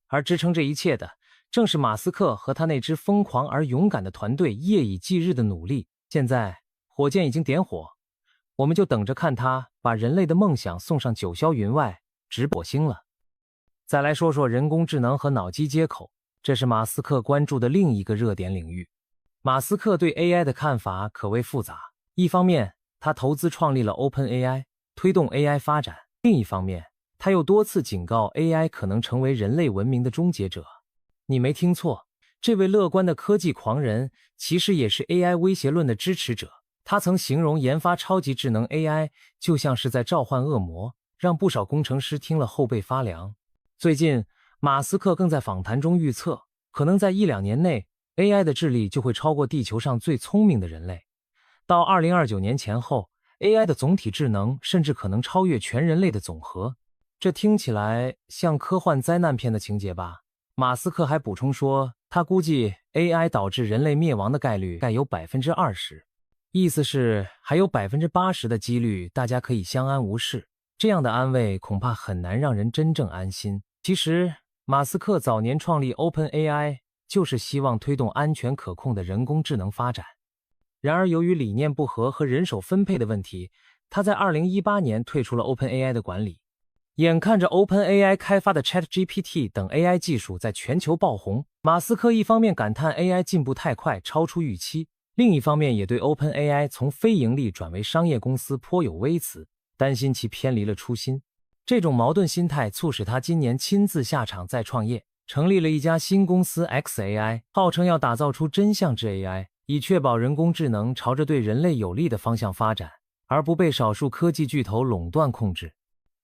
而支撑这一切的，正是马斯克和他那支疯狂而勇敢的团队夜以继日的努力。现在，火箭已经点火，我们就等着看他把人类的梦想送上九霄云外，直火星了。再来说说人工智能和脑机接口，这是马斯克关注的另一个热点领域。马斯克对 AI 的看法可谓复杂，一方面他投资创立了 OpenAI， 推动 AI 发展；另一方面，他又多次警告 AI 可能成为人类文明的终结者。你没听错，这位乐观的科技狂人其实也是 AI 威胁论的支持者。他曾形容研发超级智能 AI 就像是在召唤恶魔，让不少工程师听了后背发凉。最近，马斯克更在访谈中预测，可能在1-2年内 AI 的智力就会超过地球上最聪明的人类。到2029年前后， AI 的总体智能甚至可能超越全人类的总和。这听起来像科幻灾难片的情节吧？马斯克还补充说，他估计 AI 导致人类灭亡的概率概有 20%， 意思是还有 80% 的几率大家可以相安无事。这样的安慰恐怕很难让人真正安心。其实，马斯克早年创立 OpenAI 就是希望推动安全可控的人工智能发展。然而由于理念不合和人手分配的问题，他在2018年退出了 OpenAI 的管理。眼看着 OpenAI 开发的 ChatGPT 等 AI 技术在全球爆红，马斯克一方面感叹 AI 进步太快，超出预期，另一方面也对 OpenAI 从非盈利转为商业公司颇有微词，担心其偏离了初心。这种矛盾心态促使他今年亲自下场再创业，成立了一家新公司 xAI， 号称要打造出真相之 AI， 以确保人工智能朝着对人类有利的方向发展，而不被少数科技巨头垄断控制。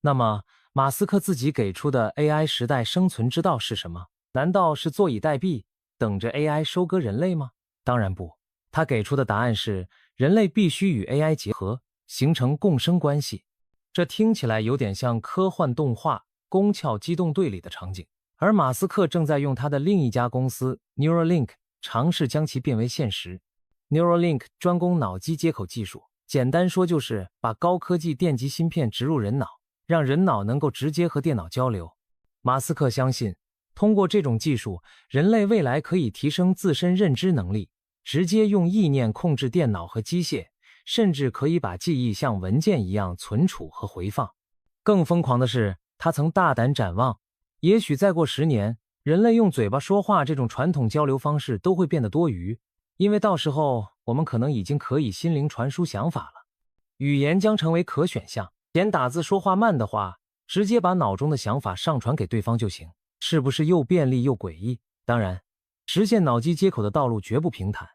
那么，马斯克自己给出的 AI 时代生存之道是什么？难道是坐以待毙，等着 AI 收割人类吗？当然不，他给出的答案是，人类必须与 AI 结合，形成共生关系。这听起来有点像科幻动画《宫壳机动队》里的场景，而马斯克正在用他的另一家公司 Neuralink 尝试将其变为现实。Neuralink 专攻脑机接口技术，简单说就是把高科技电极芯片植入人脑，让人脑能够直接和电脑交流。马斯克相信，通过这种技术，人类未来可以提升自身认知能力，直接用意念控制电脑和机械，甚至可以把记忆像文件一样存储和回放。更疯狂的是，他曾大胆展望，也许再过10年，人类用嘴巴说话这种传统交流方式都会变得多余，因为到时候我们可能已经可以心灵传输想法了，语言将成为可选项。嫌打字说话慢的话，直接把脑中的想法上传给对方就行，是不是又便利又诡异？当然，实现脑机接口的道路绝不平坦。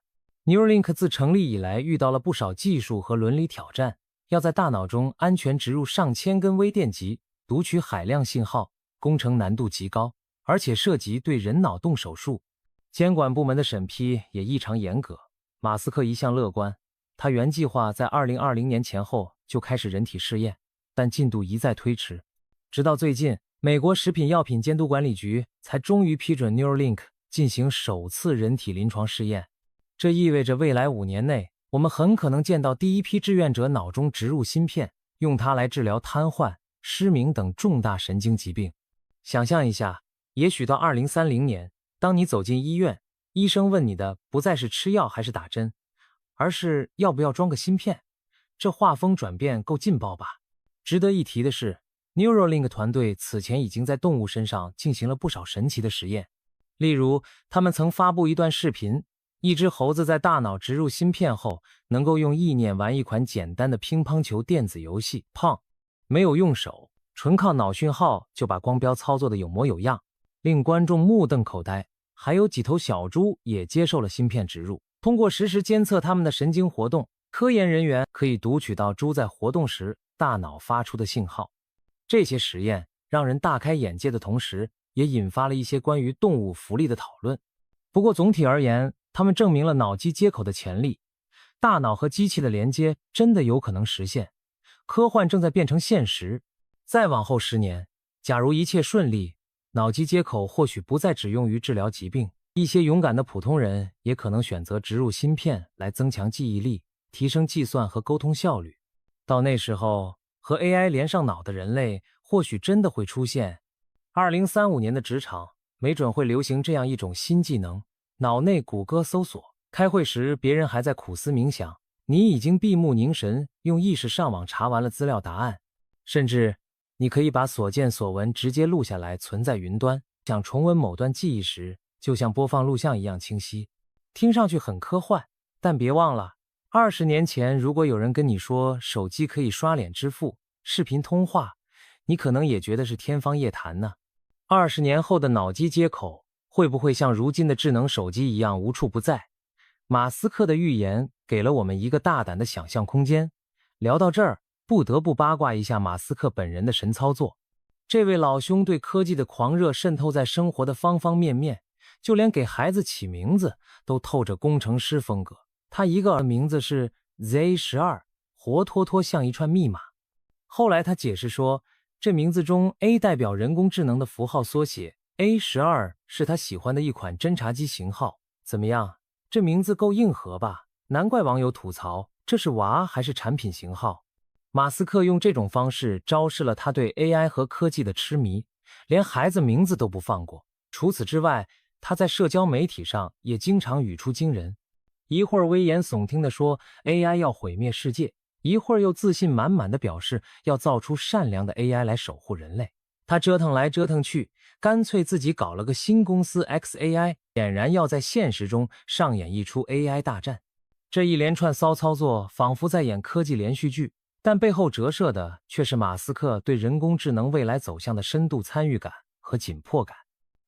Neuralink 自成立以来遇到了不少技术和伦理挑战，要在大脑中安全植入上千根微电极，读取海量信号，工程难度极高，而且涉及对人脑动手术，监管部门的审批也异常严格。马斯克一向乐观，他原计划在2020年前后就开始人体试验，但进度一再推迟，直到最近，美国食品药品监督管理局才终于批准 Neuralink 进行首次人体临床试验。这意味着未来5年内，我们很可能见到第一批志愿者脑中植入芯片，用它来治疗瘫痪、失明等重大神经疾病。想象一下，也许到2030年，当你走进医院，医生问你的不再是吃药还是打针，而是要不要装个芯片。这画风转变够劲爆吧？值得一提的是， Neuralink 团队此前已经在动物身上进行了不少神奇的实验。例如，他们曾发布一段视频，一只猴子在大脑植入芯片后，能够用意念玩一款简单的乒乓球电子游戏，Pong，没有用手，纯靠脑讯号就把光标操作的有模有样，令观众目瞪口呆。还有几头小猪也接受了芯片植入，通过实时监测它们的神经活动，科研人员可以读取到猪在活动时大脑发出的信号。这些实验让人大开眼界的同时，也引发了一些关于动物福利的讨论。不过总体而言，他们证明了脑机接口的潜力，大脑和机器的连接真的有可能实现，科幻正在变成现实。再往后10年，假如一切顺利，脑机接口或许不再只用于治疗疾病，一些勇敢的普通人也可能选择植入芯片来增强记忆力，提升计算和沟通效率。到那时候，和 AI 连上脑的人类或许真的会出现。2035年的职场没准会流行这样一种新技能：脑内谷歌搜索。开会时别人还在苦思冥想，你已经闭目凝神，用意识上网查完了资料答案。甚至你可以把所见所闻直接录下来，存在云端，想重温某段记忆时，就像播放录像一样清晰。听上去很科幻，但别忘了，20年前如果有人跟你说手机可以刷脸支付、视频通话，你可能也觉得是天方夜谭呢。20年后的脑机接口会不会像如今的智能手机一样无处不在？马斯克的预言给了我们一个大胆的想象空间。聊到这儿，不得不八卦一下马斯克本人的神操作。这位老兄对科技的狂热渗透在生活的方方面面，就连给孩子起名字都透着工程师风格。他一个名字是 Z12， 活脱脱像一串密码。后来他解释说，这名字中 A 代表人工智能的符号缩写， A12 是他喜欢的一款侦察机型号。怎么样，这名字够硬核吧？难怪网友吐槽，这是娃还是产品型号？马斯克用这种方式昭示了他对 AI 和科技的痴迷，连孩子名字都不放过。除此之外，他在社交媒体上也经常语出惊人，一会儿危言耸听地说 AI 要毁灭世界，一会儿又自信满满地表示要造出善良的 AI 来守护人类。他折腾来折腾去，干脆自己搞了个新公司 XAI， 显然要在现实中上演一出 AI 大战。这一连串骚操作仿佛在演科技连续剧，但背后折射的却是马斯克对人工智能未来走向的深度参与感和紧迫感。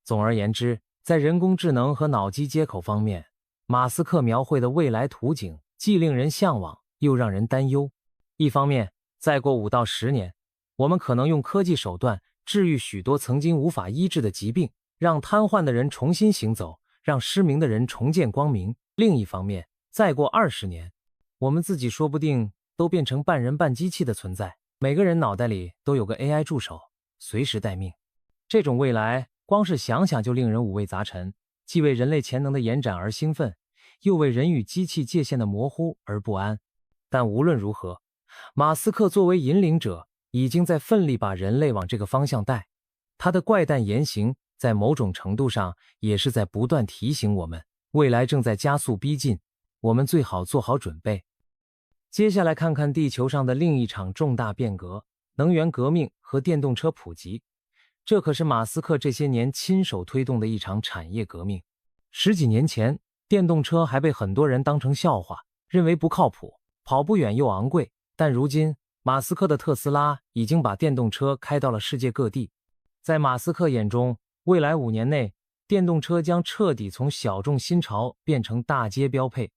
总而言之，在人工智能和脑机接口方面，马斯克描绘的未来图景既令人向往，又让人担忧。一方面，再过5到10年，我们可能用科技手段治愈许多曾经无法医治的疾病，让瘫痪的人重新行走，让失明的人重见光明。另一方面，再过20年，我们自己说不定都变成半人半机器的存在，每个人脑袋里都有个 AI 助手，随时待命。这种未来，光是想想就令人五味杂陈，既为人类潜能的延展而兴奋，又为人与机器界限的模糊而不安。但无论如何，马斯克作为引领者，已经在奋力把人类往这个方向带。他的怪诞言行在某种程度上也是在不断提醒我们，未来正在加速逼近，我们最好做好准备。接下来看看地球上的另一场重大变革——能源革命和电动车普及。这可是马斯克这些年亲手推动的一场产业革命。10几年前，电动车还被很多人当成笑话，认为不靠谱，跑不远又昂贵。但如今，马斯克的特斯拉已经把电动车开到了世界各地。在马斯克眼中，未来5年内，电动车将彻底从小众新潮变成大街标配。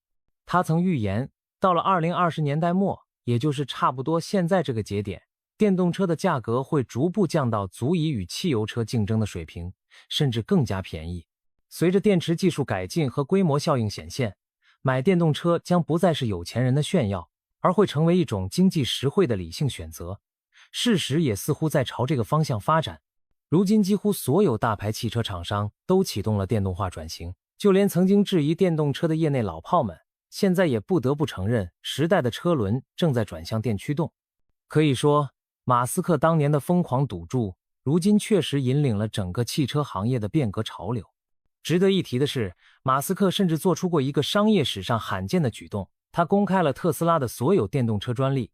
他曾预言，到了2020年代末，也就是差不多现在这个节点，电动车的价格会逐步降到足以与汽油车竞争的水平，甚至更加便宜。随着电池技术改进和规模效应显现，买电动车将不再是有钱人的炫耀，而会成为一种经济实惠的理性选择。事实也似乎在朝这个方向发展。如今几乎所有大牌汽车厂商都启动了电动化转型，就连曾经质疑电动车的业内老炮们，现在也不得不承认，时代的车轮正在转向电驱动。可以说，马斯克当年的疯狂赌注，如今确实引领了整个汽车行业的变革潮流。值得一提的是，马斯克甚至做出过一个商业史上罕见的举动，他公开了特斯拉的所有电动车专利，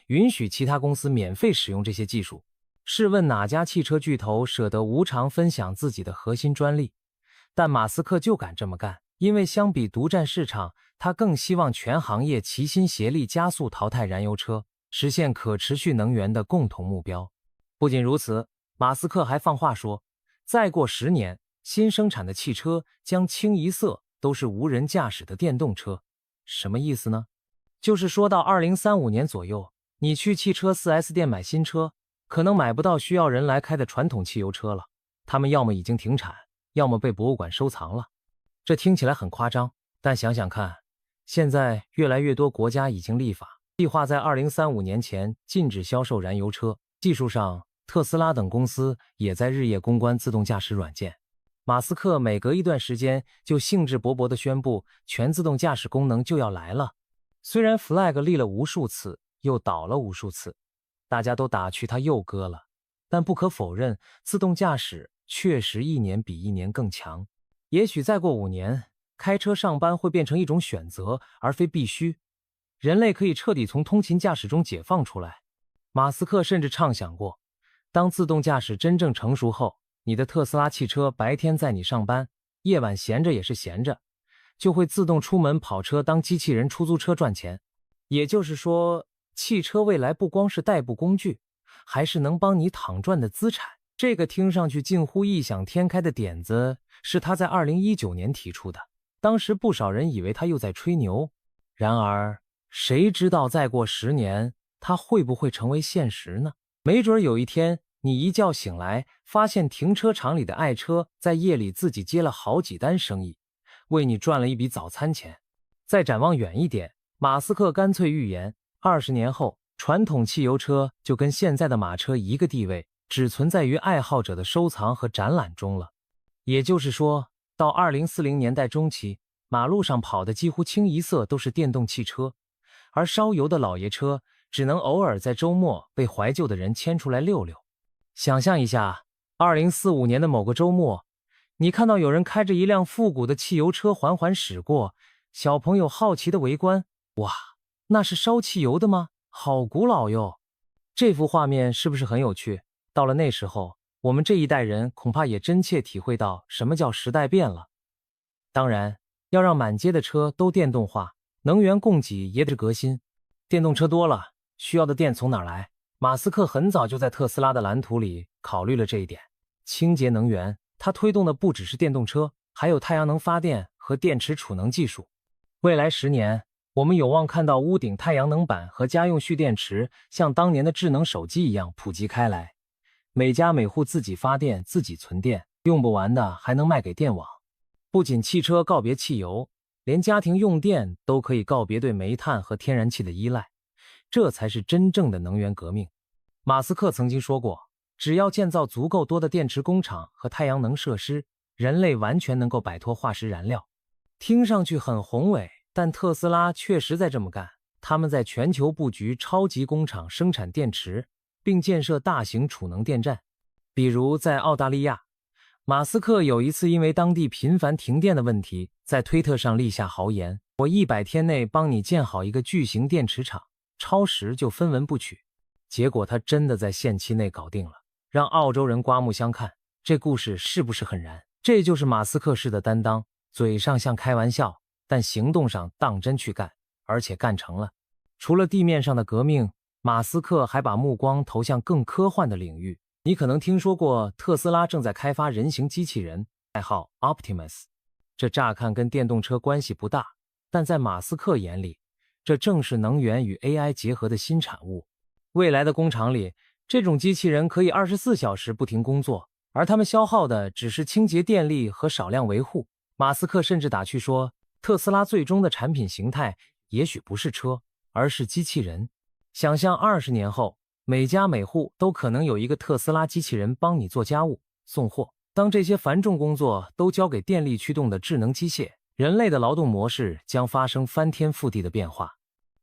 允许其他公司免费使用这些技术。试问哪家汽车巨头舍得无偿分享自己的核心专利？但马斯克就敢这么干，因为相比独占市场，他更希望全行业齐心协力加速淘汰燃油车，实现可持续能源的共同目标。不仅如此，马斯克还放话说，再过10年，新生产的汽车将清一色都是无人驾驶的电动车。什么意思呢？就是说到2035年左右，你去汽车 4S 店买新车，可能买不到需要人来开的传统汽油车了，他们要么已经停产，要么被博物馆收藏了。这听起来很夸张，但想想看，现在越来越多国家已经立法，计划在2035年前禁止销售燃油车。技术上，特斯拉等公司也在日夜攻关自动驾驶软件。马斯克每隔一段时间就兴致勃勃地宣布全自动驾驶功能就要来了。虽然 flag 立了无数次，又倒了无数次，大家都打趣他又割了，但不可否认，自动驾驶确实一年比一年更强。也许再过5年，开车上班会变成一种选择，而非必须。人类可以彻底从通勤驾驶中解放出来。马斯克甚至畅想过，当自动驾驶真正成熟后，你的特斯拉汽车白天载你上班，夜晚闲着也是闲着，就会自动出门跑车当机器人出租车赚钱。也就是说，汽车未来不光是代步工具，还是能帮你躺赚的资产。这个听上去近乎异想天开的点子是他在2019年提出的，当时不少人以为他又在吹牛。然而，谁知道再过10年，他会不会成为现实呢？没准有一天，你一觉醒来，发现停车场里的爱车在夜里自己接了好几单生意，为你赚了一笔早餐钱。再展望远一点，马斯克干脆预言，20年后，传统汽油车就跟现在的马车一个地位，只存在于爱好者的收藏和展览中了。也就是说，到2040年代中期，马路上跑的几乎清一色都是电动汽车，而烧油的老爷车只能偶尔在周末被怀旧的人牵出来溜溜。想象一下，2045年的某个周末，你看到有人开着一辆复古的汽油车缓缓驶过，小朋友好奇的围观，哇，那是烧汽油的吗？好古老哟！这幅画面是不是很有趣？到了那时候，我们这一代人恐怕也真切体会到什么叫时代变了。当然，要让满街的车都电动化，能源供给也得革新。电动车多了，需要的电从哪儿来？马斯克很早就在特斯拉的蓝图里考虑了这一点。清洁能源，他推动的不只是电动车，还有太阳能发电和电池储能技术。未来10年，我们有望看到屋顶太阳能板和家用蓄电池像当年的智能手机一样普及开来，每家每户自己发电自己存电，用不完的还能卖给电网。不仅汽车告别汽油，连家庭用电都可以告别对煤炭和天然气的依赖，这才是真正的能源革命。马斯克曾经说过，只要建造足够多的电池工厂和太阳能设施，人类完全能够摆脱化石燃料。听上去很宏伟，但特斯拉确实在这么干。他们在全球布局超级工厂生产电池，并建设大型储能电站。比如在澳大利亚，马斯克有一次因为当地频繁停电的问题，在推特上立下豪言，我100天内帮你建好一个巨型电池厂，超时就分文不取。结果他真的在限期内搞定了，让澳洲人刮目相看。这故事是不是很燃？这就是马斯克式的担当，嘴上像开玩笑，但行动上当真去干，而且干成了。除了地面上的革命，马斯克还把目光投向更科幻的领域。你可能听说过特斯拉正在开发人形机器人，代号 Optimus。这乍看跟电动车关系不大，但在马斯克眼里，这正是能源与 AI 结合的新产物。未来的工厂里，这种机器人可以24小时不停工作，而他们消耗的只是清洁电力和少量维护。马斯克甚至打趣说，特斯拉最终的产品形态也许不是车，而是机器人。想象20年后，每家每户都可能有一个特斯拉机器人帮你做家务、送货。当这些繁重工作都交给电力驱动的智能机械，人类的劳动模式将发生翻天覆地的变化。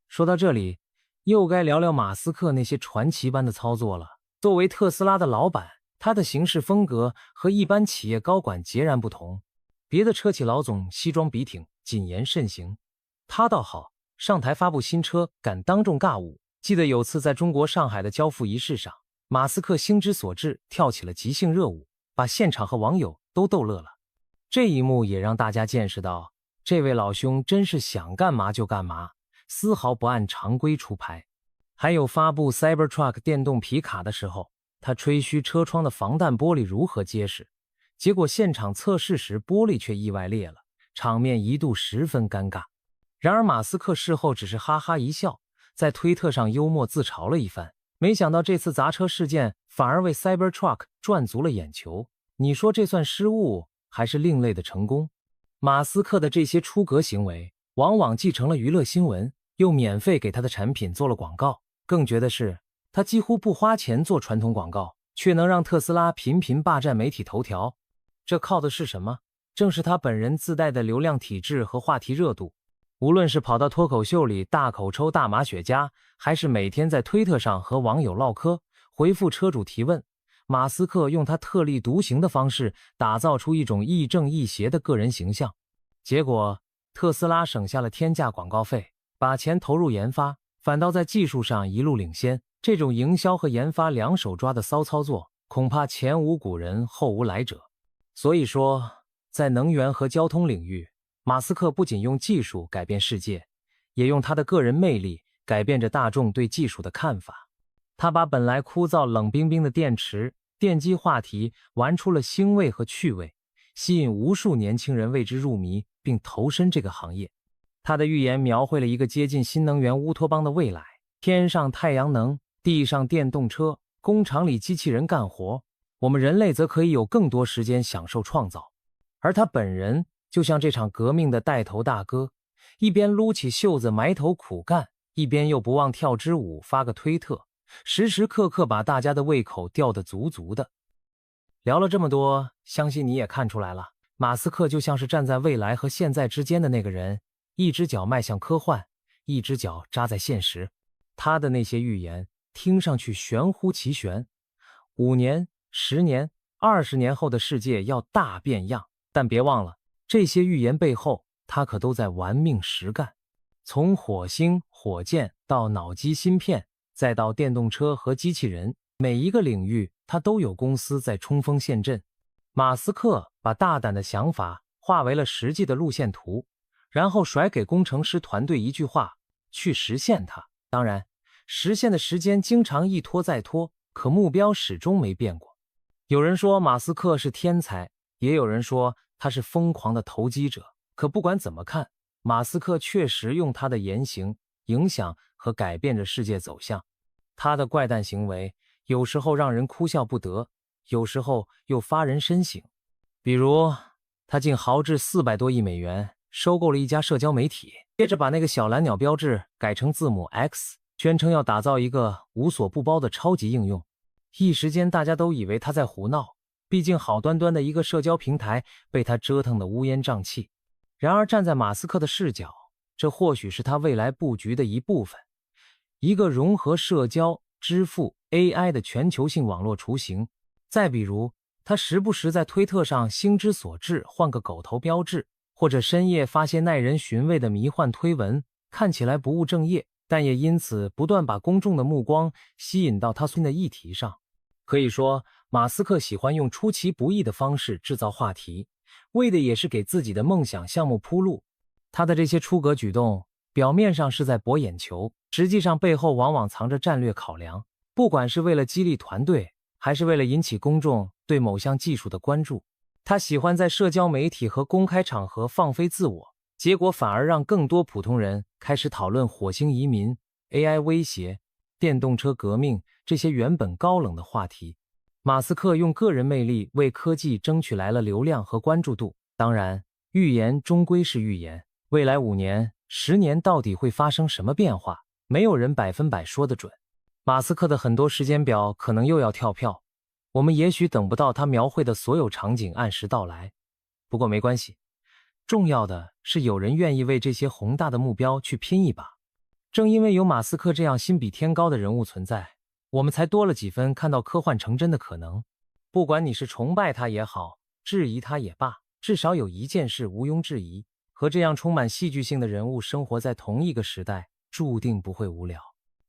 说到这里，又该聊聊马斯克那些传奇般的操作了。作为特斯拉的老板，他的行事风格和一般企业高管截然不同。别的车企老总西装笔挺，谨言慎行，他倒好，上台发布新车，敢当众尬舞。记得有次在中国上海的交付仪式上，马斯克心之所至，跳起了即兴热舞，把现场和网友都逗乐了。这一幕也让大家见识到，这位老兄真是想干嘛就干嘛，丝毫不按常规出牌。还有发布 Cybertruck 电动皮卡的时候，他吹嘘车窗的防弹玻璃如何结实，结果现场测试时玻璃却意外裂了，场面一度十分尴尬。然而马斯克事后只是哈哈一笑，在推特上幽默自嘲了一番。没想到这次砸车事件反而为 Cybertruck 赚足了眼球，你说这算失误还是另类的成功？马斯克的这些出格行为往往继承了娱乐新闻，又免费给他的产品做了广告。更绝的是，他几乎不花钱做传统广告，却能让特斯拉频频霸占媒体头条。这靠的是什么？正是他本人自带的流量体质和话题热度。无论是跑到脱口秀里大口抽大麻雪茄，还是每天在推特上和网友唠嗑，回复车主提问，马斯克用他特立独行的方式打造出一种亦正亦邪的个人形象。结果特斯拉省下了天价广告费，把钱投入研发，反倒在技术上一路领先。这种营销和研发两手抓的骚操作，恐怕前无古人后无来者。所以说，在能源和交通领域，马斯克不仅用技术改变世界，也用他的个人魅力改变着大众对技术的看法。他把本来枯燥冷冰冰的电池、电机话题玩出了腥味和趣味，吸引无数年轻人为之入迷，并投身这个行业。他的预言描绘了一个接近新能源乌托邦的未来，天上太阳能，地上电动车，工厂里机器人干活，我们人类则可以有更多时间享受创造。而他本人就像这场革命的带头大哥，一边撸起袖子埋头苦干，一边又不忘跳支舞发个推特，时时刻刻把大家的胃口吊得足足的。聊了这么多，相信你也看出来了，马斯克就像是站在未来和现在之间的那个人，一只脚迈向科幻，一只脚扎在现实。他的那些预言听上去玄乎其玄，5年、10年、20年后的世界要大变样，但别忘了，这些预言背后，他可都在玩命实干。从火星、火箭到脑机芯片，再到电动车和机器人，每一个领域他都有公司在冲锋陷阵。马斯克把大胆的想法化为了实际的路线图，然后甩给工程师团队一句话：去实现它。当然，实现的时间经常一拖再拖，可目标始终没变过。有人说马斯克是天才，也有人说他是疯狂的投机者。可不管怎么看，马斯克确实用他的言行影响和改变着世界走向。他的怪诞行为有时候让人哭笑不得，有时候又发人深省。比如他竟豪掷400多亿美元收购了一家社交媒体，接着把那个小蓝鸟标志改成字母 X， 宣称要打造一个无所不包的超级应用。一时间大家都以为他在胡闹，毕竟好端端的一个社交平台被他折腾得乌烟瘴气。然而站在马斯克的视角，这或许是他未来布局的一部分，一个融合社交、支付、AI 的全球性网络雏形。再比如，他时不时在推特上心之所至换个狗头标志，或者深夜发些耐人寻味的迷幻推文，看起来不务正业，但也因此不断把公众的目光吸引到他新的议题上。可以说，马斯克喜欢用出其不意的方式制造话题，为的也是给自己的梦想项目铺路。他的这些出格举动，表面上是在博眼球，实际上背后往往藏着战略考量。不管是为了激励团队，还是为了引起公众对某项技术的关注，他喜欢在社交媒体和公开场合放飞自我，结果反而让更多普通人开始讨论火星移民、AI 威胁、电动车革命这些原本高冷的话题。马斯克用个人魅力为科技争取来了流量和关注度。当然，预言终归是预言，未来5年、10年到底会发生什么变化，没有人100%说得准。马斯克的很多时间表可能又要跳票，我们也许等不到他描绘的所有场景按时到来。不过没关系，重要的是有人愿意为这些宏大的目标去拼一把。正因为有马斯克这样心比天高的人物存在，我们才多了几分看到科幻成真的可能。不管你是崇拜他也好，质疑他也罢，至少有一件事毋庸置疑，和这样充满戏剧性的人物生活在同一个时代，注定不会无聊。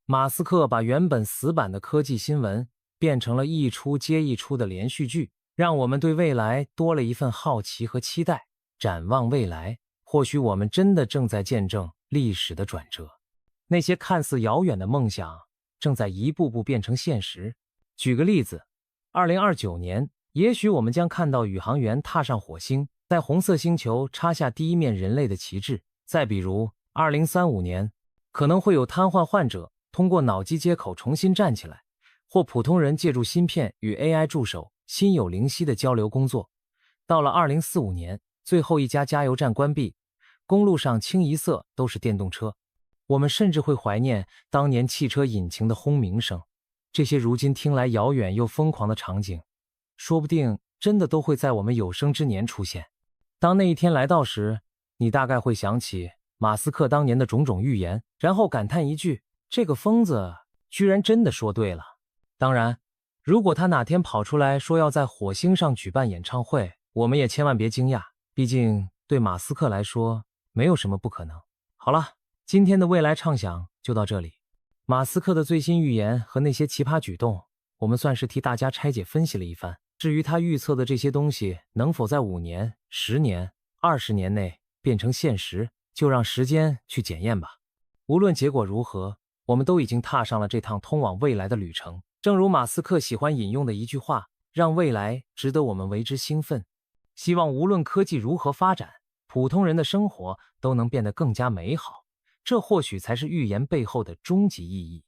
马斯克把原本死板的科技新闻变成了一出接一出的连续剧，让我们对未来多了一份好奇和期待。展望未来，或许我们真的正在见证历史的转折，那些看似遥远的梦想正在一步步变成现实。举个例子，2029年，也许我们将看到宇航员踏上火星，在红色星球插下第一面人类的旗帜。再比如2035年，可能会有瘫痪患者通过脑机接口重新站起来，或普通人借助芯片与 AI 助手心有灵犀的交流工作。到了2045年，最后一家加油站关闭，公路上清一色都是电动车。我们甚至会怀念当年汽车引擎的轰鸣声。这些如今听来遥远又疯狂的场景，说不定真的都会在我们有生之年出现。当那一天来到时，你大概会想起马斯克当年的种种预言，然后感叹一句：这个疯子居然真的说对了。当然，如果他哪天跑出来说要在火星上举办演唱会，我们也千万别惊讶，毕竟对马斯克来说，没有什么不可能。好了，今天的未来畅想就到这里。马斯克的最新预言和那些奇葩举动，我们算是替大家拆解分析了一番。至于他预测的这些东西能否在5年、10年、20年内变成现实，就让时间去检验吧。无论结果如何，我们都已经踏上了这趟通往未来的旅程。正如马斯克喜欢引用的一句话，让未来值得我们为之兴奋。希望无论科技如何发展，普通人的生活都能变得更加美好。这或许才是预言背后的终极意义。